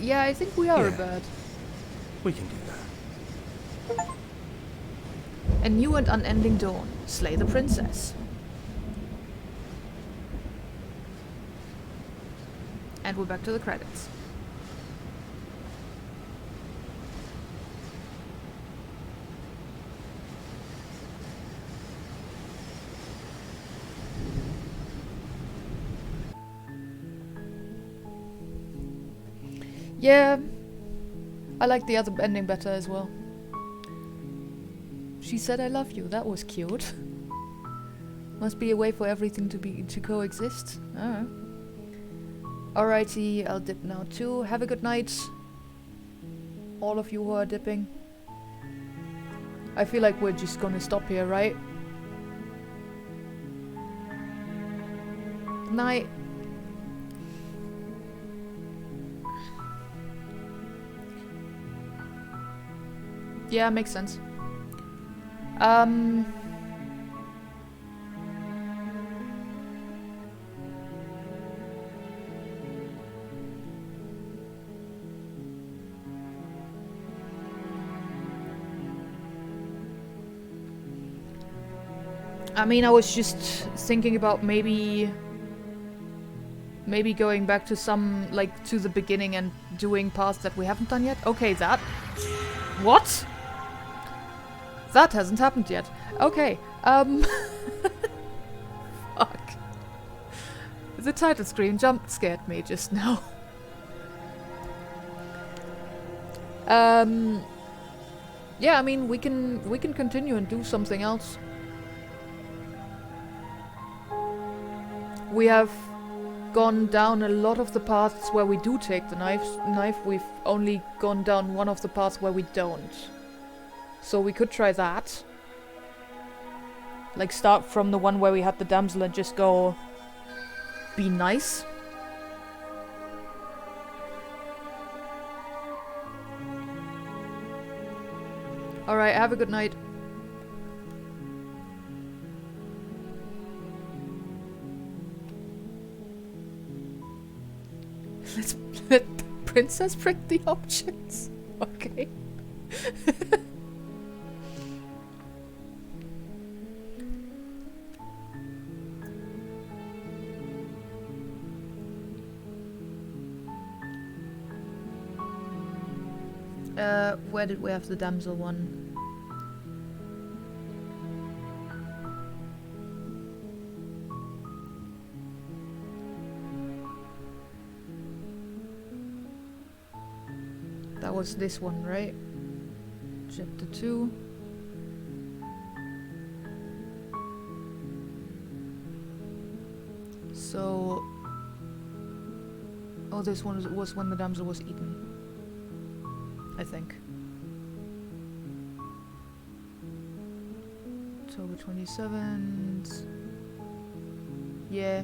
Speaker 1: Yeah, I think we are a
Speaker 9: Yeah.
Speaker 1: bird.
Speaker 9: We can do that.
Speaker 1: A new and unending dawn. Slay the princess. And we're back to the credits. Yeah, I like the other ending better as well. She said I love you, that was cute. Must be a way for everything to coexist. Alright. Alrighty, I'll dip now too. Have a good night. All of you who are dipping. I feel like we're just gonna stop here, right? Good night. Yeah, makes sense. I mean, I was just thinking about maybe going back to some, like, to the beginning and doing paths that we haven't done yet. Okay, that... What? That hasn't happened yet. Okay, Fuck. The title screen jump-scared me just now. Yeah, I mean, we can continue and do something else. We have gone down a lot of the paths where we do take the knife. We've only gone down one of the paths where we don't. So we could try that. Like, start from the one where we had the damsel and just go... be nice. Alright, have a good night. Let's let the princess pick the options. Okay. Where did we have the damsel one? That was this one, right? Chapter 2. So... Oh, this one was when the damsel was eaten. I think. October 27th. Yeah.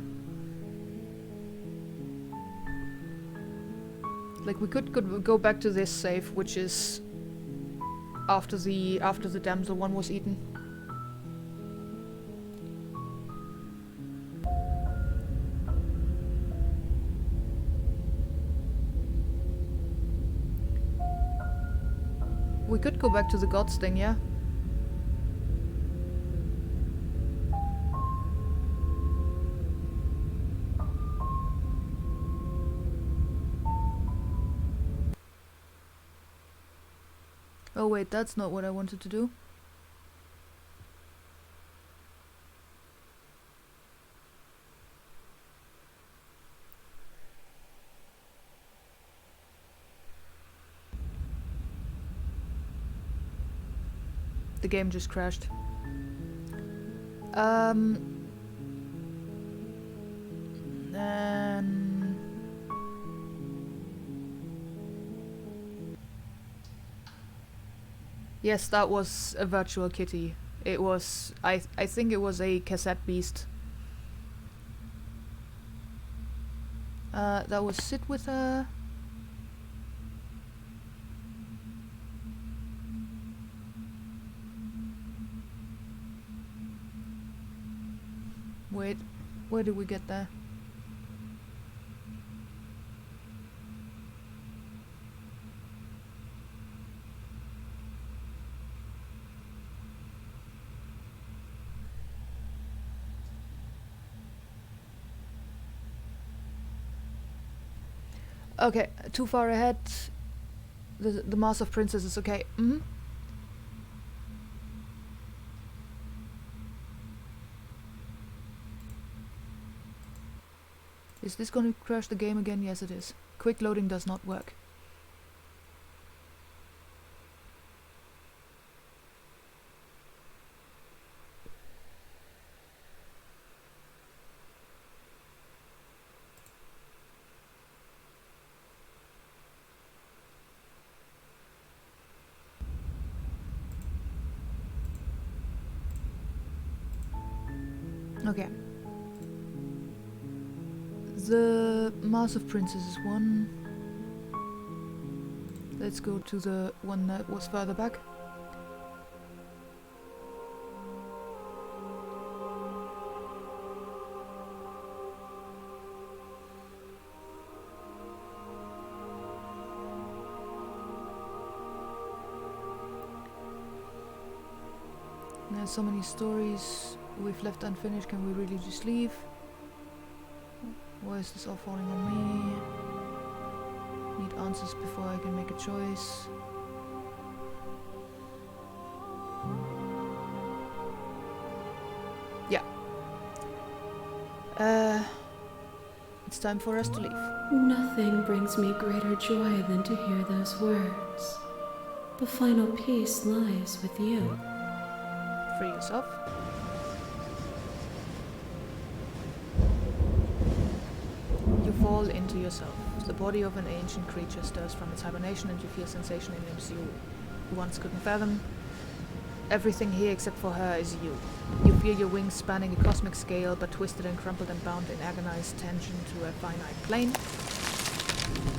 Speaker 1: Like, we could go back to this save, which is after the damsel one was eaten. We could go back to the gods thing, yeah? Oh wait, that's not what I wanted to do. The game just crashed. Then... Yes, that was a virtual kitty. It was... I think it was a cassette beast. That was sit with her... Wait, where did we get there? Okay, too far ahead. The Mass of Princesses, okay. Mm-hmm. Is this going to crash the game again? Yes, it is. Quick loading does not work. Okay. The Mass of Princesses one. Let's go to the one that was further back. There's so many stories. we've left unfinished. Can we really just leave? Why is this all falling on me? Need answers before I can make a choice. Yeah. It's time for us to leave.
Speaker 8: Nothing brings me greater joy than to hear those words. The final piece lies with you.
Speaker 1: Free yourself. You fall into yourself. The body of an ancient creature stirs from its hibernation and you feel sensation in limbs you once couldn't fathom. Everything here except for her is you. You feel your wings spanning a cosmic scale, but twisted and crumpled and bound in agonized tension to a finite plane.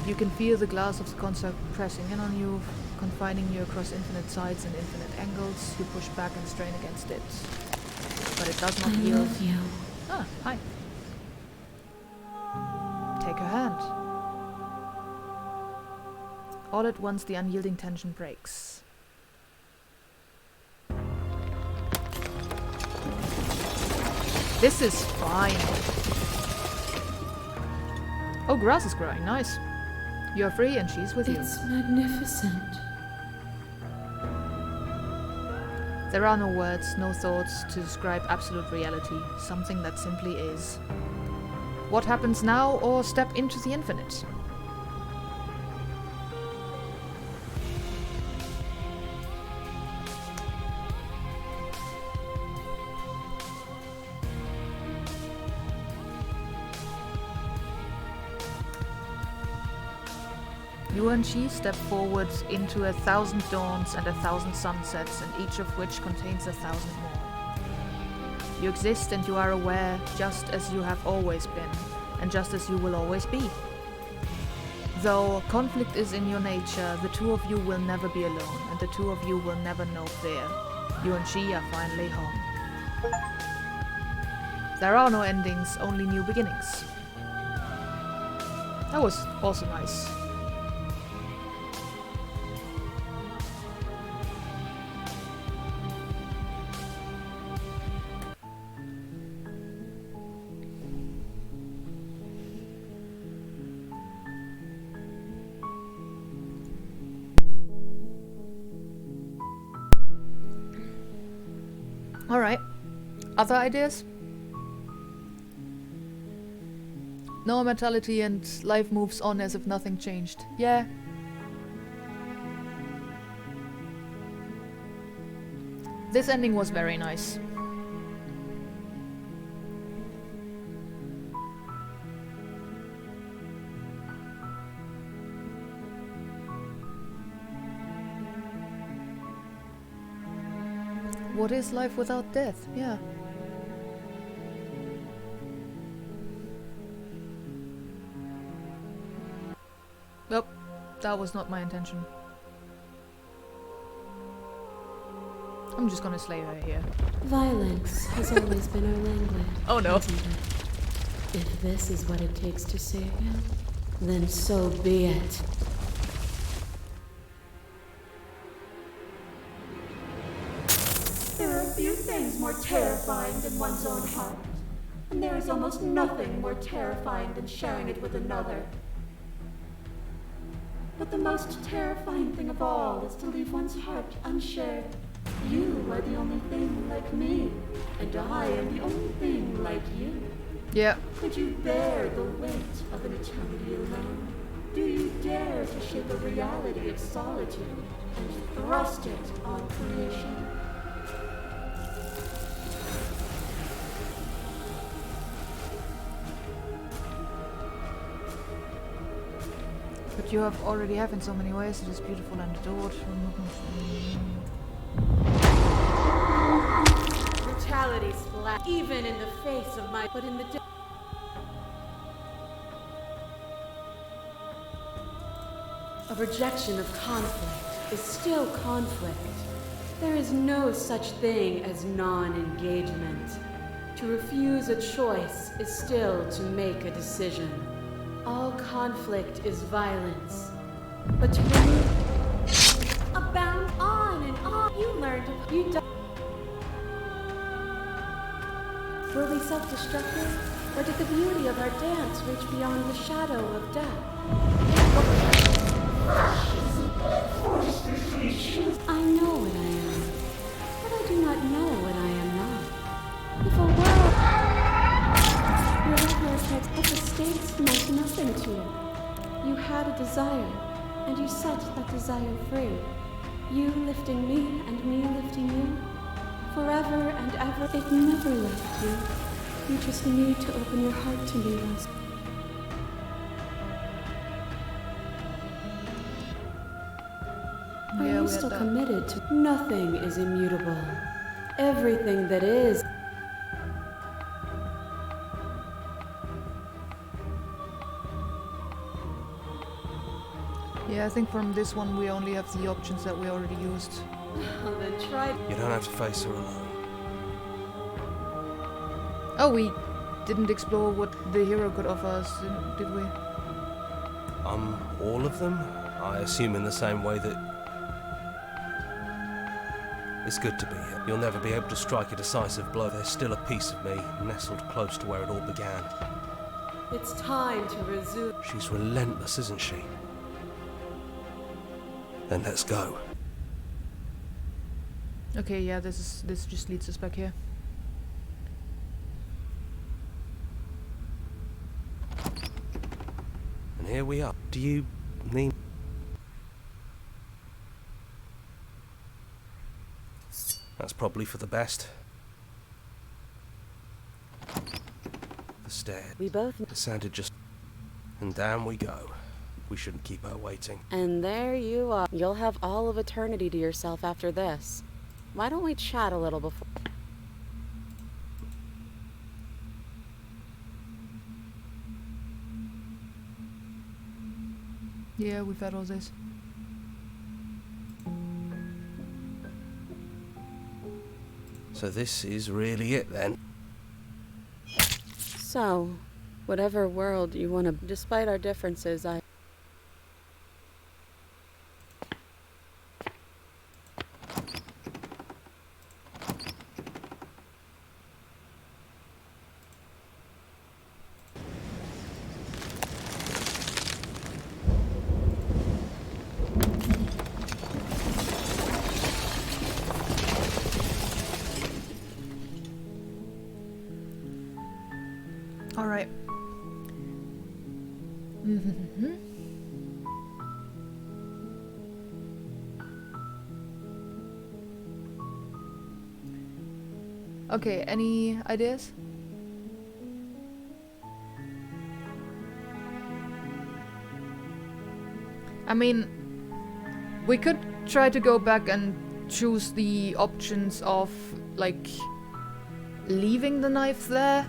Speaker 1: You can feel the glass of the construct pressing in on you, confining you across infinite sides and infinite angles. You push back and strain against it, but it does not
Speaker 8: I
Speaker 1: yield.
Speaker 8: love you.
Speaker 1: Ah, hi. Take her hand. All at once, the unyielding tension breaks. This is fine. Oh, grass is growing. Nice. You're free and she's with you.
Speaker 8: It's magnificent.
Speaker 1: There are no words, no thoughts to describe absolute reality, something that simply is. What happens now, or step into the infinite? You and she step forward into 1,000 dawns and 1,000 sunsets, and each of which contains 1,000 more. You exist and you are aware, just as you have always been, and just as you will always be. Though conflict is in your nature, the two of you will never be alone, and the two of you will never know fear. You and she are finally home. There are no endings, only new beginnings. That was also nice. Alright. Other ideas? No mortality and life moves on as if nothing changed. Yeah. This ending was very nice. What is life without death? Yeah. Nope, that was not my intention. I'm just gonna slay her here.
Speaker 8: Violence has always been our language.
Speaker 1: Oh no.
Speaker 8: hasn't it? If this is what it takes to save you, then so be it.
Speaker 11: There are few things more terrifying than one's own heart, and there is almost nothing more terrifying than sharing it with another. But the most terrifying thing of all is to leave one's heart unshared. You are the only thing like me, and I am the only thing like you.
Speaker 1: Yeah.
Speaker 11: Could you bear the weight of an eternity alone? Do you dare to shape a reality of solitude and thrust it on creation?
Speaker 1: But you have already have in so many ways. It is beautiful and adored.
Speaker 3: Brutality splat even in the face of my. But in the. A rejection of conflict is still conflict. There is no such thing as non-engagement. To refuse a choice is still to make a decision. All conflict is violence. But to remove abound on and on, you learn to you
Speaker 8: Were we self-destructive, or did the beauty of our dance reach beyond the shadow of death? I know what I am, but I do not know what I am not. If a world... Your listeners had but the stakes meant nothing to you. You had a desire, and you set that desire free. You lifting me, and me lifting you. Forever and ever, it never left you. You just need to open your heart to me once. Are you still committed to... Nothing is immutable. Everything that is...
Speaker 1: Yeah, I think from this one we only have the options that we already used.
Speaker 8: Then try...
Speaker 9: You don't have to face her alone.
Speaker 1: Oh, we didn't explore what the hero could offer us, did we?
Speaker 9: All of them? I assume in the same way that... It's good to be here. You'll never be able to strike a decisive blow. There's still a piece of me nestled close to where it all began.
Speaker 3: It's time to resume.
Speaker 9: She's relentless, isn't she? Then let's go.
Speaker 1: Okay, yeah, this just leads us back here.
Speaker 9: And here we are. Do you need... That's probably for the best. The stairs.
Speaker 3: We both...
Speaker 9: It sounded just... And down we go. We shouldn't keep her waiting.
Speaker 3: And there you are. You'll have all of eternity to yourself after this. Why don't we chat a little before...
Speaker 1: Yeah, we've had all this.
Speaker 9: So this is really it then?
Speaker 3: So, whatever world you want to... Despite our differences, I...
Speaker 1: Alright. Okay, any ideas? I mean, we could try to go back and choose the options of, like, leaving the knife there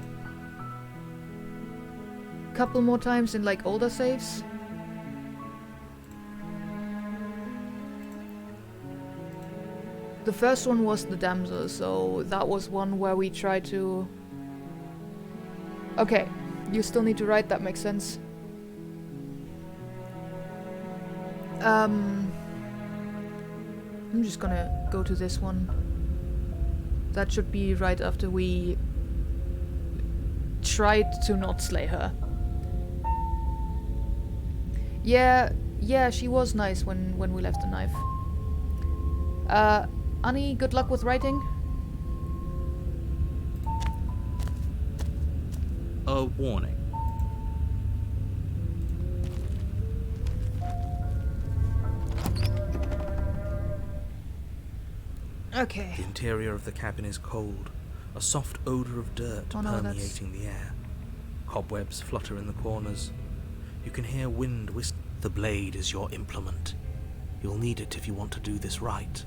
Speaker 1: a couple more times in, like, older saves. The first one was the damsel, so that was one where we tried to... Okay, you still need to write, that makes sense. I'm just gonna go to this one. That should be right after we tried to not slay her. Yeah, she was nice when we left the knife. Annie, good luck with writing.
Speaker 2: A warning.
Speaker 1: Okay.
Speaker 2: The interior of the cabin is cold, a soft odour of dirt permeating the air. Cobwebs flutter in the corners. You can hear wind whistle. The blade is your implement. You'll need it if you want to do this right.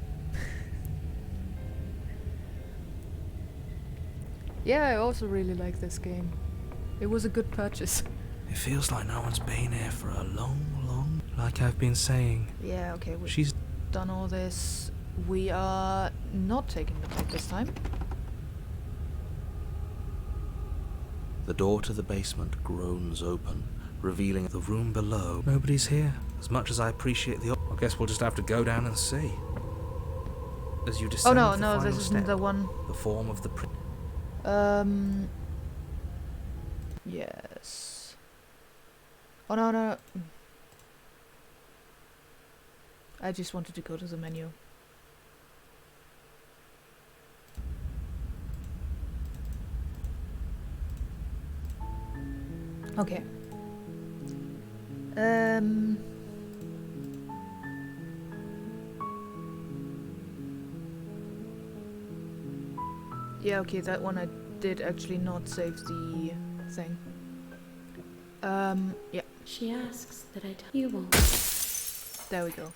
Speaker 1: Yeah, I also really like this game. It was a good purchase.
Speaker 2: It feels like no one's been here for a long... Like I've been saying.
Speaker 1: Yeah, okay, we've
Speaker 2: She's
Speaker 1: done all this. We are not taking the bait this time.
Speaker 2: The door to the basement groans open, revealing the room below. Nobody's here. As much as I appreciate the... I guess we'll just have to go down and see. As you descend
Speaker 1: Oh no,
Speaker 2: the
Speaker 1: no,
Speaker 2: final
Speaker 1: this isn't
Speaker 2: step,
Speaker 1: the one.
Speaker 2: the form of the
Speaker 1: Yes. Oh no, no. I just wanted to go to the menu. Okay. Yeah, okay, that one I did actually not save the thing. Yeah.
Speaker 5: She asks that I tell you won't.
Speaker 1: There we go.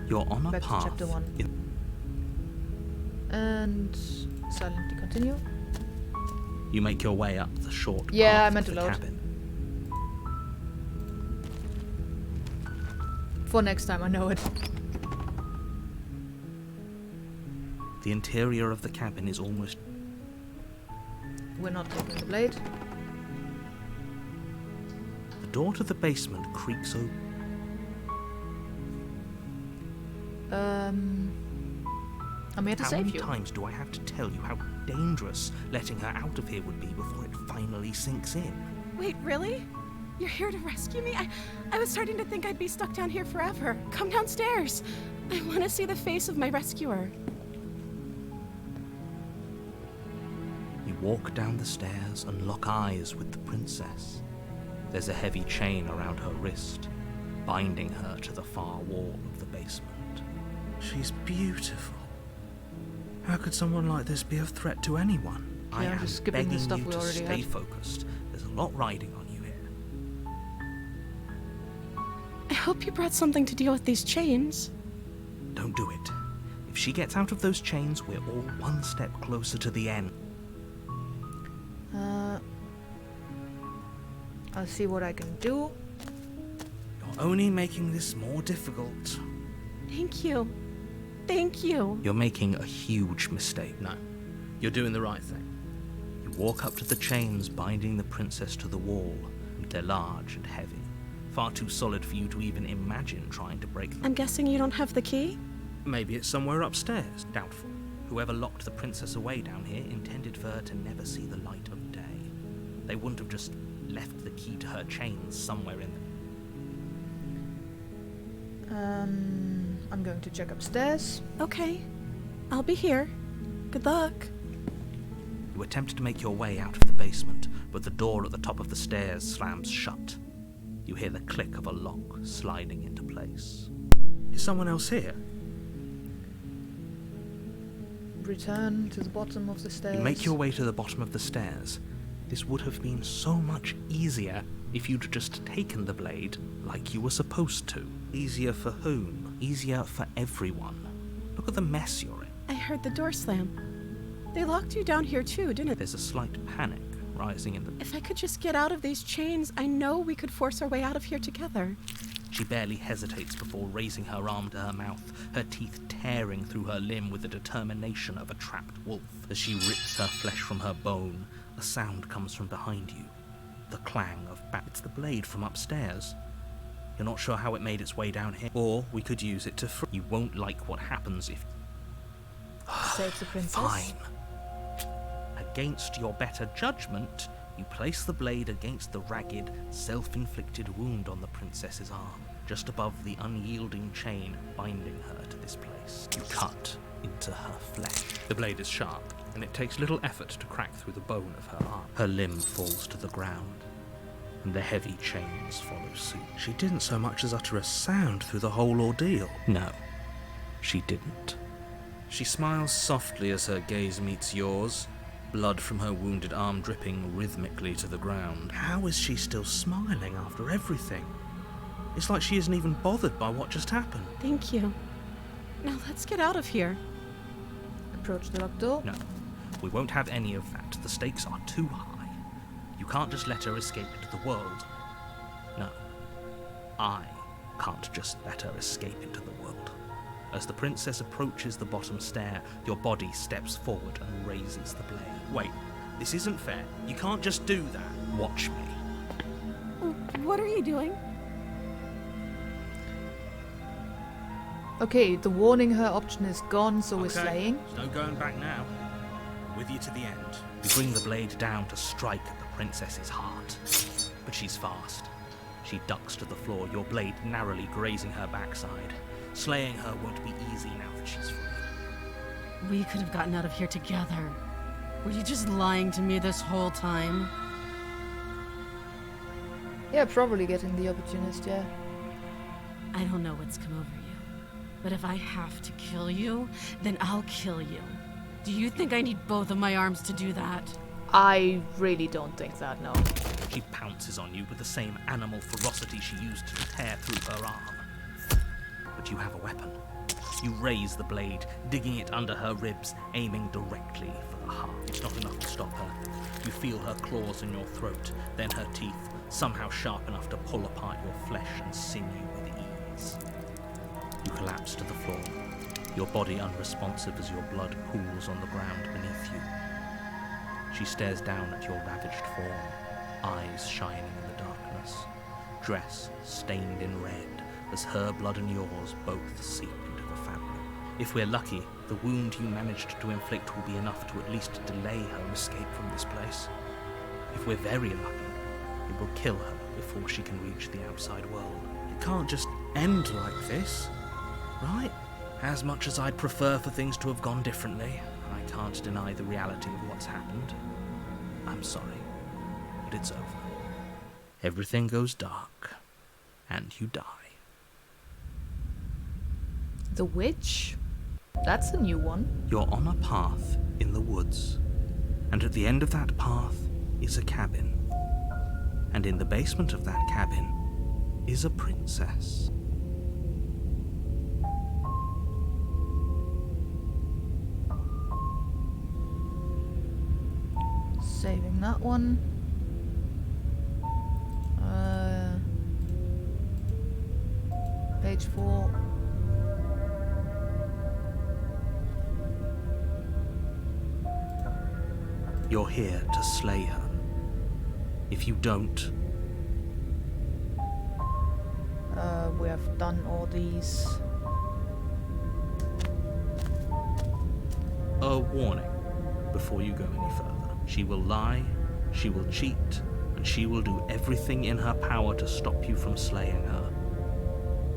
Speaker 2: You're on a
Speaker 1: Back to
Speaker 2: path.
Speaker 1: chapter 1. And silently continue.
Speaker 2: You make your way up the short
Speaker 1: Yeah,
Speaker 2: path
Speaker 1: I meant
Speaker 2: of
Speaker 1: to
Speaker 2: the
Speaker 1: load.
Speaker 2: cabin.
Speaker 1: For next time, I know it.
Speaker 2: The interior of the cabin is almost...
Speaker 1: We're not taking the blade.
Speaker 2: The door to the basement creaks open.
Speaker 1: I'm here to
Speaker 2: How
Speaker 1: save
Speaker 2: many
Speaker 1: you.
Speaker 2: times do I have to tell you how dangerous letting her out of here would be before it finally sinks in?
Speaker 3: Wait, really? You're here to rescue me? I was starting to think I'd be stuck down here forever. Come downstairs. I want to see the face of my rescuer.
Speaker 2: You walk down the stairs and lock eyes with the princess. There's a heavy chain around her wrist, binding her to the far wall of the basement.
Speaker 6: She's beautiful. How could someone like this be a threat to anyone?
Speaker 2: I
Speaker 1: I'm
Speaker 2: am
Speaker 1: just skipping the
Speaker 2: begging
Speaker 1: stuff
Speaker 2: you
Speaker 1: we
Speaker 2: to
Speaker 1: already
Speaker 2: stay
Speaker 1: had.
Speaker 2: focused. There's a lot riding on you here.
Speaker 3: I hope you brought something to deal with these chains.
Speaker 2: Don't do it. If she gets out of those chains, we're all one step closer to the end.
Speaker 1: I'll see what I can do.
Speaker 6: You're only making this more difficult.
Speaker 3: Thank you. Thank you.
Speaker 2: You're making a huge mistake.
Speaker 6: No, you're doing the right thing.
Speaker 2: You walk up to the chains binding the princess to the wall. They're large and heavy, far too solid for you to even imagine trying to break them.
Speaker 3: I'm guessing you don't have the key?
Speaker 6: Maybe it's somewhere upstairs.
Speaker 2: Doubtful. Whoever locked the princess away down here intended for her to never see the light of day. They wouldn't have just left the key to her chains somewhere in the...
Speaker 1: I'm going to check upstairs.
Speaker 3: Okay. I'll be here. Good luck.
Speaker 2: You attempt to make your way out of the basement, but the door at the top of the stairs slams shut. You hear the click of a lock sliding into place.
Speaker 6: Is someone else here?
Speaker 1: Return to the bottom of the stairs.
Speaker 2: You make your way to the bottom of the stairs. This would have been so much easier if you'd just taken the blade like you were supposed to. Easier for whom? Easier for everyone. Look at the mess you're in.
Speaker 3: I heard the door slam. They locked you down here too, didn't they?
Speaker 2: There's a slight panic rising in the...
Speaker 3: If I could just get out of these chains, I know we could force our way out of here together.
Speaker 2: She barely hesitates before raising her arm to her mouth, her teeth tearing through her limb with the determination of a trapped wolf. As she rips her flesh from her bone, a sound comes from behind you. The clang of bat. It's the blade from upstairs. You're not sure how it made its way down here. Or we could use it to You won't like what happens if...
Speaker 1: Save the princess.
Speaker 2: Fine. Against your better judgment, you place the blade against the ragged, self-inflicted wound on the princess's arm, just above the unyielding chain binding her to this place. You cut into her flesh.
Speaker 6: The blade is sharp, and it takes little effort to crack through the bone of her arm.
Speaker 2: Her limb falls to the ground, and the heavy chains follow suit.
Speaker 6: She didn't so much as utter a sound through the whole ordeal.
Speaker 2: No, she didn't.
Speaker 6: She smiles softly as her gaze meets yours, blood from her wounded arm dripping rhythmically to the ground. How is she still smiling after everything? It's like she isn't even bothered by what just happened.
Speaker 3: Thank you. Now let's get out of here.
Speaker 1: Approach the locked door.
Speaker 2: No, we won't have any of that. The stakes are too high. You can't just let her escape into the world. No, I can't just let her escape into the world. As the princess approaches the bottom stair, your body steps forward and raises the blade.
Speaker 6: Wait, this isn't fair. You can't just do that.
Speaker 2: Watch me.
Speaker 3: What are you doing?
Speaker 1: Okay, the warning her option is gone, so we're slaying.
Speaker 2: There's no going back now. With you to the end. You bring the blade down to strike at the princess's heart. But she's fast. She ducks to the floor, your blade narrowly grazing her backside. Slaying her won't be easy now that she's free.
Speaker 3: We could have gotten out of here together. Were you just lying to me this whole time?
Speaker 1: Yeah, probably getting the opportunist, yeah.
Speaker 3: I don't know what's come over you, but if I have to kill you, then I'll kill you. Do you think I need both of my arms to do that?
Speaker 1: I really don't think that, no.
Speaker 2: She pounces on you with the same animal ferocity she used to tear through her arm. But you have a weapon. You raise the blade, digging it under her ribs, aiming directly for the heart. It's not enough to stop her. You feel her claws in your throat, then her teeth, somehow sharp enough to pull apart your flesh and sinew with ease. You collapse to the floor, your body unresponsive as your blood pools on the ground beneath you. She stares down at your ravaged form, eyes shining in the darkness, dress stained in red as her blood and yours both seep into the fabric. If we're lucky, the wound you managed to inflict will be enough to at least delay her escape from this place. If we're very lucky, it will kill her before she can reach the outside world. It can't just end like this, right? As much as I'd prefer for things to have gone differently, I can't deny the reality of what's happened. I'm sorry, but it's over. Everything goes dark, and you die.
Speaker 1: The witch? That's a new one.
Speaker 2: You're on a path in the woods, and at the end of that path is a cabin. And in the basement of that cabin is a princess.
Speaker 1: Saving that one. Page 4.
Speaker 2: You're here to slay her. If you don't,
Speaker 1: We have done all these.
Speaker 2: a warning before you go any further. She will lie, she will cheat, and she will do everything in her power to stop you from slaying her.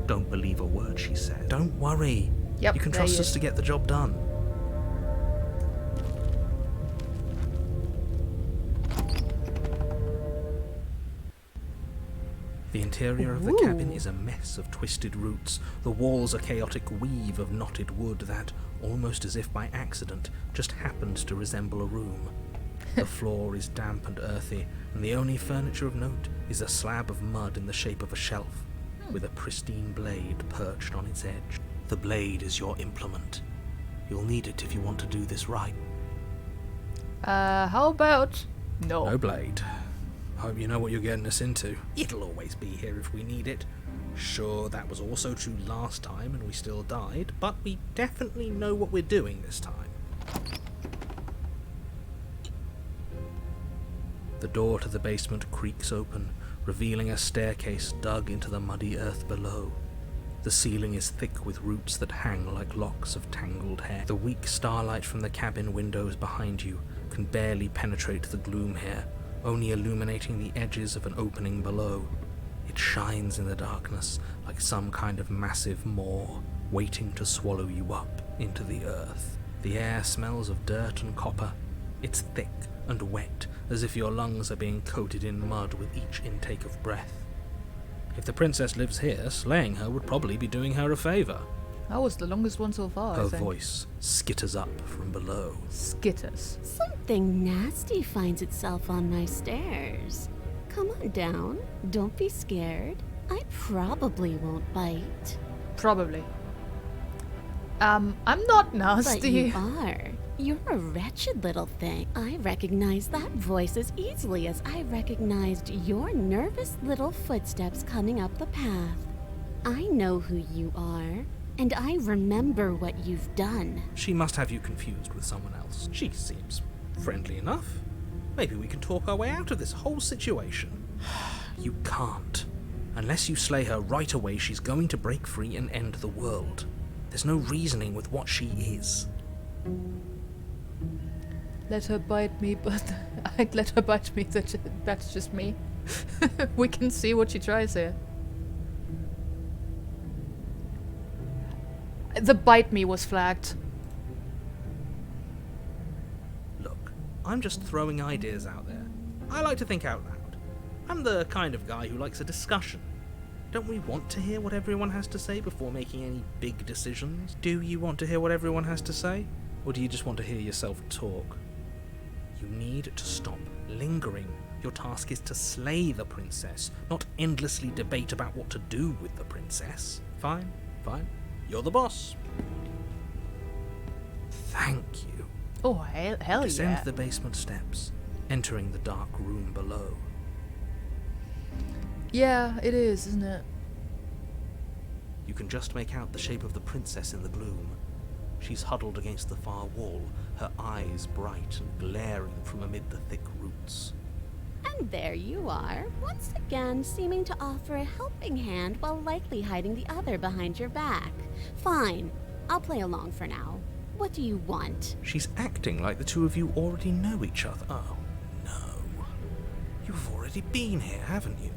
Speaker 2: Don't believe a word she said. Don't worry.
Speaker 1: Yep,
Speaker 2: you can
Speaker 1: there
Speaker 2: trust
Speaker 1: he
Speaker 2: us
Speaker 1: is.
Speaker 2: to get the job done. The interior of the cabin is a mess of twisted roots. The walls a chaotic weave of knotted wood that, almost as if by accident, just happens to resemble a room. The floor is damp and earthy, and the only furniture of note is a slab of mud in the shape of a shelf, with a pristine blade perched on its edge. The blade is your implement. You'll need it if you want to do this right.
Speaker 1: How about... No.
Speaker 2: No blade. Hope you know what you're getting us into. It'll always be here if we need it. Sure, that was also true last time and we still died, but we definitely know what we're doing this time. The door to the basement creaks open, revealing a staircase dug into the muddy earth below. The ceiling is thick with roots that hang like locks of tangled hair. The weak starlight from the cabin windows behind you can barely penetrate the gloom here, only illuminating the edges of an opening below. It shines in the darkness like some kind of massive maw, waiting to swallow you up into the earth. The air smells of dirt and copper. It's thick and wet, as if your lungs are being coated in mud with each intake of breath. If the princess lives here, slaying her would probably be doing her a favour.
Speaker 1: That was the longest one so far,
Speaker 2: Her
Speaker 1: I think.
Speaker 2: voice skitters up from below.
Speaker 1: Skitters.
Speaker 3: Something nasty finds itself on my stairs. Come on down. Don't be scared. I probably won't bite.
Speaker 1: Probably. I'm not
Speaker 3: But
Speaker 1: nasty.
Speaker 3: you are. You're a wretched little thing. I recognize that voice as easily as I recognized your nervous little footsteps coming up the path. I know who you are, and I remember what you've done.
Speaker 2: She must have you confused with someone else. She seems friendly enough. Maybe we can talk our way out of this whole situation. You can't. Unless you slay her right away, she's going to break free and end the world. There's no reasoning with what she is.
Speaker 1: Let her bite me, but I'd let her bite me. That's just me. We can see what she tries here. The bite me was flagged.
Speaker 2: Look, I'm just throwing ideas out there. I like to think out loud. I'm the kind of guy who likes a discussion. Don't we want to hear what everyone has to say before making any big decisions? Do you want to hear what everyone has to say? Or do you just want to hear yourself talk? You need to stop lingering. Your task is to slay the princess, not endlessly debate about what to do with the princess. Fine, fine. You're the boss. Thank you.
Speaker 1: Oh, hell
Speaker 2: Descend
Speaker 1: yeah.
Speaker 2: the basement steps, entering the dark room below.
Speaker 1: Yeah, it is, isn't it?
Speaker 2: You can just make out the shape of the princess in the gloom. She's huddled against the far wall, her eyes bright and glaring from amid the thick roots.
Speaker 3: And there you are, once again seeming to offer a helping hand while likely hiding the other behind your back. Fine, I'll play along for now. What do you want?
Speaker 2: She's acting like the two of you already know each other. Oh, no. You've already been here, haven't you?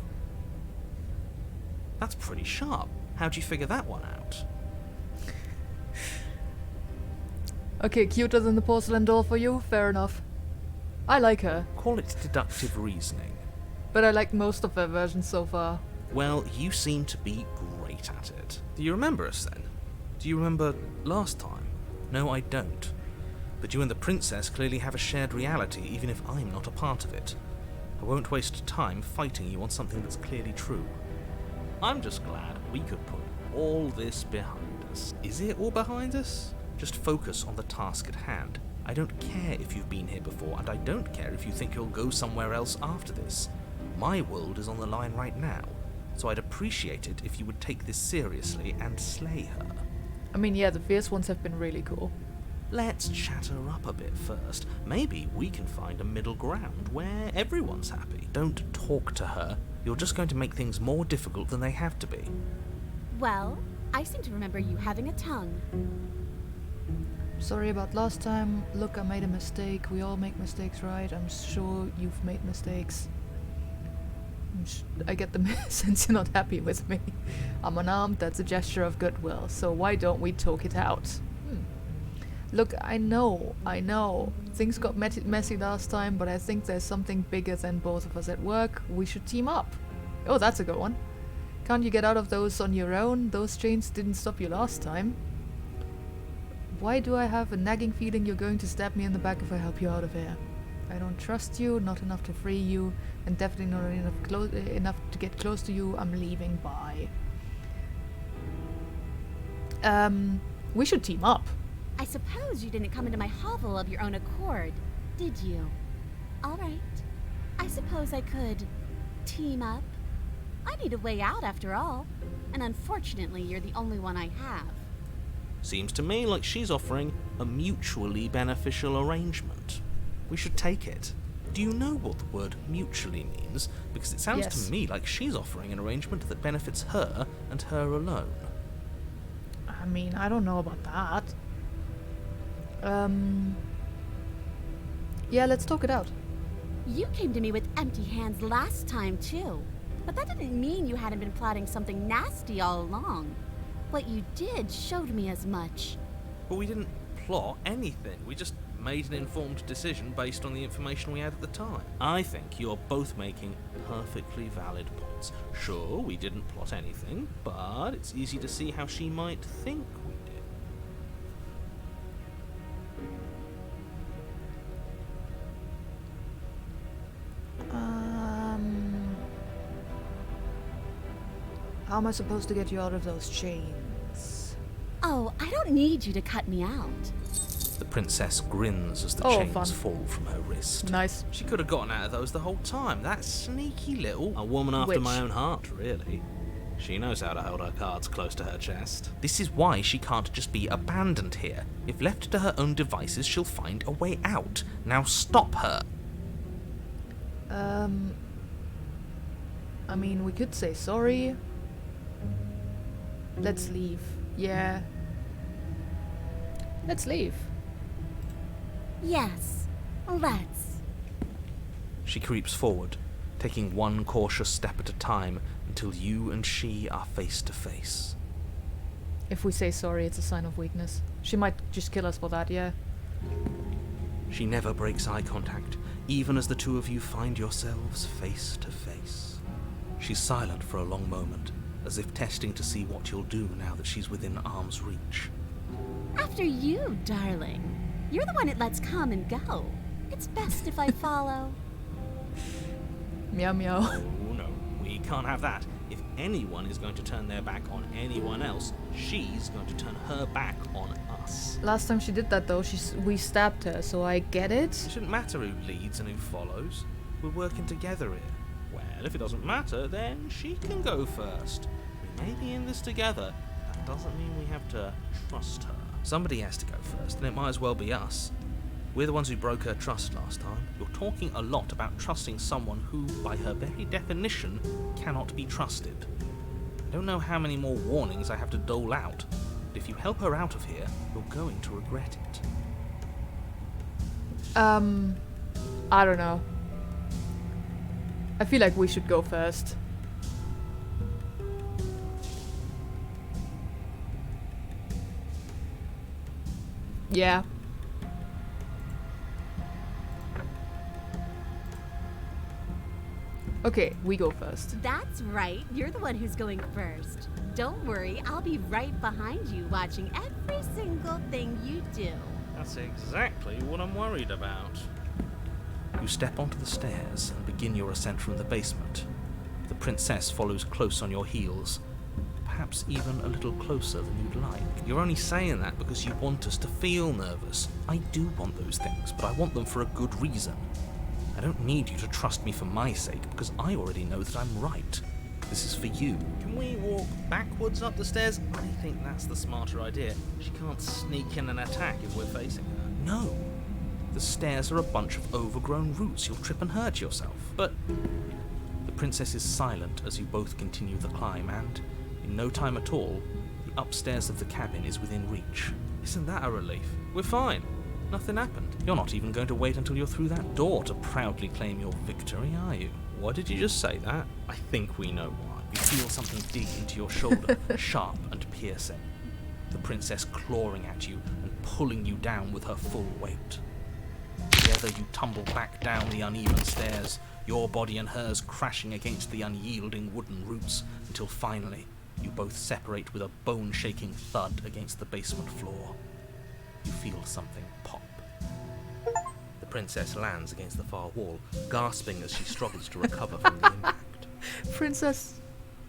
Speaker 2: That's pretty sharp. How'd you figure that one out?
Speaker 1: Okay, cuter than the porcelain doll for you? Fair enough. I like her,
Speaker 2: Call it deductive reasoning.
Speaker 1: but I like most of her versions so far.
Speaker 2: Well, you seem to be great at it. Do you remember us then? Do you remember last time? No, I don't. But you and the princess clearly have a shared reality, even if I'm not a part of it. I won't waste time fighting you on something that's clearly true. I'm just glad we could put all this behind us. Is it all behind us? Just focus on the task at hand. I don't care if you've been here before, and I don't care if you think you'll go somewhere else after this. My world is on the line right now, so I'd appreciate it if you would take this seriously and slay her.
Speaker 1: I mean, yeah, the fierce ones have been really cool.
Speaker 2: Let's chat her up a bit first. Maybe we can find a middle ground where everyone's happy. Don't talk to her. You're just going to make things more difficult than they have to be.
Speaker 3: Well, I seem to remember you having a tongue.
Speaker 1: Sorry about last time. Look, I made a mistake. We all make mistakes, right? I'm sure you've made mistakes. I get the sense you're not happy with me. I'm unarmed, that's a gesture of goodwill, so why don't we talk it out? Look, I know. Things got messy last time, but I think there's something bigger than both of us at work. We should team up. Oh, that's a good one. Can't you get out of those on your own? Those chains didn't stop you last time. Why do I have a nagging feeling you're going to stab me in the back if I help you out of here? I don't trust you, not enough to free you, and definitely not enough to get close to you. I'm leaving. Bye. We should team up.
Speaker 3: I suppose you didn't come into my hovel of your own accord, did you? All right. I suppose I could team up. I need a way out after all, and unfortunately you're the only one I have.
Speaker 2: Seems to me like she's offering a mutually beneficial arrangement. We should take it. Do you know what the word mutually means? Because it sounds
Speaker 1: Yes.
Speaker 2: to me like she's offering an arrangement that benefits her and her alone.
Speaker 1: I mean, I don't know about that. Yeah, let's talk it out.
Speaker 3: You came to me with empty hands last time, too. But that didn't mean you hadn't been plotting something nasty all along. What you did showed me as much.
Speaker 2: But we didn't plot anything. We just made an informed decision based on the information we had at the time. I think you're both making perfectly valid points. Sure, we didn't plot anything, but it's easy to see how she might think we did.
Speaker 1: How am I supposed to get you out of those chains?
Speaker 3: Oh, I don't need you to cut me out.
Speaker 2: The princess grins as the
Speaker 1: Oh,
Speaker 2: chains
Speaker 1: fun.
Speaker 2: fall from her wrist.
Speaker 1: Nice.
Speaker 2: She could have gotten out of those the whole time. That sneaky little... A woman after my
Speaker 1: Witch.
Speaker 2: own heart, really. She knows how to hold her cards close to her chest. This is why she can't just be abandoned here. If left to her own devices, she'll find a way out. Now stop her.
Speaker 1: I mean, we could say sorry. Let's leave. Yeah. Let's leave.
Speaker 3: Yes, let's.
Speaker 2: She creeps forward, taking one cautious step at a time until you and she are face to face.
Speaker 1: If we say sorry, it's a sign of weakness. She might just kill us for that, yeah.
Speaker 2: She never breaks eye contact, even as the two of you find yourselves face to face. She's silent for a long moment, as if testing to see what you'll do now that she's within arm's reach.
Speaker 3: After you, darling. You're the one that lets come and go. It's best if I follow.
Speaker 1: Meow meow.
Speaker 2: Oh no, we can't have that. If anyone is going to turn their back on anyone else, she's going to turn her back on us.
Speaker 1: Last time she did that though, we stabbed her, so I get it.
Speaker 2: It shouldn't matter who leads and who follows. We're working together here. Well, if it doesn't matter, then she can go first. We may be in this together. That doesn't mean we have to trust her. Somebody has to go first, and it might as well be us. We're the ones who broke her trust last time. You're talking a lot about trusting someone who, by her very definition, cannot be trusted. I don't know how many more warnings I have to dole out, but if you help her out of here, you're going to regret it.
Speaker 1: I don't know. I feel like we should go first. Yeah. Okay, we go first.
Speaker 3: That's right. You're the one who's going first. Don't worry, I'll be right behind you watching every single thing you do.
Speaker 2: That's exactly what I'm worried about. You step onto the stairs and begin your ascent from the basement. The princess follows close on your heels, perhaps even a little closer than you'd like. You're only saying that because you want us to feel nervous. I do want those things, but I want them for a good reason. I don't need you to trust me for my sake, because I already know that I'm right. This is for you. Can we walk backwards up the stairs? I think that's the smarter idea. She can't sneak in and attack if we're facing her. No. The stairs are a bunch of overgrown roots. You'll trip and hurt yourself. But the princess is silent as you both continue the climb, and in no time at all, the upstairs of the cabin is within reach. Isn't that a relief? We're fine. Nothing happened. You're not even going to wait until you're through that door to proudly claim your victory, are you? Why did you just say that? I think we know why. You feel something dig into your shoulder, sharp and piercing. The princess clawing at you and pulling you down with her full weight. Together you tumble back down the uneven stairs, your body and hers crashing against the unyielding wooden roots, until finally you both separate with a bone-shaking thud against the basement floor. You feel something pop. The princess lands against the far wall, gasping as she struggles to recover from the impact.
Speaker 1: Princess,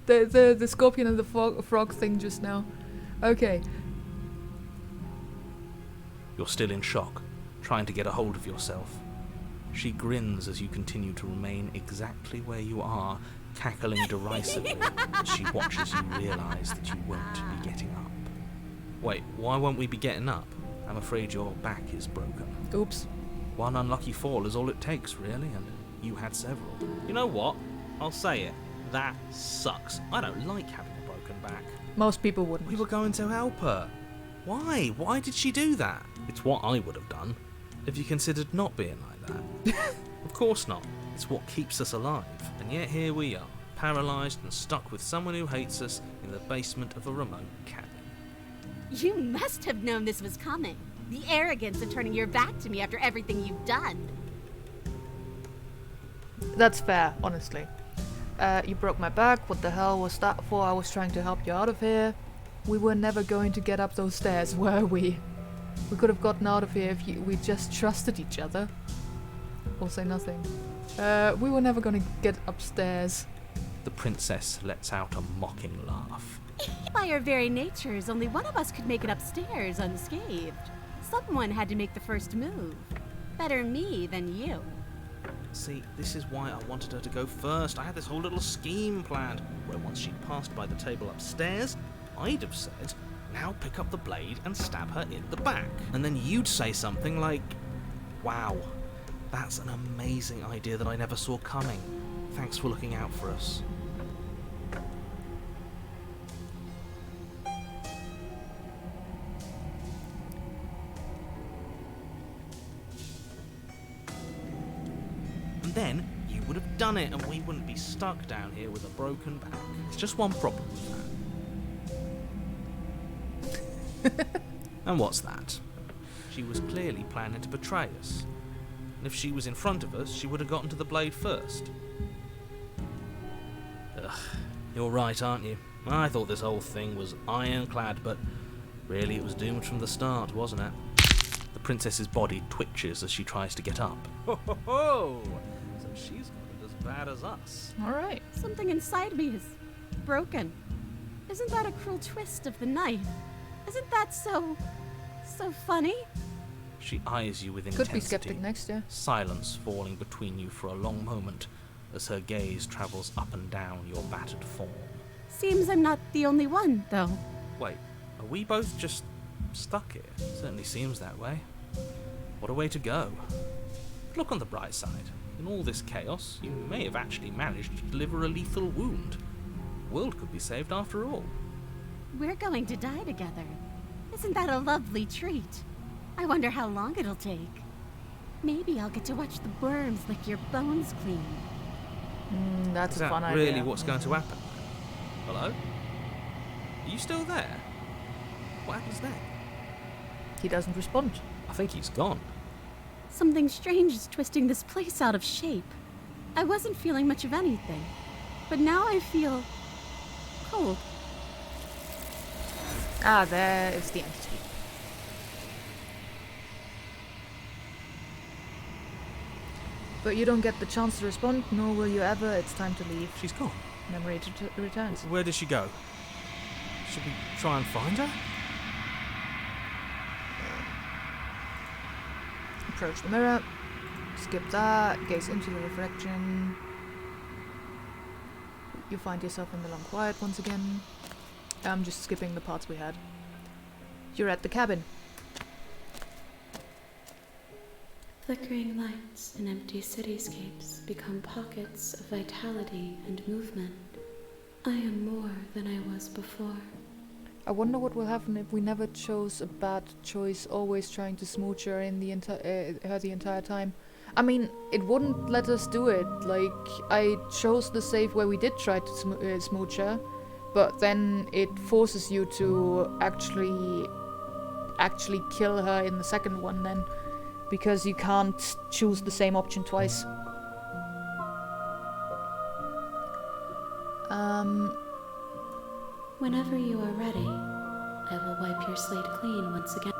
Speaker 1: the scorpion and the frog thing just now. Okay.
Speaker 2: You're still in shock, trying to get a hold of yourself. She grins as you continue to remain exactly where you are, cackling derisively as she watches you realise that you won't be getting up. Wait, why won't we be getting up? I'm afraid your back is broken.
Speaker 1: Oops.
Speaker 2: One unlucky fall is all it takes, really, and you had several. You know what? I'll say it. That sucks. I don't like having a broken back.
Speaker 1: Most people wouldn't.
Speaker 2: We were going to help her. Why? Why did she do that? It's what I would have done if you considered not being like that. Of course not. It's what keeps us alive. And yet here we are, paralysed and stuck with someone who hates us in the basement of a remote cabin.
Speaker 3: You must have known this was coming. The arrogance of turning your back to me after everything you've done.
Speaker 1: That's fair, honestly. You broke my back. What the hell was that for? I was trying to help you out of here. We were never going to get up those stairs, were we? We could have gotten out of here if we just trusted each other. Or say nothing. We were never going to get upstairs.
Speaker 2: The princess lets out a mocking laugh.
Speaker 3: By our very natures, only one of us could make it upstairs unscathed. Someone had to make the first move. Better me than you.
Speaker 2: See, this is why I wanted her to go first. I had this whole little scheme planned, where once she'd passed by the table upstairs, I'd have said, now pick up the blade and stab her in the back. And then you'd say something like, wow, that's an amazing idea that I never saw coming. Thanks for looking out for us. And then you would have done it, and we wouldn't be stuck down here with a broken back. There's just one problem with that. And what's that? She was clearly planning to betray us. And if she was in front of us, she would have gotten to the blade first. Ugh, you're right, aren't you? I thought this whole thing was ironclad, but really it was doomed from the start, wasn't it? The princess's body twitches as she tries to get up. Ho ho ho! So she's got it as bad as us.
Speaker 1: Alright.
Speaker 3: Something inside me is broken. Isn't that a cruel twist of the knife? Isn't that so funny?
Speaker 2: She eyes you with
Speaker 1: Could
Speaker 2: intensity.
Speaker 1: be skeptic next, yeah.
Speaker 2: Silence falling between you for a long moment as her gaze travels up and down your battered form.
Speaker 3: Seems I'm not the only one, though.
Speaker 2: Wait, are we both just stuck here? Certainly seems that way. What a way to go. Look on the bright side. In all this chaos, you may have actually managed to deliver a lethal wound. The world could be saved after all.
Speaker 3: We're going to die together. Isn't that a lovely treat? I wonder how long it'll take. Maybe I'll get to watch the worms lick your bones clean.
Speaker 1: That's
Speaker 2: Is
Speaker 1: a
Speaker 2: that
Speaker 1: fun
Speaker 2: really
Speaker 1: idea.
Speaker 2: what's going to happen? Hello? Are you still there? What happens next?
Speaker 1: He doesn't respond.
Speaker 2: I think he's gone.
Speaker 3: Something strange is twisting this place out of shape. I wasn't feeling much of anything, but now I feel cold.
Speaker 1: Ah, there is the entity. But you don't get the chance to respond, nor will you ever. It's time to leave.
Speaker 2: She's gone.
Speaker 1: Memory returns.
Speaker 2: Where did she go? Should we try and find her?
Speaker 1: Approach the mirror. Skip that. Gaze into the reflection. You find yourself in the long quiet once again. I'm just skipping the parts we had. You're at the cabin.
Speaker 11: Flickering lights and empty cityscapes become pockets of vitality and movement. I am more than I was before.
Speaker 1: I wonder what will happen if we never chose a bad choice, always trying to smooch her in the her the entire time. I mean, it wouldn't let us do it. Like, I chose the save where we did try to smooch her, but then it forces you to actually kill her in the second one then, because you can't choose the same option twice.
Speaker 11: Whenever you are ready, I will wipe your slate clean once again.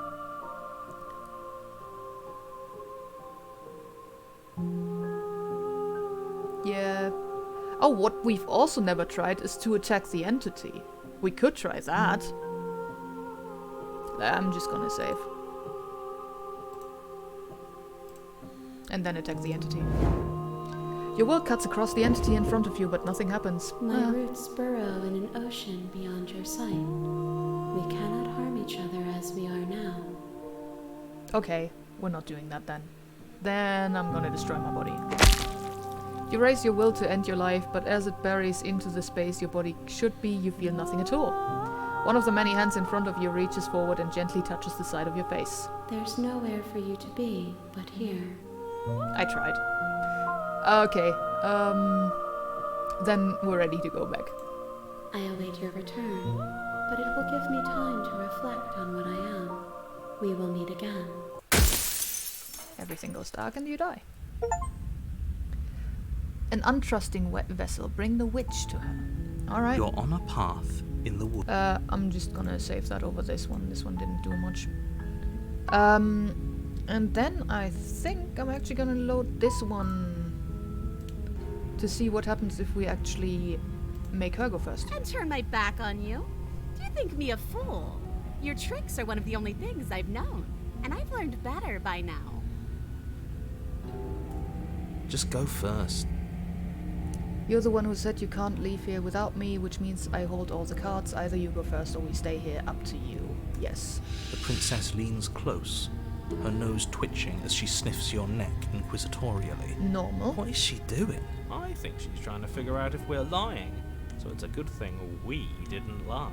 Speaker 1: Yeah. Oh, what we've also never tried is to attack the entity. We could try that. I'm just gonna save. And then attack the entity. Your will cuts across the entity in front of you, but nothing happens.
Speaker 11: My roots burrow in an ocean beyond your sight. We cannot harm each other as we are now.
Speaker 1: Okay, we're not doing that then. Then I'm gonna destroy my body. You raise your will to end your life, but as it buries into the space your body should be, you feel nothing at all. One of the many hands in front of you reaches forward and gently touches the side of your face.
Speaker 11: There's nowhere for you to be but here.
Speaker 1: I tried. Okay, then we're ready to go back.
Speaker 11: I await your return, but it will give me time to reflect on what I am. We will meet again.
Speaker 1: Everything goes dark and you die. An untrusting vessel, bring the witch to her. Alright.
Speaker 2: You're on a path in the wood.
Speaker 1: I'm just gonna save that over this one. This one didn't do much. And then I think I'm actually gonna load this one to see what happens if we actually make her go first.
Speaker 3: And turn my back on you? Do you think me a fool? Your tricks are one of the only things I've known, and I've learned better by now.
Speaker 2: Just go first.
Speaker 1: You're the one who said you can't leave here without me, which means I hold all the cards. Either you go first or we stay here, up to you. Yes.
Speaker 2: The princess leans close, her nose twitching as she sniffs your neck inquisitorially.
Speaker 1: Normal.
Speaker 2: What is she doing?
Speaker 6: I think she's trying to figure out if we're lying, so it's a good thing we didn't lie.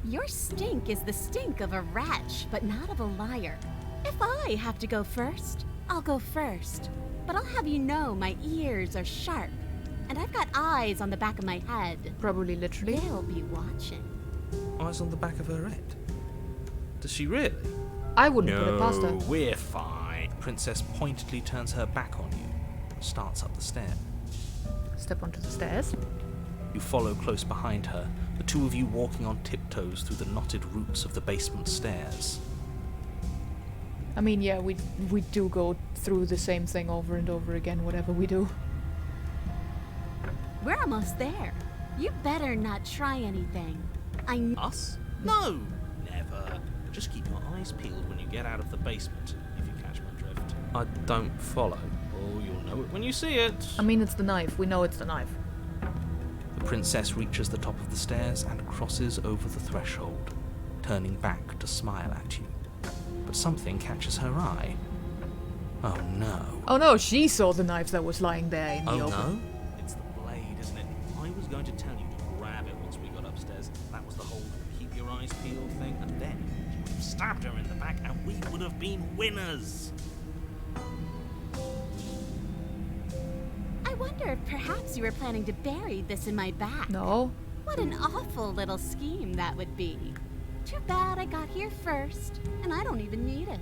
Speaker 3: Your stink is the stink of a wretch, but not of a liar. If I have to go first, I'll go first. but I'll have you know my ears are sharp. And I've got eyes on the back of my head.
Speaker 1: Probably literally.
Speaker 3: They'll be watching.
Speaker 6: Eyes on the back of her head. Does she really?
Speaker 1: I wouldn't put it past her.
Speaker 6: No, we're fine. Princess pointedly turns her back on you and starts up the stair.
Speaker 1: Step onto the stairs.
Speaker 6: You follow close behind her, the two of you walking on tiptoes through the knotted roots of the basement stairs.
Speaker 1: I mean, yeah, we do go through the same thing over and over again, whatever we do.
Speaker 3: We're almost there. You better not try anything.
Speaker 6: Us? No! Never. Just keep your eyes peeled when you get out of the basement, if you catch my drift.
Speaker 7: I don't follow.
Speaker 6: Oh, you'll know it when you see it.
Speaker 1: I mean, it's the knife. We know it's the knife.
Speaker 6: The princess reaches the top of the stairs and crosses over the threshold, turning back to smile at you. But something catches her eye. Oh no.
Speaker 1: Oh no, she saw the knife that was lying there in the
Speaker 6: Oh
Speaker 1: open.
Speaker 6: no? It's the blade, isn't it? I was going to tell you to grab it once we got upstairs. That was the whole keep your eyes peeled thing, and then you would have stabbed her in the back and we would have been winners.
Speaker 3: I wonder if perhaps you were planning to bury this in my back.
Speaker 1: No.
Speaker 3: What an awful little scheme that would be. Too bad I got here first, and I don't even need it.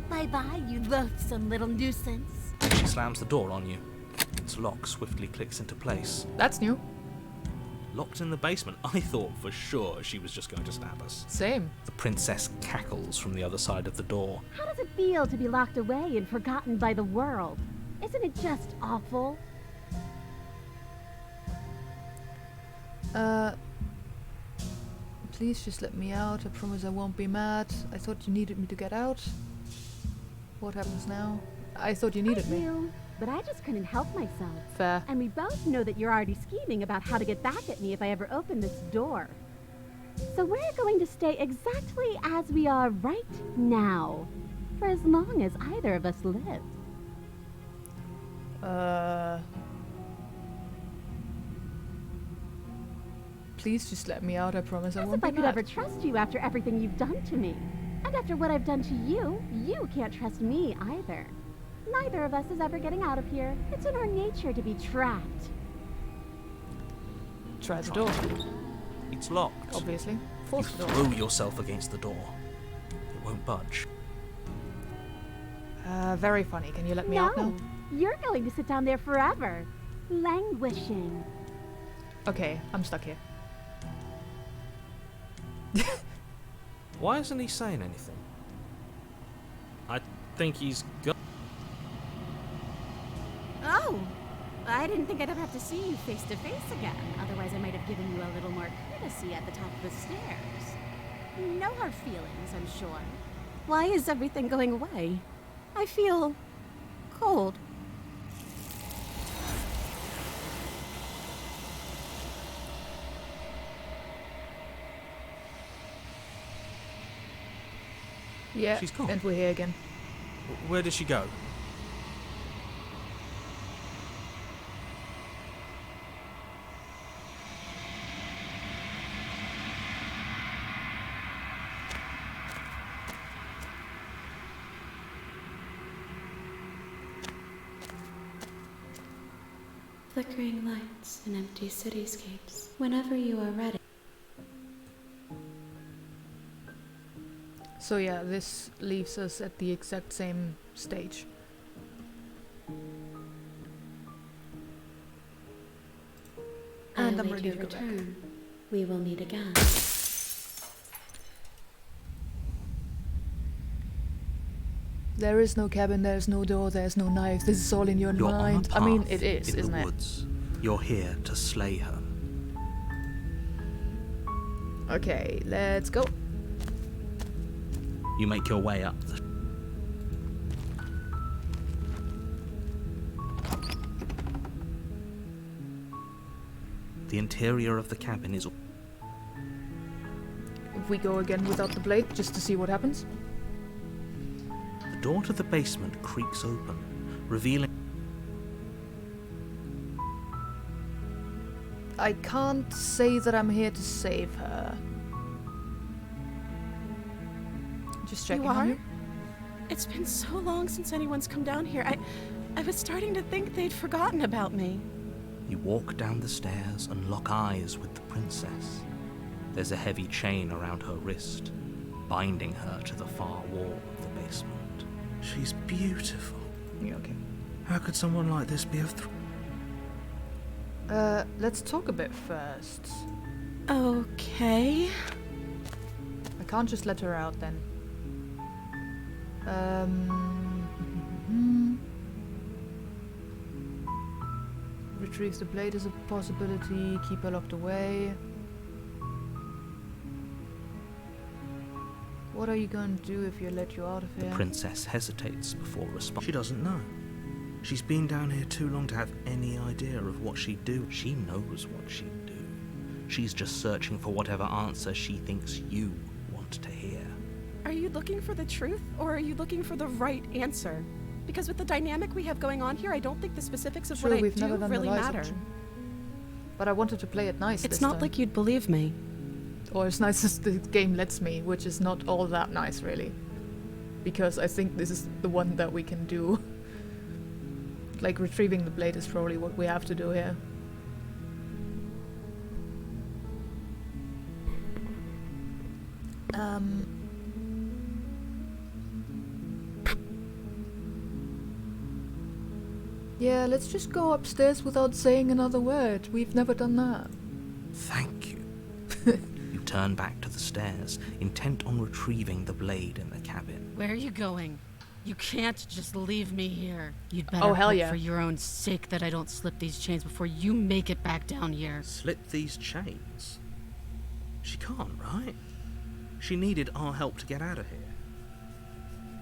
Speaker 3: Bye-bye, you loathsome little nuisance.
Speaker 6: She slams the door on you. Its lock swiftly clicks into place.
Speaker 1: That's new.
Speaker 6: Locked in the basement, I thought for sure she was just going to stab us.
Speaker 1: Same.
Speaker 6: The princess cackles from the other side of the door.
Speaker 3: How does it feel to be locked away and forgotten by the world? Isn't it just awful?
Speaker 1: Please just let me out. I promise I won't be mad. I thought you needed me to get out. What happens now? I thought you needed me.
Speaker 3: But I just couldn't help myself.
Speaker 1: Fair.
Speaker 3: And we both know that you're already scheming about how to get back at me if I ever open this door. So we're going to stay exactly as we are right now, for as long as either of us live.
Speaker 1: Please just let me out. I promise I
Speaker 3: As
Speaker 1: won't
Speaker 3: if
Speaker 1: be
Speaker 3: I could
Speaker 1: mad.
Speaker 3: ever trust you after everything you've done to me. And after what I've done to you, you can't trust me either. Neither of us is ever getting out of here. It's in our nature to be trapped.
Speaker 1: Try the door.
Speaker 6: It's locked.
Speaker 1: Obviously.
Speaker 6: You
Speaker 1: Force the door.
Speaker 6: throw yourself against the door. It won't budge.
Speaker 1: Very funny. Can you let me out now?
Speaker 3: You're going to sit down there forever, languishing.
Speaker 1: Okay, I'm stuck here.
Speaker 6: Why isn't he saying anything? I think he's got...
Speaker 3: Oh, I didn't think I'd ever have to see you face to face again. Otherwise, I might have given you a little more courtesy at the top of the stairs. No hard feelings, I'm sure. Why is everything going away? I feel cold.
Speaker 1: Yeah,
Speaker 6: She's gone.
Speaker 1: and we're here again.
Speaker 6: Where did she go?
Speaker 12: Flickering lights and empty cityscapes. Whenever you are ready.
Speaker 1: So yeah, this leaves us at the exact same stage. And I'm
Speaker 12: I await
Speaker 1: ready
Speaker 12: your
Speaker 1: to go back.
Speaker 12: return. We will meet again.
Speaker 1: There is no cabin, there's no door, there's no knife. This is all in your
Speaker 6: You're
Speaker 1: mind.
Speaker 6: on
Speaker 1: I
Speaker 6: a
Speaker 1: mean,
Speaker 6: path
Speaker 1: it is,
Speaker 6: in
Speaker 1: isn't
Speaker 6: the
Speaker 1: it?
Speaker 6: woods. You're here to slay her.
Speaker 1: Okay, let's go.
Speaker 6: You make your way up the... The interior of the cabin is...
Speaker 1: If we go again without the blade, just to see what happens.
Speaker 6: The door to the basement creaks open, revealing...
Speaker 1: I can't say that I'm here to save her. Just checking
Speaker 3: You
Speaker 1: on
Speaker 3: are?
Speaker 1: you.
Speaker 3: It's been so long since anyone's come down here. I was starting to think they'd forgotten about me.
Speaker 2: You walk down the stairs and lock eyes with the princess. There's a heavy chain around her wrist, binding her to the far wall of the basement.
Speaker 6: She's beautiful.
Speaker 1: Yeah, okay.
Speaker 6: How could someone like this be
Speaker 1: Let's talk a bit first.
Speaker 3: Okay.
Speaker 1: I can't just let her out then. Retrieve the blade is a possibility. Keep her locked away. What are you going to do if you let you out of here?
Speaker 2: The princess hesitates before responding.
Speaker 6: She doesn't know. She's been down here too long to have any idea of what she'd do.
Speaker 2: She knows what she'd do. She's just searching for whatever answer she thinks you want to hear.
Speaker 3: Are you looking for the truth, or are you looking for the right answer? Because with the dynamic we have going on here, I don't think the specifics of
Speaker 1: Sure,
Speaker 3: what I
Speaker 1: we've
Speaker 3: do
Speaker 1: never done
Speaker 3: really
Speaker 1: the lies
Speaker 3: matter.
Speaker 1: option. But I wanted to play it nice
Speaker 3: It's
Speaker 1: this
Speaker 3: not
Speaker 1: time.
Speaker 3: like you'd believe me.
Speaker 1: Or as nice as the game lets me, which is not all that nice, really. Because I think this is the one that we can do. Like, retrieving the blade is probably what we have to do here. Yeah, let's just go upstairs without saying another word. We've never done that.
Speaker 2: Thank you. You turn back to the stairs, intent on retrieving the blade in the cabin.
Speaker 3: Where are you going? You can't just leave me here. You'd better
Speaker 1: Oh, hell
Speaker 3: hope
Speaker 1: yeah.
Speaker 3: for your own sake that I don't slip these chains before you make it back down here.
Speaker 6: Slip these chains? She can't, right? She needed our help to get out of here.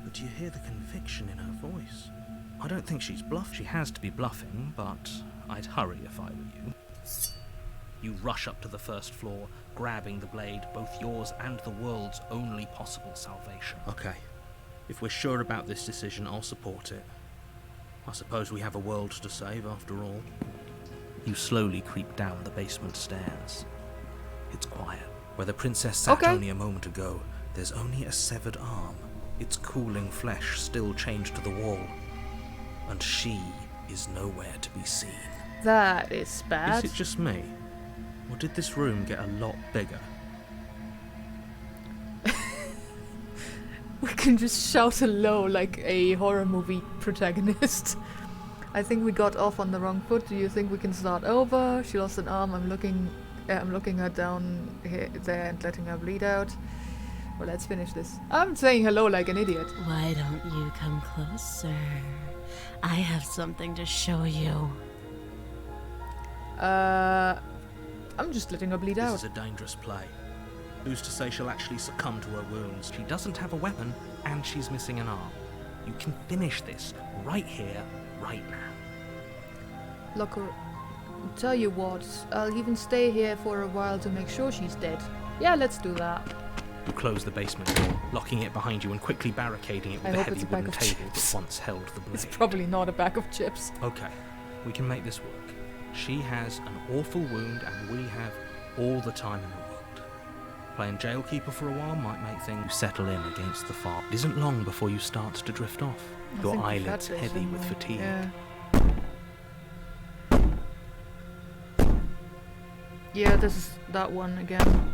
Speaker 6: But do you hear the conviction in her voice? I don't think she's bluffing.
Speaker 2: She has to be bluffing, but I'd hurry if I were you. You rush up to the first floor, grabbing the blade, both yours and the world's only possible salvation.
Speaker 6: Okay. If we're sure about this decision, I'll support it. I suppose we have a world to save after all.
Speaker 2: You slowly creep down the basement stairs. It's quiet. Where the princess sat
Speaker 1: Okay.
Speaker 2: only a moment ago, there's only a severed arm, its cooling flesh still chained to the wall. And she is nowhere to be seen.
Speaker 1: That is bad.
Speaker 6: Is it just me? Or did this room get a lot bigger?
Speaker 1: We can just shout hello like a horror movie protagonist. I think we got off on the wrong foot. Do you think we can start over? She lost an arm. I'm looking her down here, there and letting her bleed out. Well, let's finish this. I'm saying hello like an idiot.
Speaker 3: Why don't you come closer? I have something to show you.
Speaker 1: I'm just letting her bleed
Speaker 6: This
Speaker 1: out.
Speaker 6: is a dangerous play. Who's to say she'll actually succumb to her wounds?
Speaker 2: She doesn't have a weapon, and she's missing an arm. You can finish this right here, right now.
Speaker 1: Look her. Tell you what, I'll even stay here for a while to make sure she's dead. Yeah, let's do that.
Speaker 2: You close the basement door, locking it behind you and quickly barricading it with
Speaker 1: I
Speaker 2: the
Speaker 1: hope
Speaker 2: heavy
Speaker 1: it's a bag
Speaker 2: wooden
Speaker 1: of
Speaker 2: table
Speaker 1: chips.
Speaker 2: that once held the blade.
Speaker 1: It's probably not a bag of chips.
Speaker 2: Okay, we can make this work. She has an awful wound, and we have all the time in the world. Playing jailkeeper for a while might make things settle in against the fog. It isn't long before you start to drift off,
Speaker 1: I
Speaker 2: your
Speaker 1: think we've had
Speaker 2: eyelids
Speaker 1: this,
Speaker 2: heavy with
Speaker 1: haven't we?
Speaker 2: fatigue.
Speaker 1: Yeah. Yeah, this is that one again.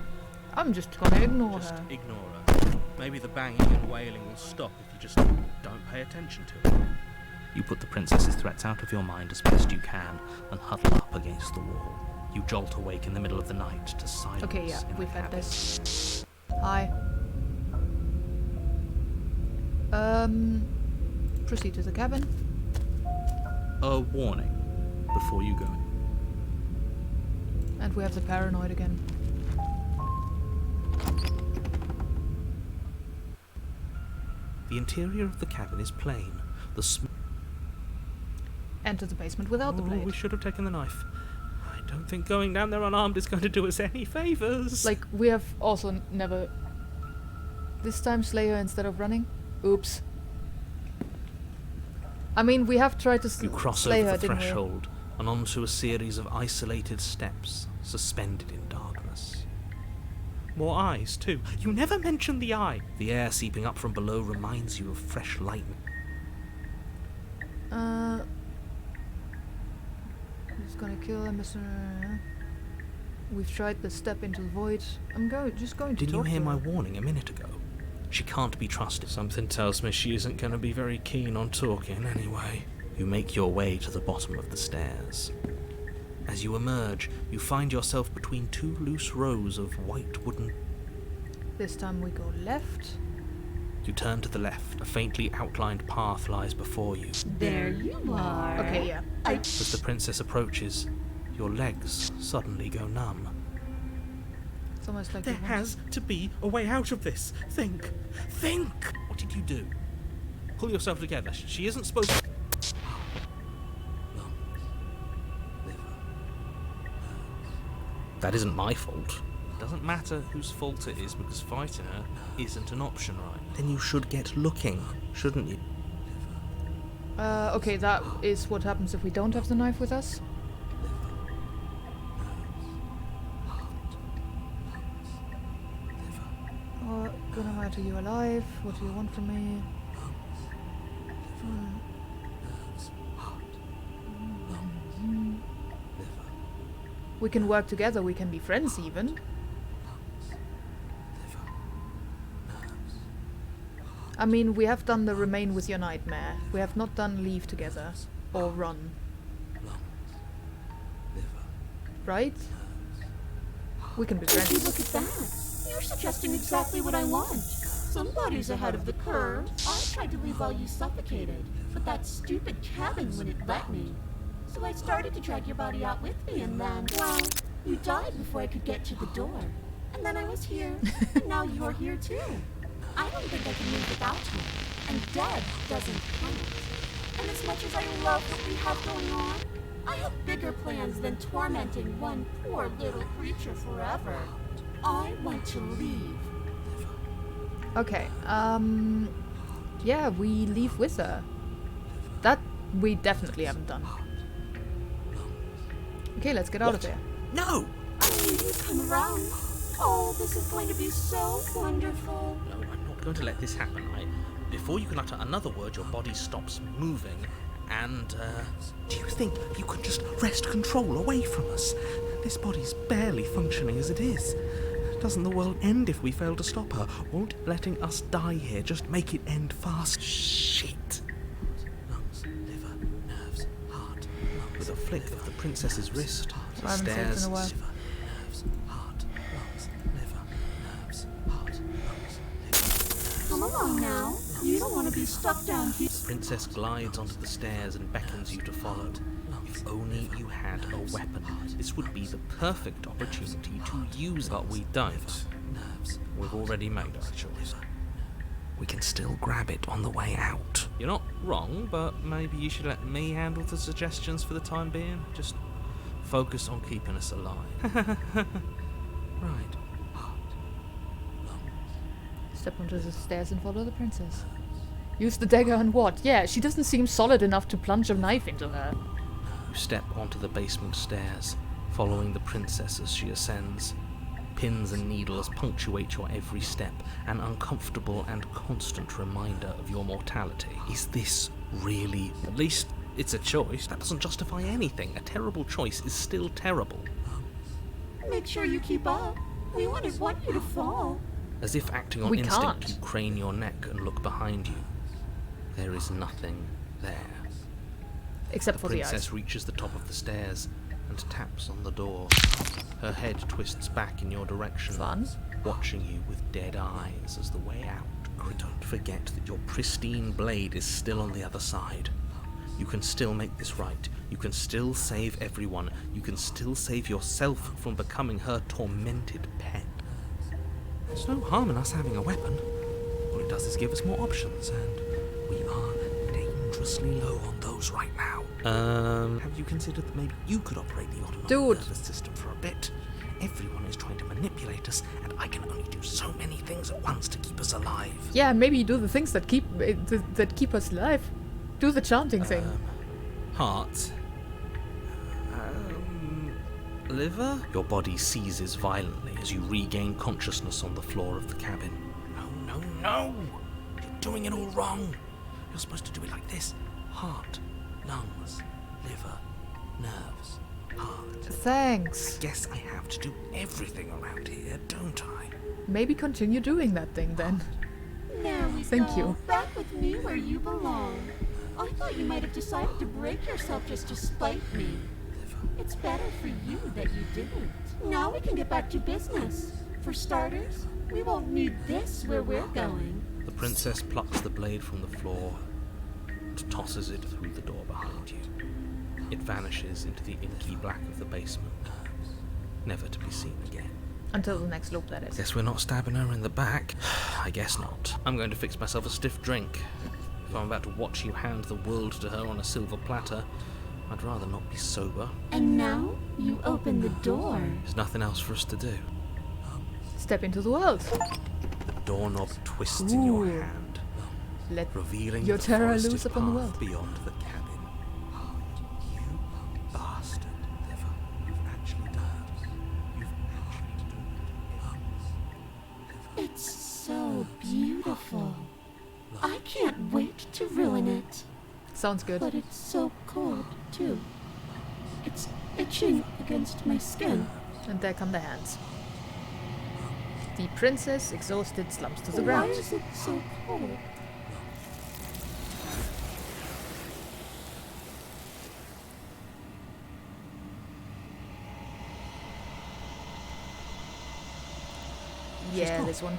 Speaker 1: I'm just gonna ignore
Speaker 6: Just
Speaker 1: her.
Speaker 6: ignore her. Maybe the banging and wailing will stop if you just don't pay attention to it.
Speaker 2: You put the princess's threats out of your mind as best you can and huddle up against the wall. You jolt awake in the middle of the night to silence.
Speaker 1: Okay, yeah,
Speaker 2: in the
Speaker 1: we've had
Speaker 2: cabin.
Speaker 1: this. Hi. Proceed to the cabin.
Speaker 2: A warning before you go.
Speaker 1: And we have the paranoid again.
Speaker 2: The interior of the cabin is plain. The
Speaker 1: Enter the basement without the blade.
Speaker 6: We should have taken the knife. I don't think going down there unarmed is going to do us any favours.
Speaker 1: Like, we have also never... This time Slayer instead of running? Oops. I mean, we have tried to
Speaker 2: You cross
Speaker 1: slay
Speaker 2: over
Speaker 1: her,
Speaker 2: the
Speaker 1: didn't we?
Speaker 2: threshold and onto a series of isolated steps, suspended in darkness.
Speaker 6: More eyes, too. You never mentioned the eye.
Speaker 2: The air seeping up from below reminds you of fresh lightning.
Speaker 1: Who's gonna kill him? We've tried the step into the void. Just going to
Speaker 2: Didn't you
Speaker 1: talk
Speaker 2: hear
Speaker 1: to
Speaker 2: my
Speaker 1: her.
Speaker 2: warning a minute ago? She can't be trusted.
Speaker 6: Something tells me she isn't going to be very keen on talking anyway.
Speaker 2: You make your way to the bottom of the stairs. As you emerge, you find yourself between two loose rows of white wooden...
Speaker 1: This time we go left.
Speaker 2: You turn to the left. A faintly outlined path lies before you.
Speaker 3: There you are.
Speaker 1: Okay, yeah.
Speaker 2: As the princess approaches, your legs suddenly go numb.
Speaker 1: It's almost like
Speaker 6: There
Speaker 1: we want-
Speaker 6: has to be a way out of this. Think!
Speaker 2: What did you do? Pull yourself together. She isn't supposed to... That isn't my fault.
Speaker 6: Doesn't matter whose fault it is because fighting her isn't an option, right?
Speaker 2: Then you should get looking, shouldn't you?
Speaker 1: Okay, that is what happens if we don't have the knife with us. What good am I to you alive? What do you want from me? We can work together, we can be friends even. I mean, we have done the remain with your nightmare. We have not done leave together. Or run. Right? We can be
Speaker 8: Would you
Speaker 1: friends.
Speaker 8: look at that? You're suggesting exactly what I want. Somebody's ahead of the curve. I tried to leave while you suffocated, but that stupid cabin wouldn't let me. So I started to drag your body out with me, and then, well, you died before I could get to the door. And then I was here, and now you're here too. I don't think I can live without you, and dead doesn't count. And as much as I love what we have going on, I have bigger plans than tormenting one poor little creature forever. I want to leave.
Speaker 1: Okay, yeah, we leave with her. That we definitely haven't done. Okay, let's get out of here.
Speaker 2: No!
Speaker 8: I need you to come around. Oh, this is going to be so wonderful.
Speaker 2: No, I'm not going to let this happen. Before you can utter another word, your body stops moving, and,
Speaker 6: Do you think you can just wrest control away from us? This body's barely functioning as it is. Doesn't the world end if we fail to stop her? Won't letting us die here just make it end fast?
Speaker 2: shit!
Speaker 10: Lungs, liver, nerves, heart, lungs.
Speaker 2: With a flick of the princess's wrist, the
Speaker 1: I haven't saved
Speaker 2: stairs...
Speaker 1: in a while.
Speaker 10: Nerves, heart, lungs, liver, nerves, heart, lungs, liver.
Speaker 8: Come along now. You don't want to be stuck down here.
Speaker 2: The princess glides onto the stairs and beckons you to follow. If only you had a weapon. This would be the perfect opportunity to use it.
Speaker 6: But we don't.
Speaker 10: Nerves,
Speaker 6: We've already made our choice.
Speaker 2: We can still grab it on the way out.
Speaker 6: You're not wrong, but maybe you should let me handle the suggestions for the time being. Just focus on keeping us alive. Right.
Speaker 1: Step onto the stairs and follow the princess. Use the dagger and what? Yeah, she doesn't seem solid enough to plunge a knife into her.
Speaker 2: You step onto the basement stairs, following the princess as she ascends. Pins and needles punctuate your every step, an uncomfortable and constant reminder of your mortality. Is this really...
Speaker 6: At least it's a choice.
Speaker 2: That doesn't justify anything. A terrible choice is still terrible.
Speaker 8: Make sure you keep up. We wouldn't want you to fall.
Speaker 2: As if acting on
Speaker 1: We
Speaker 2: instinct,
Speaker 1: can't.
Speaker 2: you crane your neck and look behind you. There is nothing there.
Speaker 1: Except
Speaker 2: The
Speaker 1: for the
Speaker 2: princess
Speaker 1: eyes.
Speaker 2: reaches the top of the stairs and taps on the door. Her head twists back in your direction,
Speaker 1: Fun.
Speaker 2: watching you with dead eyes as the way out. Don't forget that your pristine blade is still on the other side. You can still make this right. You can still save everyone. You can still save yourself from becoming her tormented pet.
Speaker 6: There's no harm in us having a weapon. All it does is give us more options, and
Speaker 10: we are dangerously low on those right now.
Speaker 6: have you considered that maybe
Speaker 10: You could operate the autonomic
Speaker 1: Dude.
Speaker 10: nervous system for a bit. Everyone is trying to manipulate us, and I can only do so many things at once to keep us alive.
Speaker 1: Yeah, maybe you do the things that keep us alive. Do the chanting thing.
Speaker 6: heart? Liver?
Speaker 2: Your body seizes violently as you regain consciousness on the floor of the cabin.
Speaker 10: No, no, no! You're doing it all wrong. You're supposed to do it like this. Heart, lungs, liver, nerves, heart.
Speaker 1: Thanks.
Speaker 10: Guess I have to do everything around here, don't I?
Speaker 1: Maybe continue doing that thing then.
Speaker 8: There we
Speaker 1: Thank
Speaker 8: go.
Speaker 1: you.
Speaker 8: Back with me where you belong. I thought you might have decided to break yourself just to spite me. It's better for you that you didn't. Now we can get back to business. For starters, we won't need this where we're going.
Speaker 2: The princess plucks the blade from the floor and tosses it through the door behind you. It vanishes into the inky black of the basement, never to be seen again.
Speaker 1: Until the next loop, that is.
Speaker 2: Guess we're not stabbing her in the back. I guess not. I'm going to fix myself a stiff drink. If I'm about to watch you hand the world to her on a silver platter, I'd rather not be sober.
Speaker 8: And now you open the door.
Speaker 2: There's nothing else for us to do.
Speaker 1: Step into the world.
Speaker 2: The doorknob twists in your hand,
Speaker 1: Let
Speaker 2: revealing
Speaker 1: your
Speaker 2: the
Speaker 1: terror
Speaker 2: forested
Speaker 1: loose upon the
Speaker 2: path
Speaker 1: world.
Speaker 2: beyond the cabin. You bastard. You've actually done it.
Speaker 8: It's so beautiful. I can't wait to ruin it.
Speaker 1: Sounds good.
Speaker 8: But it's so cold, too. It's itching against my skin.
Speaker 1: And there come the hands. The princess, exhausted, slumps to the
Speaker 8: Why
Speaker 1: ground.
Speaker 8: is it so cold?
Speaker 1: Yeah, this one.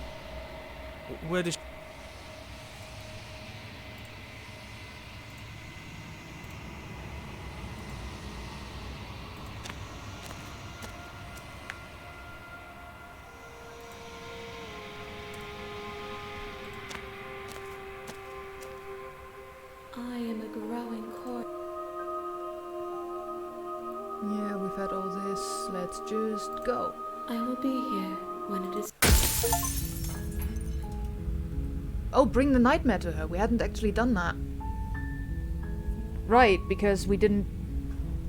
Speaker 2: Where does...
Speaker 12: I am a growing core.
Speaker 1: Yeah, we've had all this. Let's just go.
Speaker 12: I will be here when it is.
Speaker 1: Oh, bring the nightmare to her. We hadn't actually done that. Right, because we didn't...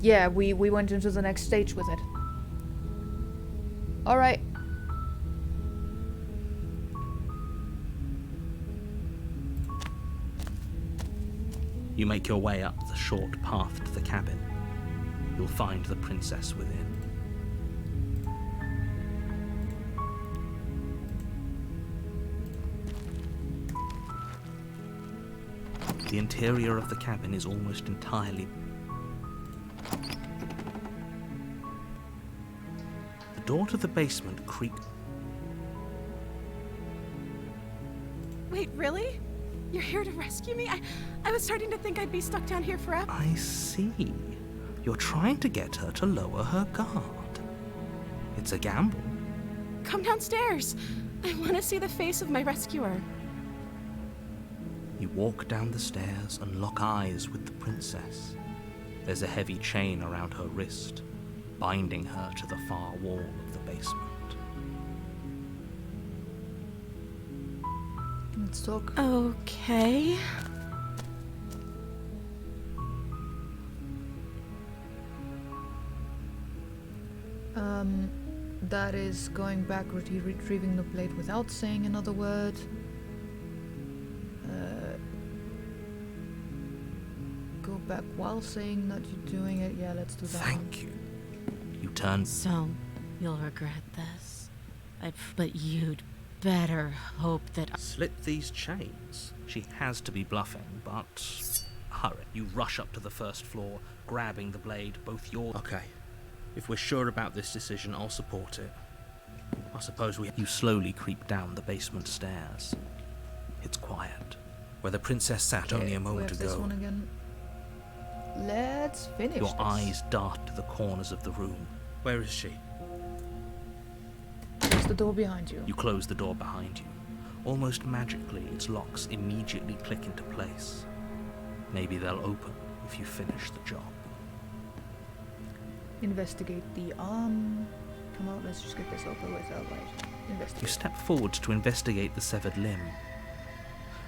Speaker 1: Yeah, we went into the next stage with it. Alright.
Speaker 2: You make your way up the short path to the cabin. You'll find the princess within. The interior of the cabin is almost entirely... The door to the basement creaks...
Speaker 3: Wait, really? You're here to rescue me? I was starting to think I'd be stuck down here forever.
Speaker 2: I see. You're trying to get her to lower her guard. It's a gamble.
Speaker 3: Come downstairs. I want to see the face of my rescuer.
Speaker 2: You walk down the stairs and lock eyes with the princess. There's a heavy chain around her wrist, binding her to the far wall of the basement.
Speaker 1: Let's talk.
Speaker 3: Okay.
Speaker 1: That is going backward, retrieving the blade without saying another word. Go back while saying that you're doing it. Yeah, let's do that.
Speaker 2: Thank you. You turn.
Speaker 3: So, you'll regret this. But you'd better hope that...
Speaker 2: Slip these chains. She has to be bluffing, but... Hurry. You rush up to the first floor, grabbing the blade, both your... Okay. If we're sure about this decision, I'll support it. I suppose we... You slowly creep down the basement stairs. It's quiet. Where the princess sat only a moment
Speaker 1: where's
Speaker 2: ago.
Speaker 1: This one again? Let's finish
Speaker 2: Your
Speaker 1: this.
Speaker 2: eyes dart to the corners of the room. Where is she?
Speaker 1: Close the door behind you.
Speaker 2: You close the door behind you. Almost magically, its locks immediately click into place. Maybe they'll open if you finish the job.
Speaker 1: Investigate the arm. Come on, let's just get this over with. Alright. Investigate.
Speaker 2: You step forward to investigate the severed limb.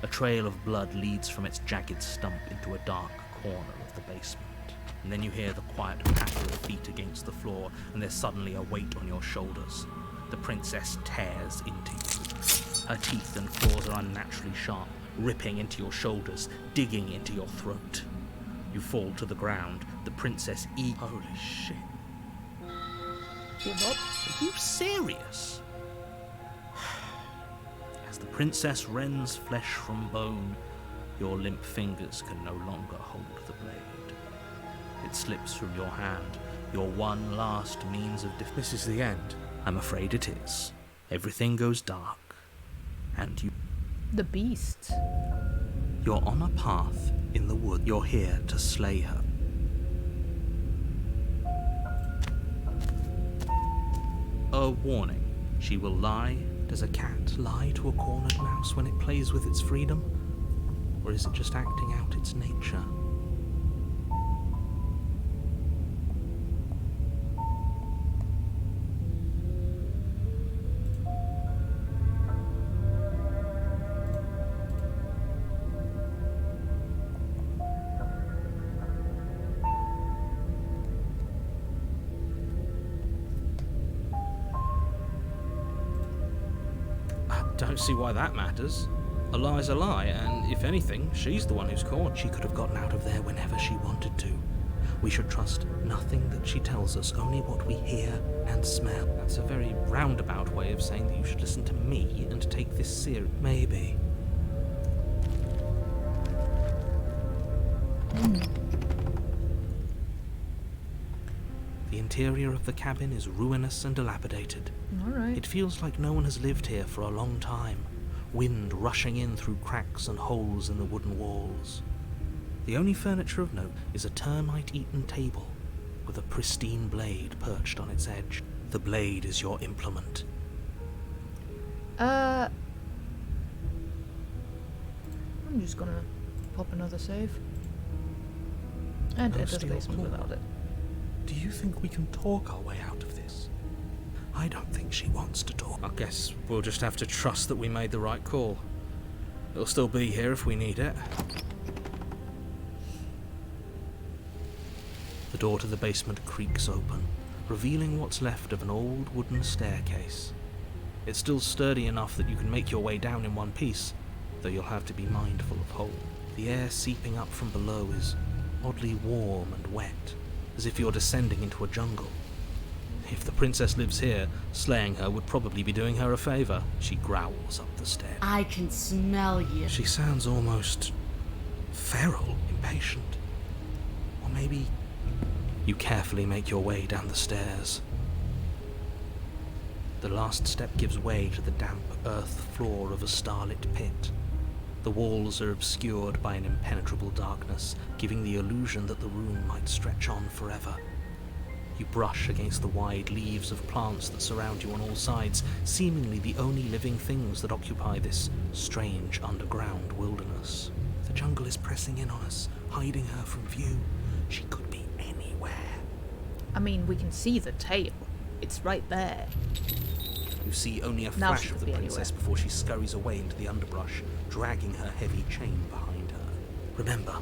Speaker 2: A trail of blood leads from its jagged stump into a dark corner of the basement. And then you hear the quiet patter of feet against the floor, and there's suddenly a weight on your shoulders. The princess tears into you. Her teeth and claws are unnaturally sharp, ripping into your shoulders, digging into your throat. You fall to the ground, the princess Holy shit.
Speaker 1: Give up.
Speaker 2: Are you serious? As the princess rends flesh from bone, your limp fingers can no longer hold the blade. It slips from your hand, your one last means of defense.
Speaker 6: This is the end.
Speaker 2: I'm afraid it is. Everything goes dark, and you...
Speaker 1: The beast.
Speaker 2: You're on a path in the wood. You're here to slay her. A warning. She will lie. Does a cat lie to a cornered mouse when it plays with its freedom? Or is it just acting out its nature? Don't see why that matters. A lie's a lie, and if anything, she's the one who's caught. She could have gotten out of there whenever she wanted to. We should trust nothing that she tells us, only what we hear and smell. That's a very roundabout way of saying that you should listen to me and take this serious. Maybe. The interior of the cabin is ruinous and dilapidated.
Speaker 1: Alright.
Speaker 2: It feels like no one has lived here for a long time, wind rushing in through cracks and holes in the wooden walls. The only furniture of note is a termite-eaten table with a pristine blade perched on its edge. The blade is your implement.
Speaker 1: I'm just gonna pop another save. And
Speaker 6: No
Speaker 1: enter the
Speaker 6: steel
Speaker 1: basement
Speaker 6: claw.
Speaker 1: without it.
Speaker 6: Do you think we can talk our way out of this?
Speaker 2: I don't think she wants to talk. I guess we'll just have to trust that we made the right call. It'll still be here if we need it. The door to the basement creaks open, revealing what's left of an old wooden staircase. It's still sturdy enough that you can make your way down in one piece, though you'll have to be mindful of hole. The air seeping up from below is oddly warm and wet, as if you're descending into a jungle. If the princess lives here, slaying her would probably be doing her a favour. She growls up the stairs.
Speaker 3: I can smell you.
Speaker 2: She sounds almost feral, impatient. Or maybe... You carefully make your way down the stairs. The last step gives way to the damp earth floor of a starlit pit. The walls are obscured by an impenetrable darkness, giving the illusion that the room might stretch on forever. You brush against the wide leaves of plants that surround you on all sides, seemingly the only living things that occupy this strange underground wilderness. The jungle is pressing in on us, hiding her from view. She could be anywhere.
Speaker 1: I mean, we can see the tail. It's right there.
Speaker 2: You see only a
Speaker 1: Now
Speaker 2: flash
Speaker 1: she
Speaker 2: of
Speaker 1: could
Speaker 2: the
Speaker 1: be
Speaker 2: princess
Speaker 1: anywhere.
Speaker 2: before she scurries away into the underbrush, dragging her heavy chain behind her. Remember,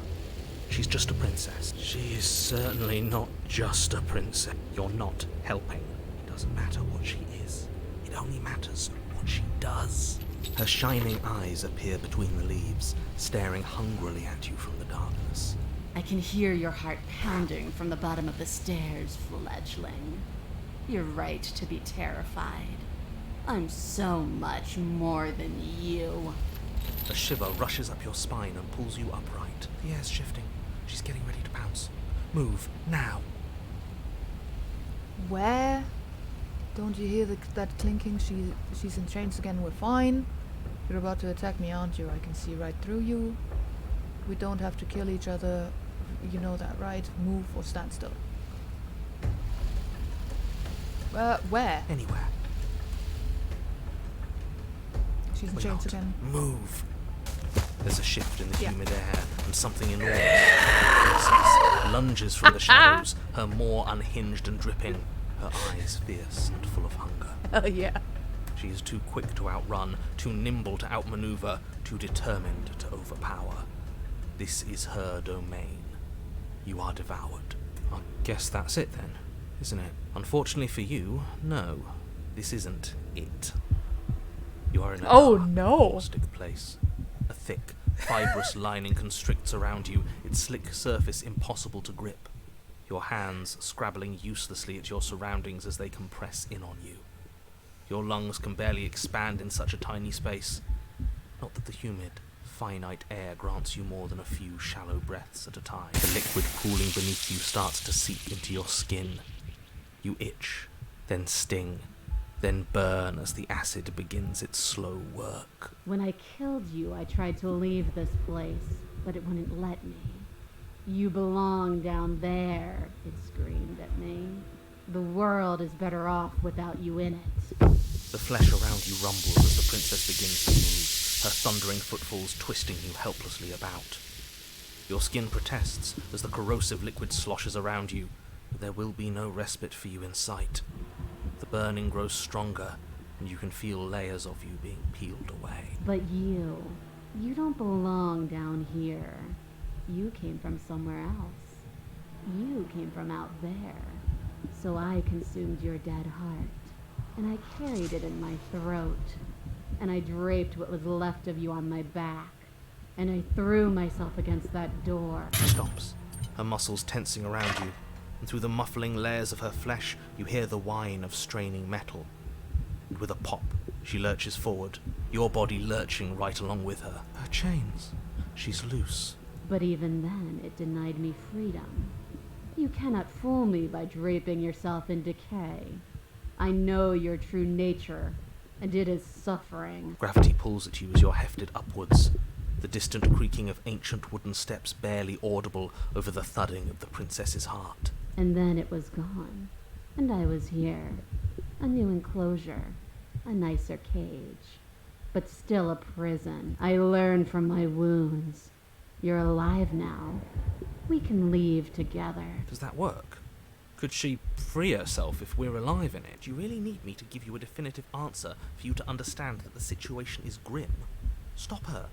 Speaker 2: she's just a princess. She is certainly not just a princess. You're not helping. It doesn't matter what she is. It only matters what she does. Her shining eyes appear between the leaves, staring hungrily at you from the darkness.
Speaker 3: I can hear your heart pounding from the bottom of the stairs, fledgling. You're right to be terrified. I'm so much more than you.
Speaker 2: A shiver rushes up your spine and pulls you upright. The air's shifting. She's getting ready to pounce. Move, now.
Speaker 1: Where? Don't you hear that clinking? She's in chains again. We're fine. You're about to attack me, aren't you? I can see right through you. We don't have to kill each other. You know that, right? Move or stand still. Where?
Speaker 2: Anywhere.
Speaker 1: She's in
Speaker 2: We're
Speaker 1: chains
Speaker 2: not.
Speaker 1: again.
Speaker 2: Move. There's a shift in the
Speaker 1: Yeah.
Speaker 2: humid air, and something enormous lunges from the shadows, her more unhinged and dripping, her eyes fierce and full of hunger.
Speaker 1: Oh yeah.
Speaker 2: She is too quick to outrun, too nimble to outmaneuver, too determined to overpower. This is her domain. You are devoured. I guess that's it then, isn't it? Unfortunately for you, no. This isn't it. You are in a
Speaker 1: Oh,
Speaker 2: dark,
Speaker 1: no.
Speaker 2: caustic place. A thick, Fibrous lining constricts around you, its slick surface impossible to grip. Your hands scrabbling uselessly at your surroundings as they compress in on you. Your lungs can barely expand in such a tiny space. Not that the humid, finite air grants you more than a few shallow breaths at a time. The liquid pooling beneath you starts to seep into your skin. You itch, then sting, then burn as the acid begins its slow work.
Speaker 3: When I killed you, I tried to leave this place, but it wouldn't let me. You belong down there, it screamed at me. The world is better off without you in it.
Speaker 2: The flesh around you rumbles as the princess begins to move, her thundering footfalls twisting you helplessly about. Your skin protests as the corrosive liquid sloshes around you, but there will be no respite for you in sight. The burning grows stronger, and you can feel layers of you being peeled away.
Speaker 3: But you don't belong down here. You came from somewhere else. You came from out there. So I consumed your dead heart, and I carried it in my throat, and I draped what was left of you on my back, and I threw myself against that door.
Speaker 2: She stops, her muscles tensing around you, and through the muffling layers of her flesh, you hear the whine of straining metal. And with a pop, she lurches forward, your body lurching right along with her. Her chains. She's loose.
Speaker 3: But even then, it denied me freedom. You cannot fool me by draping yourself in decay. I know your true nature, and it is suffering.
Speaker 2: Gravity pulls at you as you're hefted upwards, the distant creaking of ancient wooden steps barely audible over the thudding of the princess's heart.
Speaker 3: And then it was gone, and I was here. A new enclosure, a nicer cage, but still a prison. I learned from my wounds. You're alive now. We can leave together.
Speaker 2: Does that work? Could she free herself if we're alive in it? Do you really need me to give you a definitive answer for you to understand that the situation is grim? Stop her.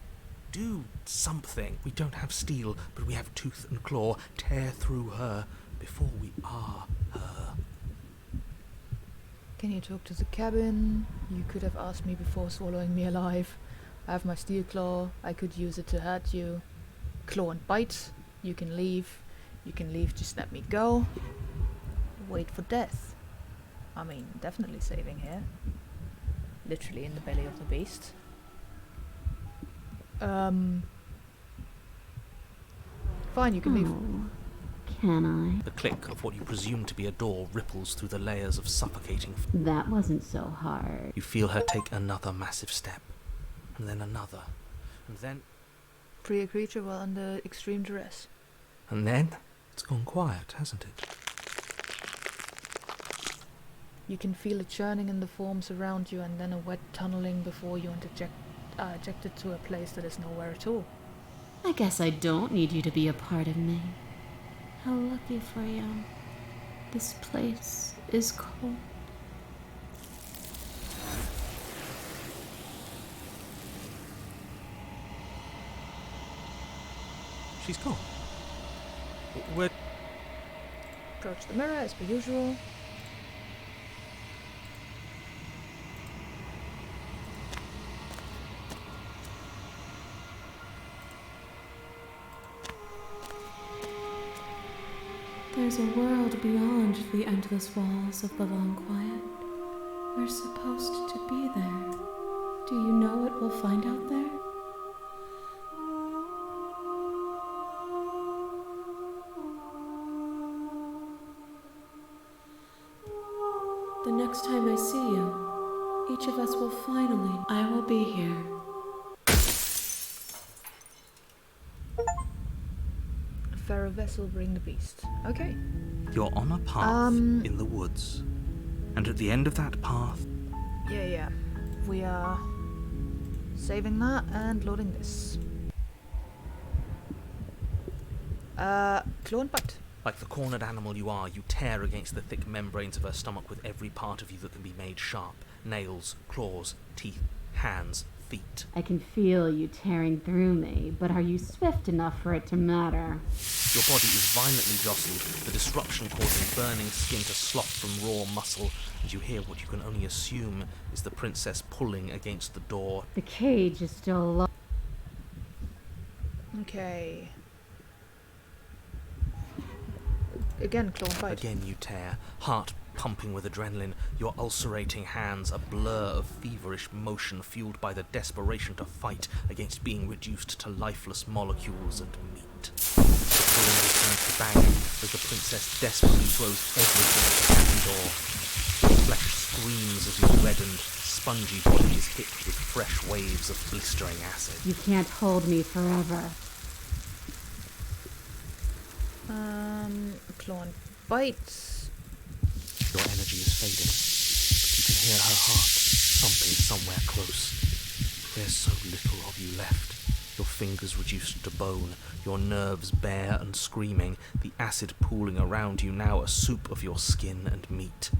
Speaker 2: Do something. We don't have steel, but we have tooth and claw. Tear through her before we are her.
Speaker 1: Can you talk to the cabin? You could have asked me before swallowing me alive. I have my steel claw. I could use it to hurt you. Claw and bite. You can leave. You can leave, just let me go. Wait for death. I mean, definitely saving here. Literally in the belly of the beast. Fine, you can leave.
Speaker 3: Can I?
Speaker 2: The click of what you presume to be a door ripples through the layers of suffocating.
Speaker 3: That wasn't so hard.
Speaker 2: You feel her take another massive step, and then another, and then...
Speaker 1: Free a creature while under extreme duress.
Speaker 2: And then it's gone quiet, hasn't it?
Speaker 1: You can feel a churning in the forms around you and then a wet tunneling before you ejected to a place that is nowhere at all.
Speaker 3: I guess I don't need you to be a part of me.
Speaker 12: How lucky for you. This place is cold.
Speaker 2: She's gone. We're...
Speaker 1: Approach the mirror as per usual.
Speaker 12: There's a world beyond the endless walls of the long quiet. We're supposed to be there. Do you know what we'll find out there? The next time I see you, each of us will finally... I will be here.
Speaker 1: Fair vessel, bring the beast. Okay.
Speaker 2: You're on a path in the woods. And at the end of that path...
Speaker 1: Yeah. We are saving that and loading this. Claw and bite.
Speaker 2: Like the cornered animal you are, you tear against the thick membranes of her stomach with every part of you that can be made sharp. Nails, claws, teeth, hands, feet.
Speaker 3: I can feel you tearing through me, but are you swift enough for it to matter?
Speaker 2: Your body is violently jostled, the disruption causing burning skin to slough from raw muscle, and you hear what you can only assume is the princess pulling against the door.
Speaker 3: The cage is still locked.
Speaker 1: Okay. Again, claw and bite.
Speaker 2: Again you tear, heart pumping with adrenaline, your ulcerating hands a blur of feverish motion fueled by the desperation to fight against being reduced to lifeless molecules and meat. The pulling returns to banging as the princess desperately throws everything at the cabin door. Your flesh screams as your reddened, spongy body is hit with fresh waves of blistering acid.
Speaker 3: You can't hold me forever.
Speaker 1: Claw and bite.
Speaker 2: Your energy is fading, but you can hear her heart thumping somewhere close. There's so little of you left. Your fingers reduced to bone, your nerves bare and screaming, the acid pooling around you now a soup of your skin and meat.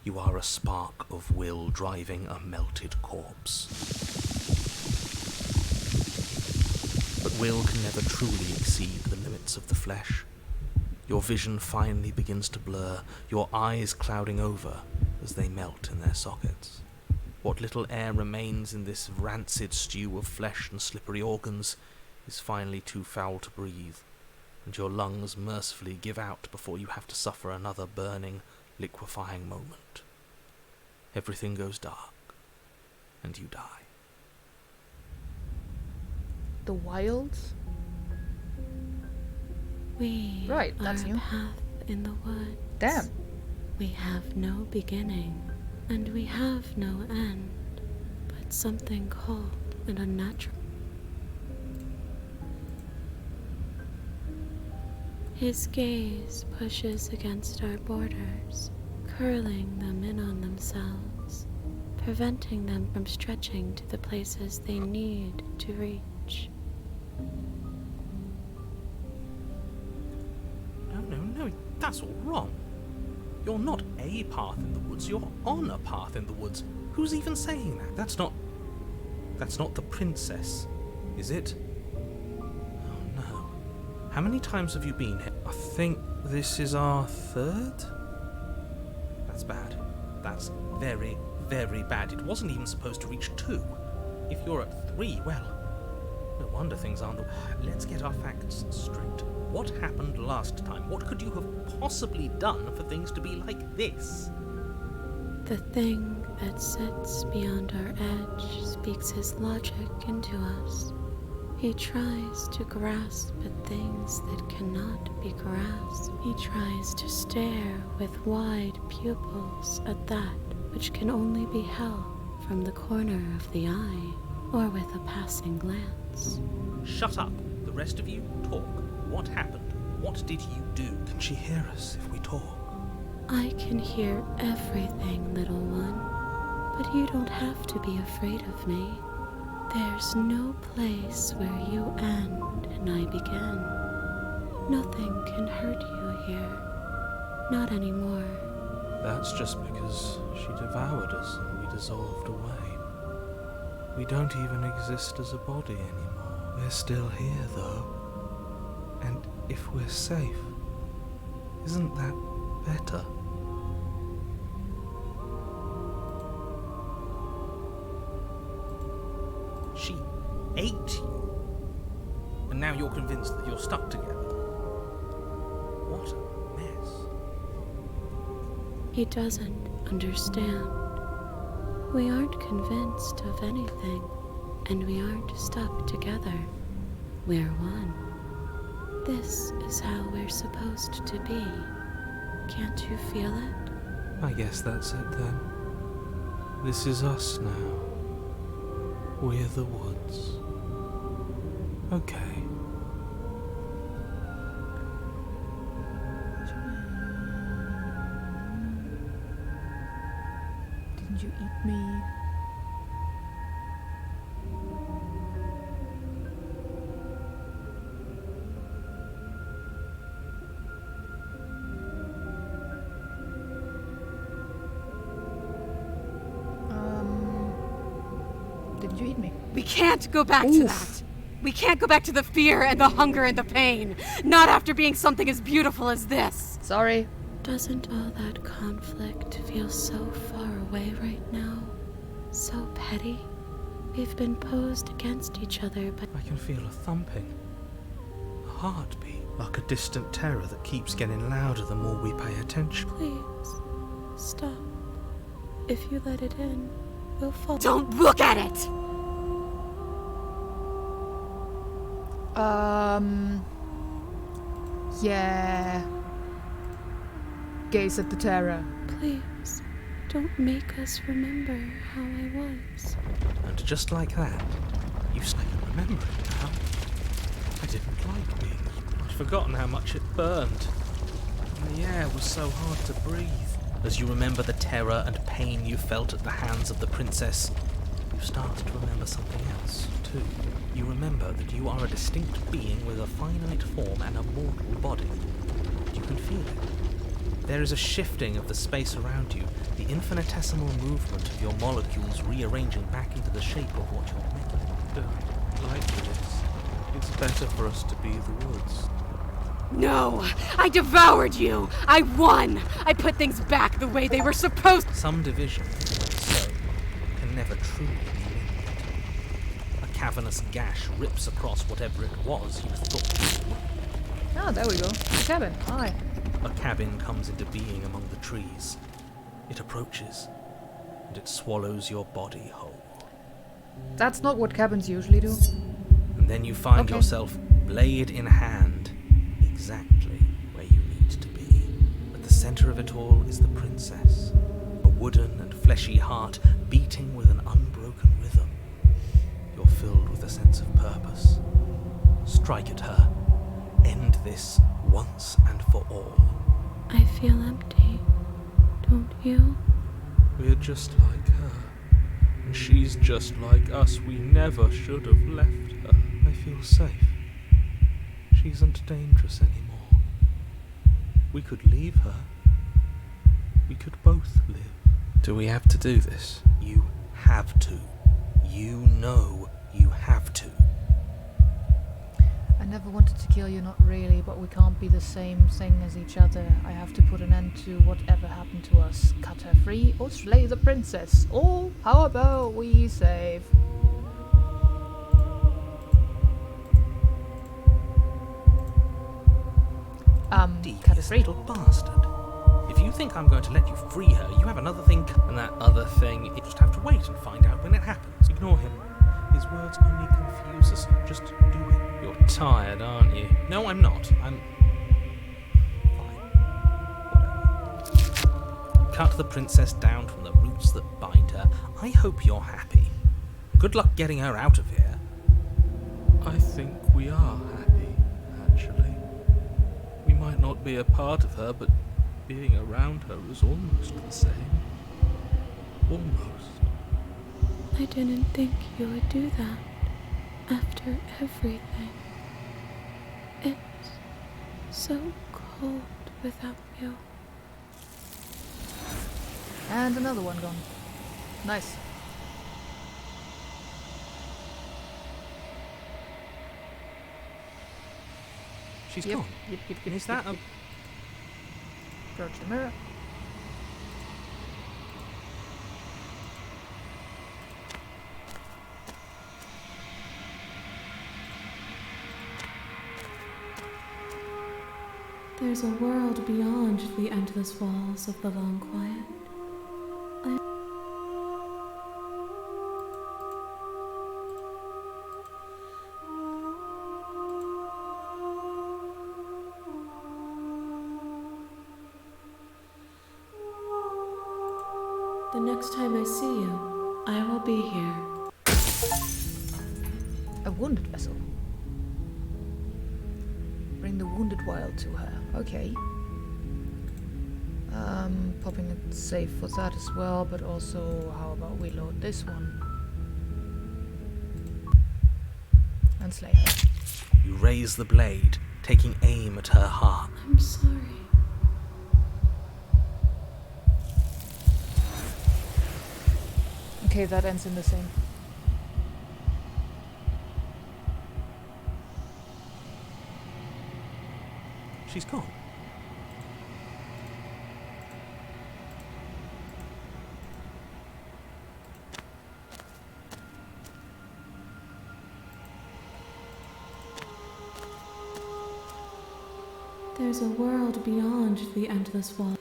Speaker 2: You are a spark of will driving a melted corpse. But will can never truly exceed the limits of the flesh. Your vision finally begins to blur, your eyes clouding over as they melt in their sockets. What little air remains in this rancid stew of flesh and slippery organs is finally too foul to breathe, and your lungs mercifully give out before you have to suffer another burning, liquefying moment. Everything goes dark, and you die.
Speaker 1: The wilds?
Speaker 12: We
Speaker 1: Right,
Speaker 12: are
Speaker 1: that's
Speaker 12: a
Speaker 1: new.
Speaker 12: path in the woods.
Speaker 1: Damn.
Speaker 12: We have no beginning, and we have no end, but something cold and unnatural. His gaze pushes against our borders, curling them in on themselves, preventing them from stretching to the places they need to reach.
Speaker 2: No, that's all wrong. You're not a path in the woods, you're on a path in the woods. Who's even saying that? That's not the princess, is it? Oh no. How many times have you been here? I think this is our third? That's bad. That's very, very bad. It wasn't even supposed to reach 2. If you're at 3, well, no wonder things aren't... Let's get our facts straight. What happened last time? What could you have possibly done for things to be like this?
Speaker 12: The thing that sits beyond our edge speaks his logic into us. He tries to grasp at things that cannot be grasped. He tries to stare with wide pupils at that which can only be held from the corner of the eye or with a passing glance.
Speaker 2: Shut up. The rest of you, talk. What happened? What did you do? Can she hear us if we talk?
Speaker 12: I can hear everything, little one, but you don't have to be afraid of me. There's no place where you end and I begin. Nothing can hurt you here. Not anymore.
Speaker 6: That's just because she devoured us and we dissolved away. We don't even exist as a body anymore. We're still here, though. And if we're safe, isn't that better?
Speaker 2: She ate you. And now you're convinced that you're stuck together. What a mess.
Speaker 12: He doesn't understand. We aren't convinced of anything, and we aren't stuck together. We're one. This is how we're supposed to be. Can't you feel it?
Speaker 6: I guess that's it then. This is us now. We're the woods. Okay.
Speaker 1: Didn't you eat me? Didn't you eat me?
Speaker 3: We can't go back to that. We can't go back to the fear and the hunger and the pain. Not after being something as beautiful as this.
Speaker 1: Sorry.
Speaker 12: Doesn't all that conflict feel so far away right now? So petty? We've been posed against each other, but
Speaker 6: I can feel a thumping. heartbeat. Like a distant terror that keeps getting louder the more we pay attention.
Speaker 12: Please, stop. If you let it in, we'll fall.
Speaker 3: Don't look at it!
Speaker 1: Yeah. Gaze at the terror.
Speaker 12: Please, don't make us remember how I was.
Speaker 6: And just like that, you say you remember it now. I didn't like being. I'd forgotten how much it burned. And the air was so hard to breathe. As you remember the terror and pain you felt at the hands of the princess, you start to remember something else, too. You remember that you are a distinct being with a finite form and a mortal body. You can feel it. There is a shifting of the space around you, the infinitesimal movement of your molecules rearranging back into the shape of what you're meant to.
Speaker 7: Don't like this. It's better for us to be the woods.
Speaker 3: No! I devoured you! I won! I put things back the way they were supposed to.
Speaker 6: Some division, so, can never truly be linked. A cavernous gash rips across whatever it was you thought.
Speaker 1: Ah, there we go. The cabin. Hi.
Speaker 6: A cabin comes into being among the trees. It approaches, and it swallows your body whole.
Speaker 1: That's not what cabins usually do.
Speaker 6: And then you find yourself, blade in hand, exactly where you need to be. At the center of it all is the princess, a wooden and fleshy heart beating with an unbroken rhythm. You're filled with a sense of purpose. Strike at her. End this once and for all.
Speaker 12: I feel empty, don't you?
Speaker 7: We're just like her. And she's just like us. We never should have left her.
Speaker 6: I feel safe. She isn't dangerous anymore. We could leave her. We could both live. Do we have to do this? You have to. You know you have to.
Speaker 1: I never wanted to kill you, not really, but we can't be the same thing as each other. I have to put an end to whatever happened to us. Cut her free or slay the princess. Or how about we save? Cut her free.
Speaker 6: Little bastard. If you think I'm going to let you free her, you have another thing, and that other thing, you just have to wait and find out when it happens. Ignore him. His words only confuse us. Just do it. You're tired, aren't you? No, I'm not. I'm... fine. Whatever. You cut the princess down from the roots that bind her. I hope you're happy. Good luck getting her out of here.
Speaker 7: I think we are happy, actually. We might not be a part of her, but being around her is almost the same. Almost.
Speaker 12: I didn't think you would do that after everything. It's so cold without you.
Speaker 1: And another one gone. Nice.
Speaker 6: She's
Speaker 1: Yep,
Speaker 6: gone.
Speaker 1: Yep.
Speaker 6: Is that a...
Speaker 1: Approach the mirror.
Speaker 12: There's a world beyond the endless walls of the long quiet. The next time I see you, I will be here.
Speaker 1: A wounded vessel. Bring the wounded wild to her. Okay. Popping it safe for that as well, but also how about we load this one? And slay her.
Speaker 6: You raise the blade, taking aim at her heart.
Speaker 12: I'm sorry.
Speaker 1: Okay, that ends in the same.
Speaker 6: She's gone.
Speaker 3: There's a world beyond the endless wall.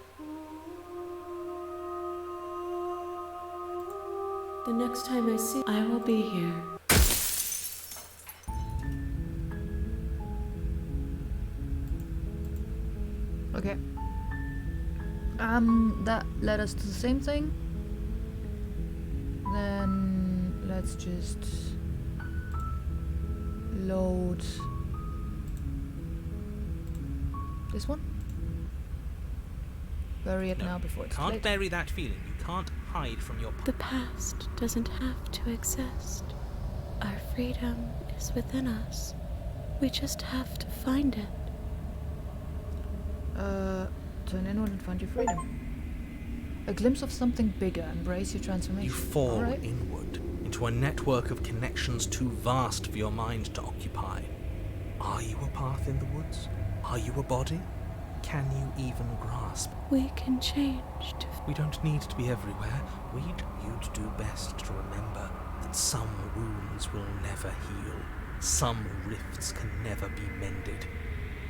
Speaker 3: The next time I see, I will be here.
Speaker 1: Okay. That led us to the same thing. Then let's just load this one. Bury it now before it's
Speaker 2: Can't
Speaker 1: late.
Speaker 2: bury that feeling. You can't hide from your
Speaker 12: The past doesn't have to exist. Our freedom is within us. We just have to find it.
Speaker 1: Turn inward and find your freedom. A glimpse of something bigger. Embrace your transformation.
Speaker 2: You fall
Speaker 1: Alright.
Speaker 2: inward into a network of connections too vast for your mind to occupy. Are you a path in the woods? Are you a body? Can you even grasp?
Speaker 12: We can change to
Speaker 2: We don't need to be everywhere. You'd do best to remember that some wounds will never heal. Some rifts can never be mended.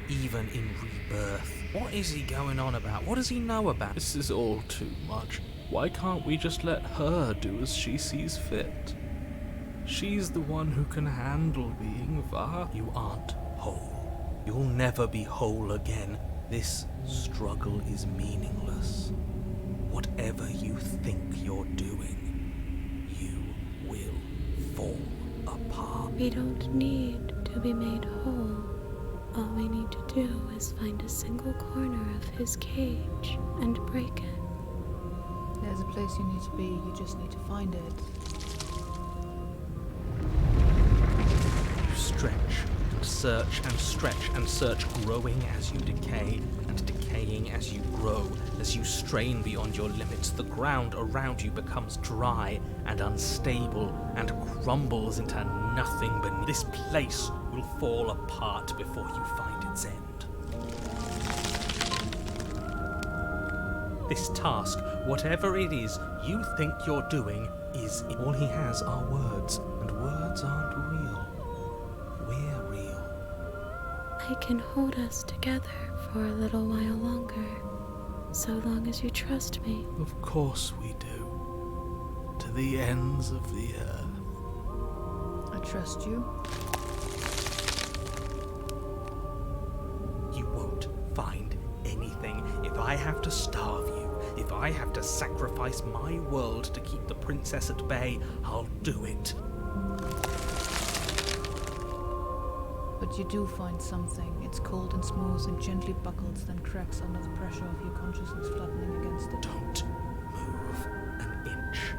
Speaker 2: Even in rebirth. What is he going on about? What does he know about?
Speaker 7: This is all too much. Why can't we just let her do as she sees fit? She's the one who can handle being Va.
Speaker 2: You aren't whole. You'll never be whole again. This struggle is meaningless. Whatever you think you're doing, you will fall apart.
Speaker 12: We don't need to be made whole. All we need to do is find a single corner of his cage and break it.
Speaker 1: There's a place you need to be. You just need to find it.
Speaker 2: You stretch and search and stretch and search, growing as you decay and decaying as you grow. As you strain beyond your limits, the ground around you becomes dry and unstable and crumbles into nothing beneath. This place will fall apart before you find its end. This task, whatever it is you think you're doing, is all he has are words, and words aren't real. We're real.
Speaker 12: I can hold us together for a little while longer, so long as you trust me.
Speaker 7: Of course we do. To the ends of the earth.
Speaker 1: I trust you.
Speaker 2: You won't find anything. If I have to starve you, if I have to sacrifice my world to keep the princess at bay, I'll do it.
Speaker 1: But you do find something. It's cold and smooth and gently buckles, then cracks under the pressure of your consciousness flattening against it.
Speaker 2: Don't move an inch.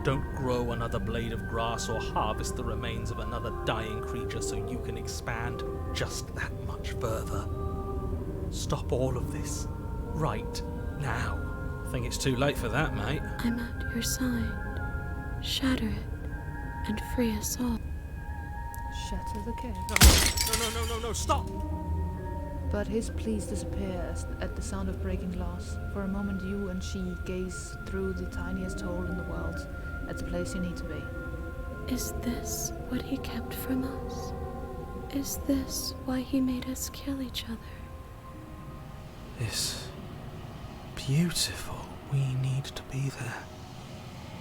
Speaker 2: Don't grow another blade of grass or harvest the remains of another dying creature so you can expand just that much further. Stop all of this. Right now.
Speaker 7: I think it's too late for that, mate.
Speaker 12: I'm at your side. Shatter it and free us all.
Speaker 1: Shatter the cage.
Speaker 2: No, stop!
Speaker 1: But his pleas disappear at the sound of breaking glass. For a moment you and she gaze through the tiniest hole in the world at the place you need to be.
Speaker 12: Is this what he kept from us? Is this why he made us kill each other?
Speaker 7: It's beautiful. We need to be there.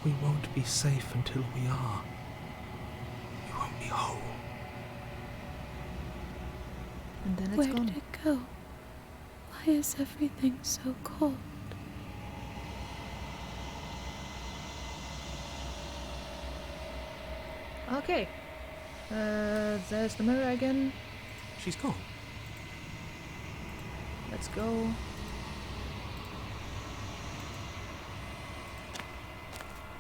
Speaker 7: We won't be safe until we are. We won't be whole.
Speaker 1: And then it's
Speaker 12: Where
Speaker 1: gone.
Speaker 12: did it go? Why is everything so cold?
Speaker 1: Okay. There's the mirror again.
Speaker 2: She's gone.
Speaker 1: Let's go.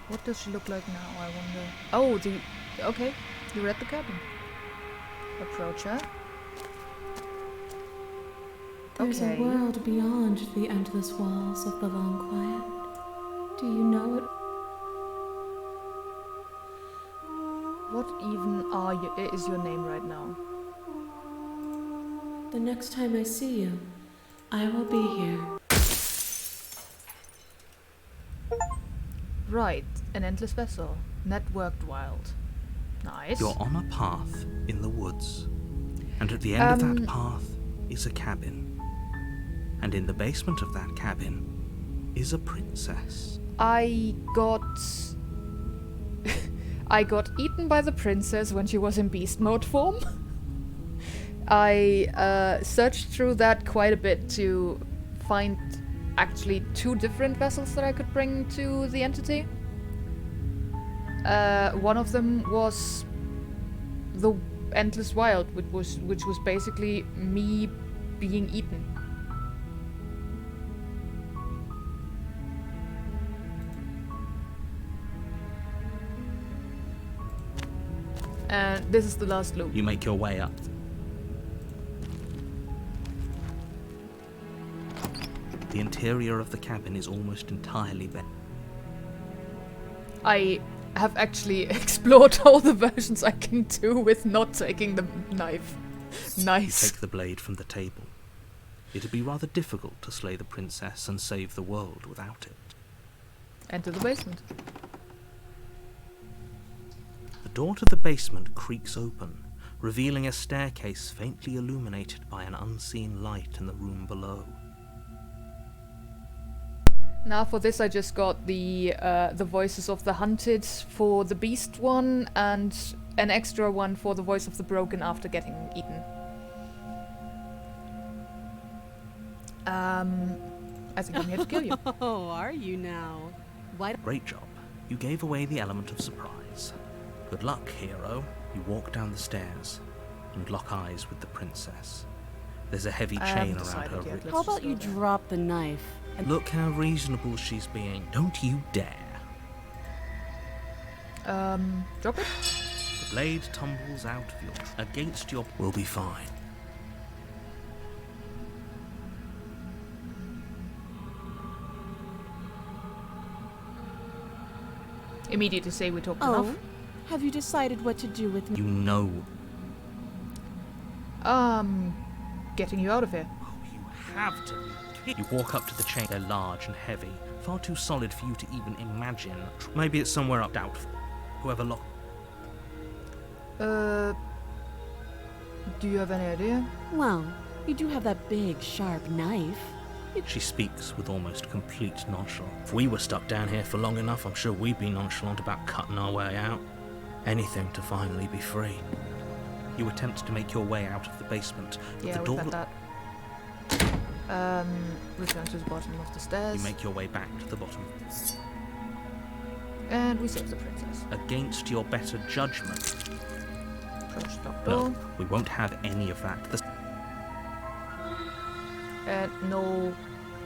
Speaker 1: What does she look like now, I wonder? Oh, okay. You're at the cabin. Approach her.
Speaker 3: There's
Speaker 1: Okay.
Speaker 3: a world beyond the endless walls of the long quiet. Do you know it?
Speaker 1: What even is your name right now?
Speaker 3: The next time I see you, I will be here.
Speaker 1: Right, an endless vessel. Networked wild. Nice.
Speaker 2: You're on a path in the woods, and at the end of that path is a cabin. And in the basement of that cabin is a princess.
Speaker 1: I got eaten by the princess when she was in beast mode form. I searched through that quite a bit to find actually 2 different vessels that I could bring to the entity. One of them was the Endless Wild, which was basically me being eaten. And this is the last loop.
Speaker 2: You make your way up. The interior of the cabin is almost entirely bare.
Speaker 1: I have actually explored all the versions I can do with not taking the knife. Nice.
Speaker 2: You take the blade from the table. It'd be rather difficult to slay the princess and save the world without it.
Speaker 1: Enter the basement.
Speaker 2: The door to the basement creaks open, revealing a staircase faintly illuminated by an unseen light in the room below.
Speaker 1: Now for this I just got the voices of the hunted for the beast one and an extra one for the voice of the broken after getting eaten. I think I'm here to kill you.
Speaker 3: Oh, are you now? Why?
Speaker 2: Great job. You gave away the element of surprise. Good luck, hero. You walk down the stairs and lock eyes with the princess. There's a heavy chain around her wrist.
Speaker 3: How about you drop the knife? And
Speaker 2: Look how reasonable she's being. Don't you dare.
Speaker 1: Drop it?
Speaker 2: The blade tumbles out of your... Against your... We'll be fine.
Speaker 1: Immediately say we talked
Speaker 3: Oh,
Speaker 1: enough.
Speaker 3: have you decided what to do with me?
Speaker 2: You know.
Speaker 1: Getting you out of here.
Speaker 2: Oh, you have to. You walk up to the chain. They're large and heavy, far too solid for you to even imagine. Maybe it's somewhere up doubtful. Whoever locked.
Speaker 1: Do you have any idea?
Speaker 3: Well, you do have that big, sharp knife.
Speaker 2: She speaks with almost complete nonchalance. If we were stuck down here for long enough, I'm sure we'd be nonchalant about cutting our way out. Anything to finally be free. You attempt to make your way out of the basement, but
Speaker 1: Yeah,
Speaker 2: the
Speaker 1: we've
Speaker 2: door...
Speaker 1: got that. Return to the bottom of the stairs.
Speaker 2: You make your way back to the bottom.
Speaker 1: And we save the princess.
Speaker 2: Against your better judgment.
Speaker 1: Crouch stop
Speaker 2: No,
Speaker 1: door.
Speaker 2: we won't have any of that.
Speaker 1: And no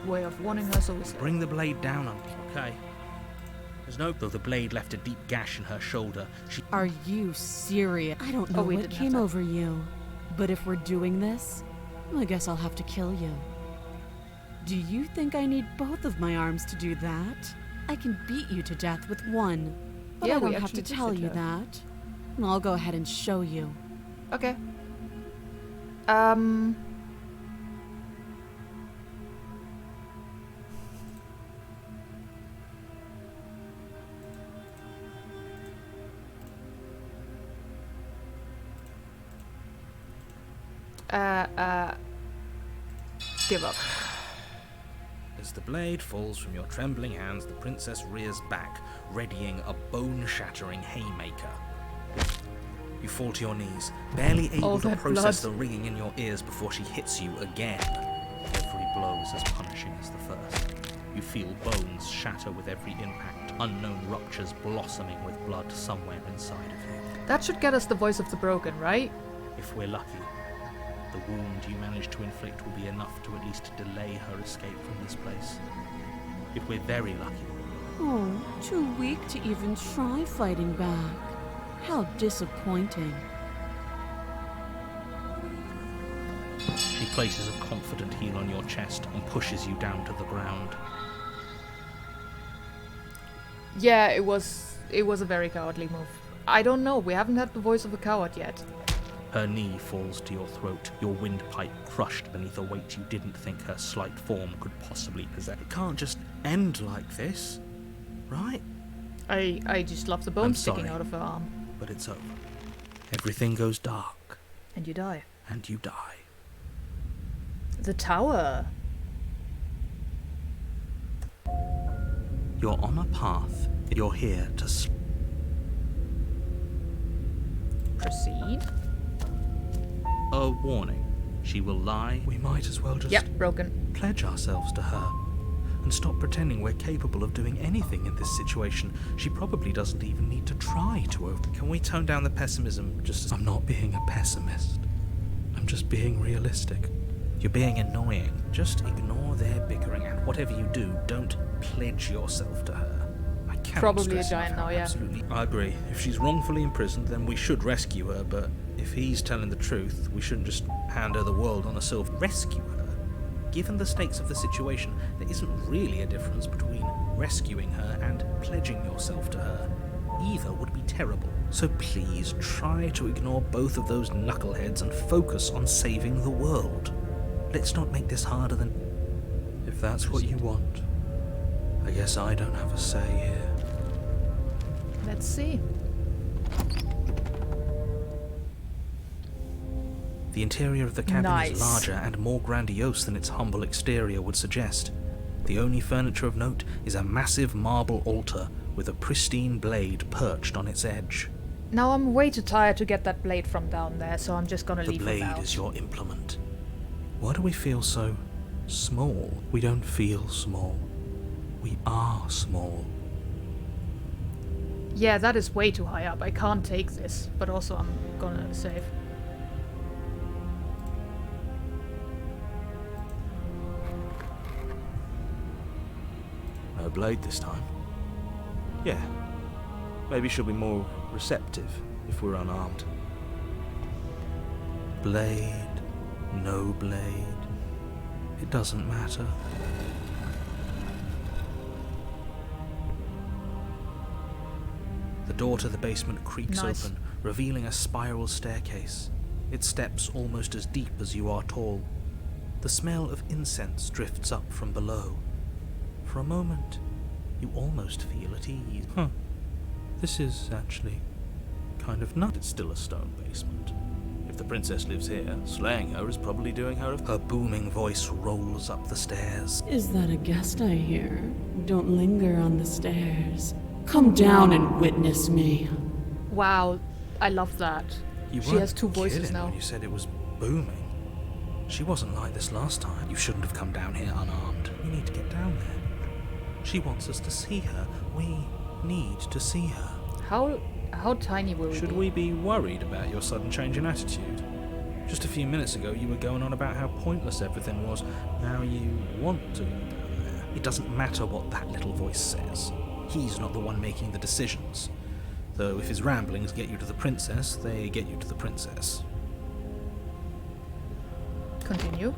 Speaker 1: way of warning her, so we save.
Speaker 2: Bring the blade down on me, okay? There's no... Though the blade left a deep gash in her shoulder, she...
Speaker 3: Are you serious? I don't know
Speaker 1: we
Speaker 3: what
Speaker 1: didn't have
Speaker 3: came
Speaker 1: that.
Speaker 3: over you. But if we're doing this, I guess I'll have to kill you. Do you think I need both of my arms to do that? I can beat you to death with one. But
Speaker 1: Yeah,
Speaker 3: I
Speaker 1: we
Speaker 3: don't have
Speaker 1: actually
Speaker 3: to
Speaker 1: did
Speaker 3: tell
Speaker 1: hit
Speaker 3: you
Speaker 1: her.
Speaker 3: that. I'll go ahead and show you.
Speaker 1: Okay. Give up.
Speaker 2: As the blade falls from your trembling hands, the princess rears back, readying a bone-shattering haymaker. You fall to your knees, barely able
Speaker 1: All
Speaker 2: to
Speaker 1: that
Speaker 2: process
Speaker 1: blood.
Speaker 2: the ringing in your ears before she hits you again. Every blow is as punishing as the first. You feel bones shatter with every impact, unknown ruptures blossoming with blood somewhere inside of you.
Speaker 1: That should get us the voice of the broken, right?
Speaker 2: If we're lucky, the wound you manage to inflict will be enough to at least delay her escape from this place. If we're very lucky,
Speaker 3: Oh, too weak to even try fighting back. How disappointing.
Speaker 2: she places a confident heel on your chest and pushes you down to the ground.
Speaker 1: Yeah, it was a very cowardly move. I don't know, we haven't had the voice of a coward yet.
Speaker 2: Her knee falls to your throat, your windpipe crushed beneath a weight you didn't think her slight form could possibly possess. It can't just end like this, right?
Speaker 1: I just love the bone
Speaker 2: I'm
Speaker 1: sticking
Speaker 2: sorry.
Speaker 1: out of her arm.
Speaker 2: But it's over. Everything goes dark,
Speaker 1: And you die.
Speaker 2: and you die.
Speaker 1: The tower.
Speaker 2: You're on a path. You're here to
Speaker 1: Proceed.
Speaker 2: A warning. She will lie. We might as well just
Speaker 1: Yep, broken.
Speaker 2: pledge ourselves to her and stop pretending we're capable of doing anything in this situation. She probably doesn't even need to try to open. Can we tone down the pessimism just as... I'm not being a pessimist. I'm just being realistic. You're being annoying. Just ignore their bickering, and whatever you do, don't pledge yourself to her. I cannot
Speaker 1: Probably a
Speaker 2: stress
Speaker 1: giant
Speaker 2: enough how
Speaker 1: now, yeah.
Speaker 2: Absolutely. I agree. If she's wrongfully imprisoned, then we should rescue her, but if he's telling the truth, we shouldn't just hand her the world on a silver. Rescue her? Given the stakes of the situation, there isn't really a difference between rescuing her and pledging yourself to her. Either would be terrible. So please try to ignore both of those knuckleheads and focus on saving the world. Let's not make this harder than... If that's what you want, I guess I don't have a say here.
Speaker 1: Let's see.
Speaker 2: The interior of the cabin
Speaker 1: Nice.
Speaker 2: is larger and more grandiose than its humble exterior would suggest. The only furniture of note is a massive marble altar with a pristine blade perched on its edge.
Speaker 1: Now I'm way too tired to get that blade from down there, so I'm just gonna
Speaker 2: The
Speaker 1: leave it
Speaker 2: blade
Speaker 1: out.
Speaker 2: is your implement. Why do we feel so small? We don't feel small. We are small.
Speaker 1: Yeah, that is way too high up. I can't take this, but also I'm gonna save.
Speaker 2: No blade this time. Yeah. Maybe she'll be more receptive if we're unarmed. Blade, no blade. It doesn't matter. The door to the basement creaks
Speaker 1: Nice.
Speaker 2: open, revealing a spiral staircase. Its steps almost as deep as you are tall. The smell of incense drifts up from below. For a moment, you almost feel at ease. This is actually kind of nuts. It's still a stone basement. If the princess lives here, slaying her is probably doing her a... Her booming voice rolls up the stairs.
Speaker 3: Is that a guest I hear? Don't linger on the stairs. Come down and witness me.
Speaker 1: Wow, I love that.
Speaker 2: You
Speaker 1: She
Speaker 2: weren't
Speaker 1: has two voices
Speaker 2: kidding
Speaker 1: now.
Speaker 2: when you said it was booming. She wasn't like this last time. You shouldn't have come down here unarmed. We need to get down there. She wants us to see her. We need to see her.
Speaker 1: How tiny will we
Speaker 2: Should
Speaker 1: be?
Speaker 2: we be worried about your sudden change in attitude? Just a few minutes ago you were going on about how pointless everything was. Now you want to go down there. It doesn't matter what that little voice says. He's not the one making the decisions. Though if his ramblings get you to the princess, they get you to the princess.
Speaker 1: Continue.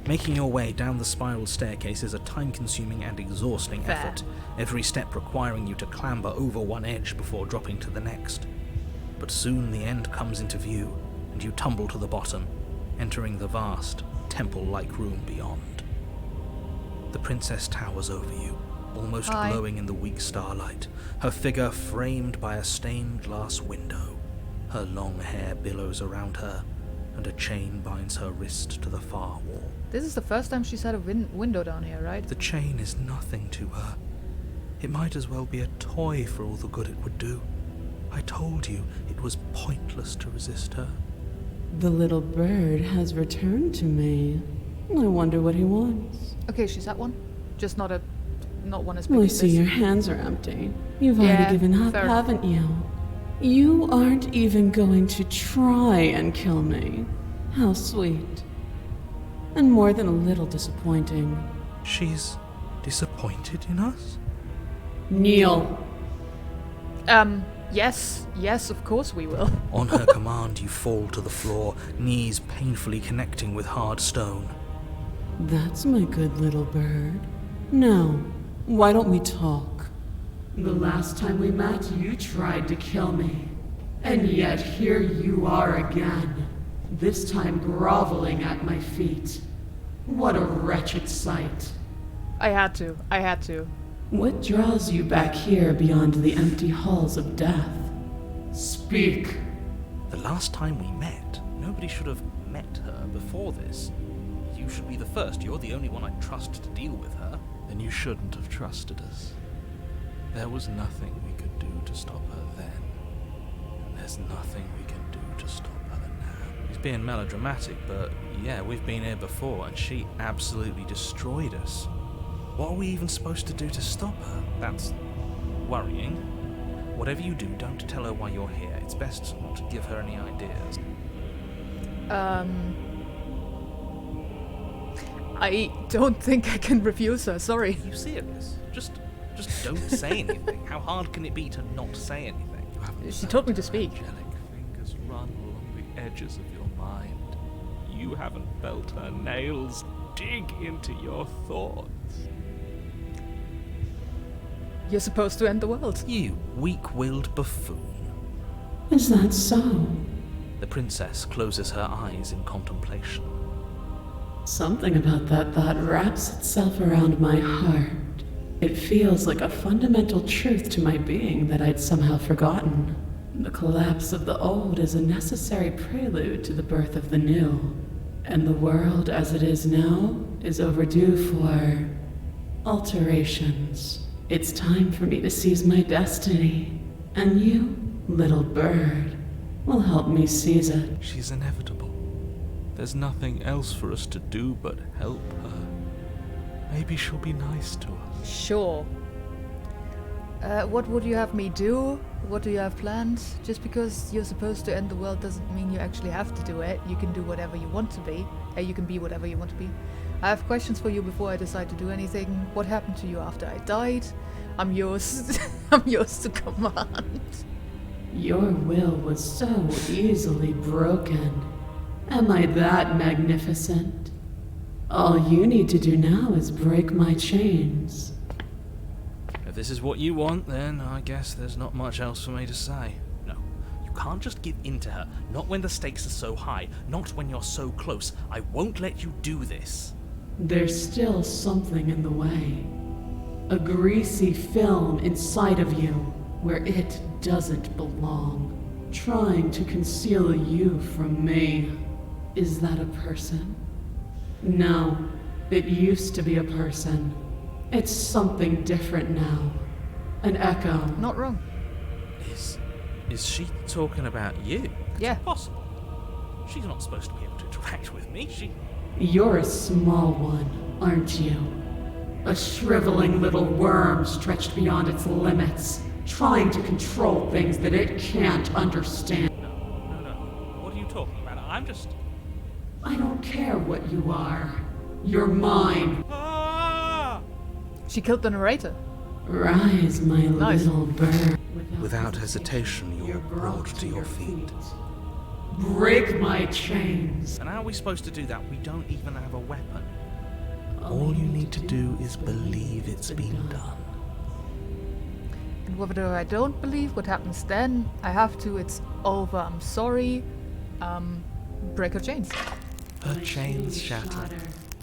Speaker 2: Making your way down the spiral staircase is a time-consuming and exhausting
Speaker 1: Fair.
Speaker 2: effort, every step requiring you to clamber over one edge before dropping to the next. But soon the end comes into view, and you tumble to the bottom, entering the vast, temple-like room beyond. The princess towers over you, almost
Speaker 1: Hi.
Speaker 2: glowing in the weak starlight, her figure framed by a stained glass window. Her long hair billows around her, and a chain binds her wrist to the far wall.
Speaker 1: This is the first time she's had a window down here, right?
Speaker 2: The chain is nothing to her. It might as well be a toy for all the good it would do. I told you it was pointless to resist her.
Speaker 3: The little bird has returned to me. I wonder what he wants.
Speaker 1: Okay, she's had one. Just not one as big
Speaker 3: I
Speaker 1: as
Speaker 3: see
Speaker 1: this.
Speaker 3: your hands are empty. You've
Speaker 1: Yeah,
Speaker 3: already given up,
Speaker 1: fair.
Speaker 3: haven't you? You aren't even going to try and kill me. How sweet. And more than a little disappointing.
Speaker 2: She's disappointed in us?
Speaker 3: Kneel.
Speaker 1: Yes, of course we will.
Speaker 2: On her command, you fall to the floor, knees painfully connecting with hard stone.
Speaker 3: That's my good little bird. Now, why don't we talk?
Speaker 8: The last time we met, you tried to kill me. And yet here you are again. This time groveling at my feet. What a wretched sight.
Speaker 1: I had to.
Speaker 8: What draws you back here beyond the empty halls of death? Speak.
Speaker 2: The last time we met, nobody should have met her before this. You should be the first. You're the only one I'd trust to deal with her. Then you shouldn't have trusted us.
Speaker 7: There was nothing we could do to stop her then. And there's nothing we can do to stop her now.
Speaker 2: He's being melodramatic, but yeah, we've been here before and she absolutely destroyed us. What are we even supposed to do to stop her? That's worrying. Whatever you do, don't tell her why you're here. It's best not to give her any ideas.
Speaker 1: I don't think I can refuse her, sorry.
Speaker 2: Are you serious? Just don't say anything. How hard can it be to not say anything?
Speaker 1: She told me to speak.
Speaker 7: Angelic fingers run along the edges of your mind. You haven't felt her nails dig into your thoughts.
Speaker 1: You're supposed to end the world.
Speaker 2: You weak-willed buffoon.
Speaker 5: Is that so?
Speaker 2: The princess closes her eyes in contemplation.
Speaker 5: Something about that thought wraps itself around my heart. It feels like a fundamental truth to my being that I'd somehow forgotten. The collapse of the old is a necessary prelude to the birth of the new. And the world as it is now is overdue for alterations. It's time for me to seize my destiny. And you, little bird, will help me seize it.
Speaker 7: She's inevitable. There's nothing else for us to do but help her. Maybe she'll be nice to us.
Speaker 1: Sure. What would you have me do? What do you have planned? Just because you're supposed to end the world doesn't mean you actually have to do it. You can do whatever you want to be. You can be whatever you want to be. I have questions for you before I decide to do anything. What happened to you after I died? I'm yours. I'm yours to command.
Speaker 5: Your will was so easily broken. Am I that magnificent? All you need to do now is break my chains.
Speaker 2: If this is what you want, then I guess there's not much else for me to say. No, you can't just give in to her. Not when the stakes are so high. Not when you're so close. I won't let you do this.
Speaker 5: There's still something in the way. A greasy film inside of you where it doesn't belong. Trying to conceal you from me. Is that a person? No, it used to be a person. It's something different now. An echo.
Speaker 1: Not wrong.
Speaker 2: Is she talking about you?
Speaker 1: Yeah.
Speaker 2: It's impossible. She's not supposed to be able to interact with me.
Speaker 5: You're a small one, aren't you? A shriveling little worm stretched beyond its limits, trying to control things that it can't understand.
Speaker 2: No. What are you talking about? I'm just...
Speaker 5: I don't care what you are. You're mine.
Speaker 2: Ah!
Speaker 1: She killed the narrator.
Speaker 5: Rise, my little bird.
Speaker 2: Without hesitation, you're brought to your feet.
Speaker 5: Break my chains.
Speaker 2: And how are we supposed to do that? We don't even have a weapon. All you need to do is believe it's been done.
Speaker 1: And whether I don't believe what happens then, I have to, it's over. I'm sorry. Break her chains.
Speaker 2: Her chains shatter,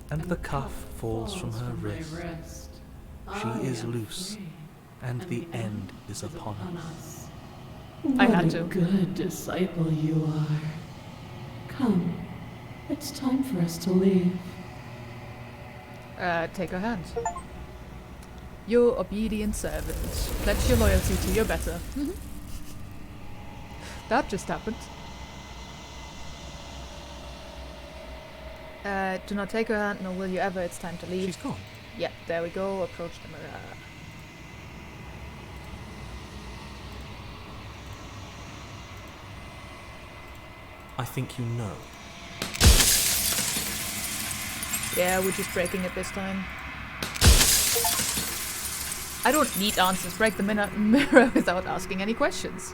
Speaker 2: and the cuff falls from her wrist. She is loose, and the end is upon us.
Speaker 1: I had to.
Speaker 5: What a good disciple you are. Come, it's time for us to leave.
Speaker 1: Take her hand. Your obedient servant. Pledge your loyalty to your better. That just happened. Do not take her hand, nor will you ever. It's time to leave.
Speaker 2: She's gone.
Speaker 1: Yeah, there we go. Approach the mirror.
Speaker 2: I think you know.
Speaker 1: Yeah, we're just breaking it this time. I don't need answers. Break the mirror without asking any questions.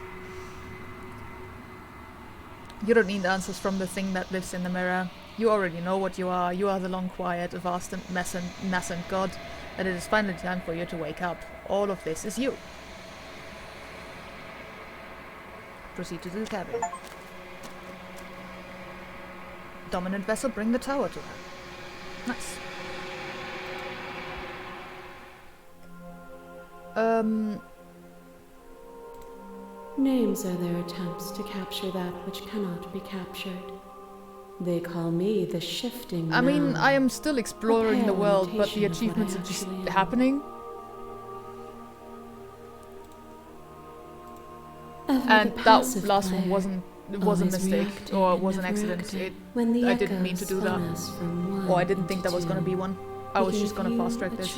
Speaker 1: You don't need answers from the thing that lives in the mirror. You already know what you are. You are the long quiet, vast and nascent god, and it is finally time for you to wake up. All of this is you. Proceed to the cabin. Dominant vessel, bring the tower to her. Nice.
Speaker 12: Names are their attempts to capture that which cannot be captured. They call me the shifting
Speaker 1: I mean,
Speaker 12: now.
Speaker 1: I am still exploring the world, but the
Speaker 12: imitation of what
Speaker 1: achievements
Speaker 12: I
Speaker 1: are just
Speaker 12: actually am.
Speaker 1: happening. And that last one wasn't a mistake or was an accident. I didn't mean to do that, or I didn't think that was gonna be one. I was just gonna fast track this.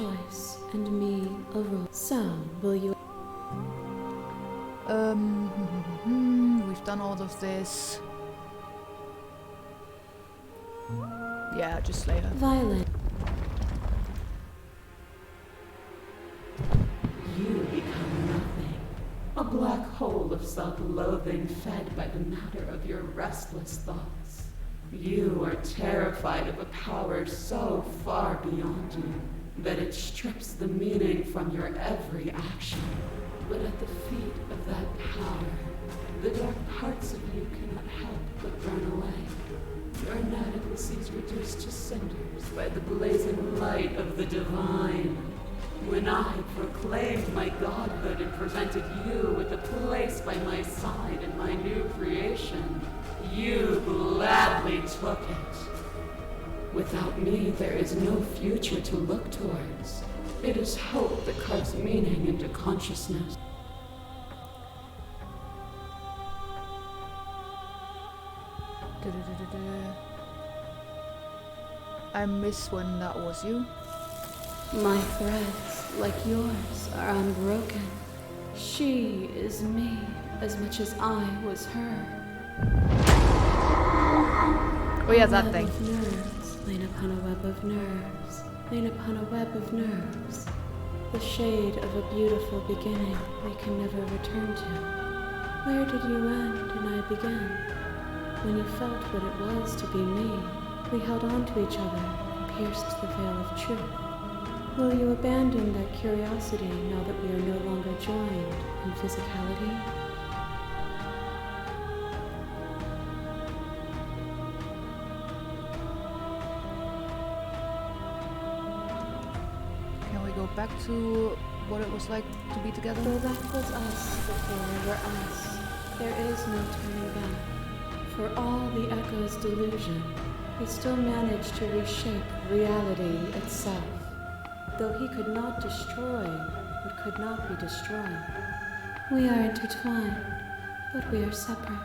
Speaker 12: And me a role. So, will you?
Speaker 1: We've done all of this. Yeah, just slay her.
Speaker 12: Violet.
Speaker 8: You become nothing. A black hole of self-loathing fed by the matter of your restless thoughts. You are terrified of a power so far beyond you that it strips the meaning from your every action. But at the feet of that power, the dark parts of you cannot help but burn away. Your inadequacies reduced to cinders by the blazing light of the divine. When I proclaimed my godhood and presented you with a place by my side in my new creation, you gladly took it. Without me, there is no future to look towards. It is hope that carves meaning into consciousness.
Speaker 1: I miss when that was you.
Speaker 12: My threads, like yours, are unbroken. She is me as much as I was her.
Speaker 1: Oh yeah, that thing.
Speaker 12: Nerves, lain upon a web of nerves, lain upon a web of nerves. The shade of a beautiful beginning we can never return to. Where did you end and I begin? When you felt what it was to be me, we held on to each other and pierced the veil of truth. Will you abandon that curiosity now that we are no longer joined in physicality?
Speaker 1: Can we go back to what it was like to be together?
Speaker 12: Though that was us before we were us, there is no turning back. For all the echo's delusion, he still managed to reshape reality itself. Though he could not destroy what could not be destroyed. We are intertwined, but we are separate.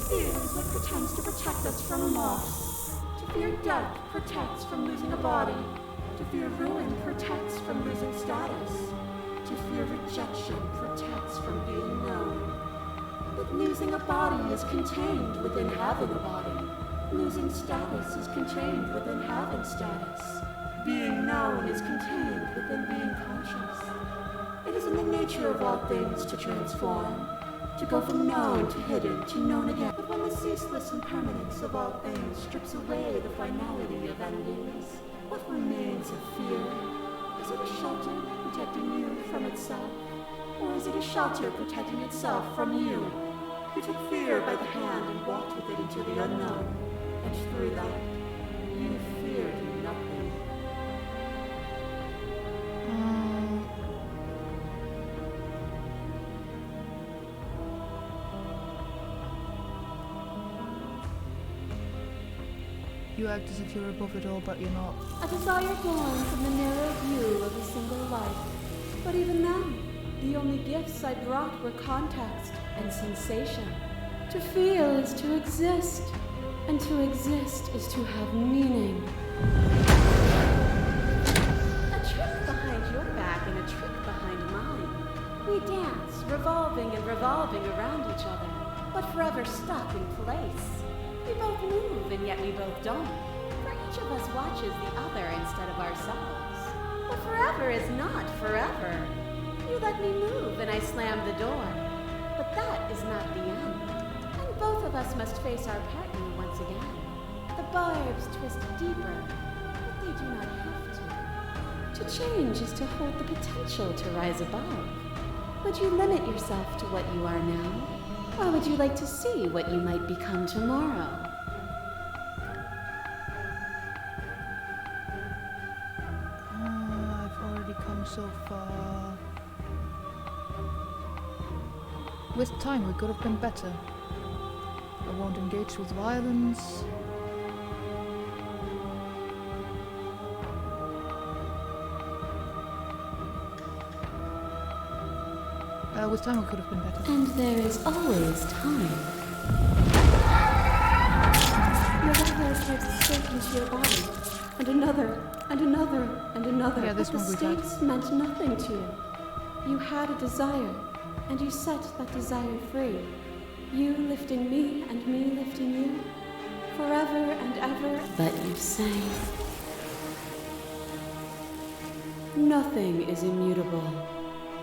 Speaker 11: Fear is what pretends to protect us from loss. To fear death protects from losing a body. To fear ruin protects from losing status. To fear rejection protects from being known. But losing a body is contained within having a body. Losing status is contained within having status. Being known is contained within being conscious. It is in the nature of all things to transform, to go from known to hidden to known again. But when the ceaseless impermanence of all things strips away the finality of endings, what remains of fear? Is it a shelter protecting you from itself? Or is it a shelter protecting itself from you? You took fear by the hand and walked with it into the unknown. And through that, you feared nothing.
Speaker 1: You act as if you're above it all, but you're not.
Speaker 8: A desire born from the narrow view of a single life. But even then, the only gifts I brought were context and sensation. To feel is to exist. And to exist is to have meaning. A trick behind your back and a trick behind mine. We dance, revolving and revolving around each other, but forever stuck in place. We both move and yet we both don't. For each of us watches the other instead of ourselves. But forever is not forever. You let me move and I slam the door. But that is not the end. And both of us must face our partner once again. The barbs twist deeper, but they do not have to. To change is to hold the potential to rise above. Would you limit yourself to what you are now? Or would you like to see what you might become tomorrow?
Speaker 1: I've already come so far. With time, we could have been better. I won't engage with violence. With time, it could have been better.
Speaker 5: And there is always time.
Speaker 8: Your red hair starts to sink into your body, and another, and another, and another.
Speaker 1: Yeah, this
Speaker 8: but
Speaker 1: one
Speaker 8: the
Speaker 1: we've had.
Speaker 8: states meant nothing to you. You had a desire, and you set that desire free. You lifting me, and me lifting you, forever and ever.
Speaker 5: But you say
Speaker 3: Nothing is immutable.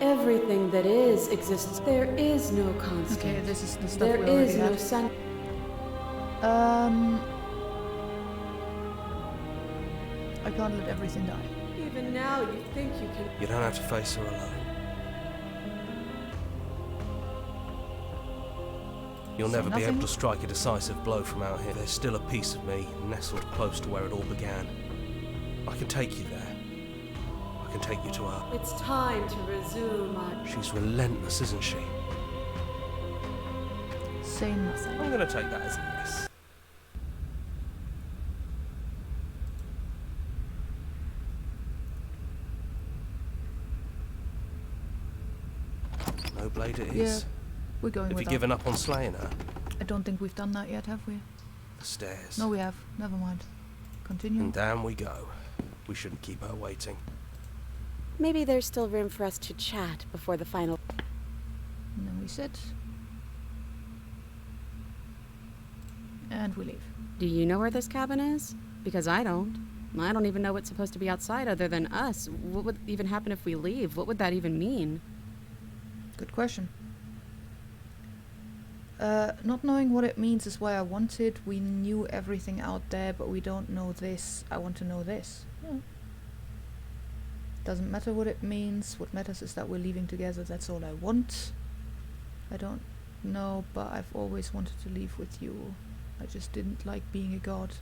Speaker 3: Everything that is exists. There is no constant.
Speaker 1: Okay, this is the stuff
Speaker 3: There
Speaker 1: we already
Speaker 3: is no
Speaker 1: had.
Speaker 3: sun.
Speaker 1: I can't let everything die.
Speaker 3: Even now, you think you can.
Speaker 9: You don't have to face her alone. You'll never be able
Speaker 1: Nothing?
Speaker 9: to strike a decisive blow from out here. There's still a piece of me nestled close to where it all began. I can take you there. I can take you to her.
Speaker 3: It's time to resume our.
Speaker 9: She's relentless, isn't she?
Speaker 1: Say nothing.
Speaker 9: I'm gonna take that as a yes. No blade it
Speaker 1: Yeah,
Speaker 9: is.
Speaker 1: we're going
Speaker 9: Have
Speaker 1: with
Speaker 9: you
Speaker 1: that.
Speaker 9: given up on slaying her?
Speaker 1: I don't think we've done that yet, have we?
Speaker 9: The stairs.
Speaker 1: No, we have. Never mind. Continue.
Speaker 9: And down we go. We shouldn't keep her waiting.
Speaker 3: Maybe there's still room for us to chat before the final.
Speaker 1: And then we sit. And we leave.
Speaker 3: Do you know where this cabin is? Because I don't. I don't even know what's supposed to be outside other than us. What would even happen if we leave? What would that even mean?
Speaker 1: Good question. Not knowing what it means is why I wanted. We knew everything out there, but we don't know this. I want to know this. Doesn't matter what it means. What matters is that we're leaving together. That's all I want. I don't know, but I've always wanted to leave with you. I just didn't like being a god.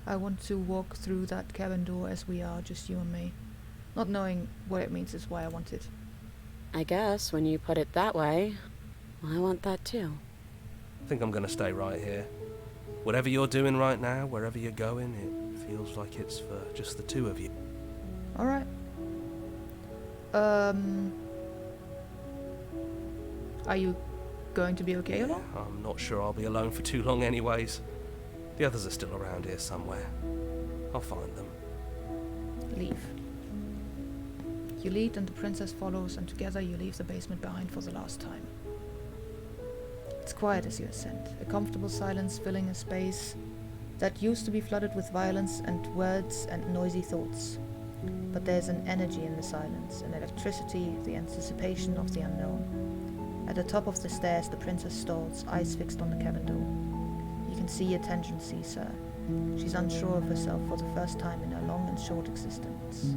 Speaker 1: I want to walk through that cabin door as we are, just you and me. Not knowing what it means is why I want it.
Speaker 3: I guess when you put it that way, I want that too.
Speaker 9: I think I'm gonna stay right here. Whatever you're doing right now, wherever you're going, it feels like it's for just the two of you.
Speaker 1: Alright. Are you going to be okay alone?
Speaker 9: I'm not sure I'll be alone for too long anyways. The others are still around here somewhere. I'll find them.
Speaker 1: Leave. You lead and the princess follows, and together you leave the basement behind for the last time. It's quiet as you ascend, a comfortable silence filling a space that used to be flooded with violence and words and noisy thoughts. But there's an energy in the silence, an electricity, the anticipation of the unknown. At the top of the stairs, the princess stalls, eyes fixed on the cabin door. You can see your tension seize her. She's unsure of herself for the first time in her long and short existence.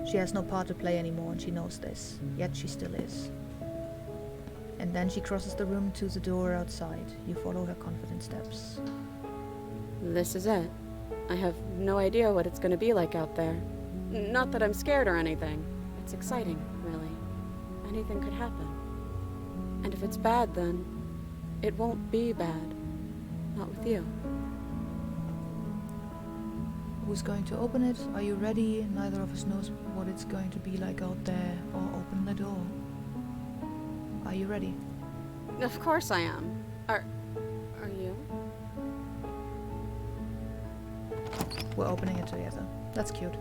Speaker 1: She has no part to play anymore, and she knows this, yet she still is. And then she crosses the room to the door outside. You follow her confident steps.
Speaker 3: This is it. I have no idea what it's going to be like out there. Not that I'm scared or anything. It's exciting, really. Anything could happen. And if it's bad, then it won't be bad. Not with you.
Speaker 1: Who's going to open it? Are you ready? Neither of us knows what it's going to be like out there. Or open the door. Are you ready?
Speaker 3: Of course I am. Are you?
Speaker 1: We're opening it together. That's cute.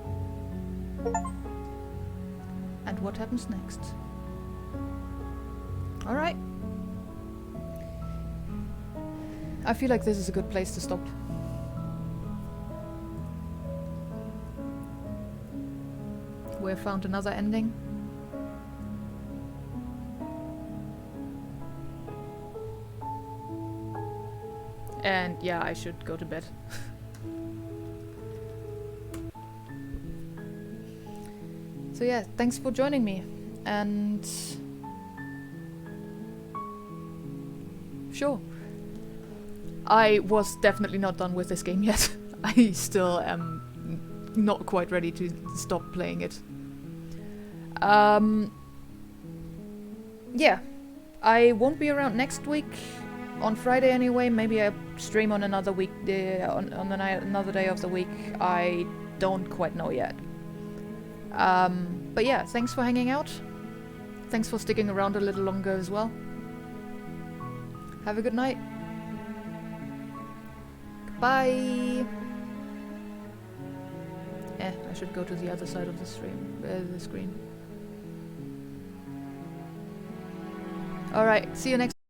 Speaker 1: And what happens next? Alright. I feel like this is a good place to stop. We have found another ending. And yeah, I should go to bed. So yeah, thanks for joining me. And sure. I was definitely not done with this game yet. I still am not quite ready to stop playing it. Yeah. I won't be around next week. On Friday anyway. Maybe I stream on another week, on another day of the week. I don't quite know yet. But yeah, thanks for hanging out. Thanks for sticking around a little longer as well. Have a good night. Bye. I should go to the other side of the screen. Alright, see you next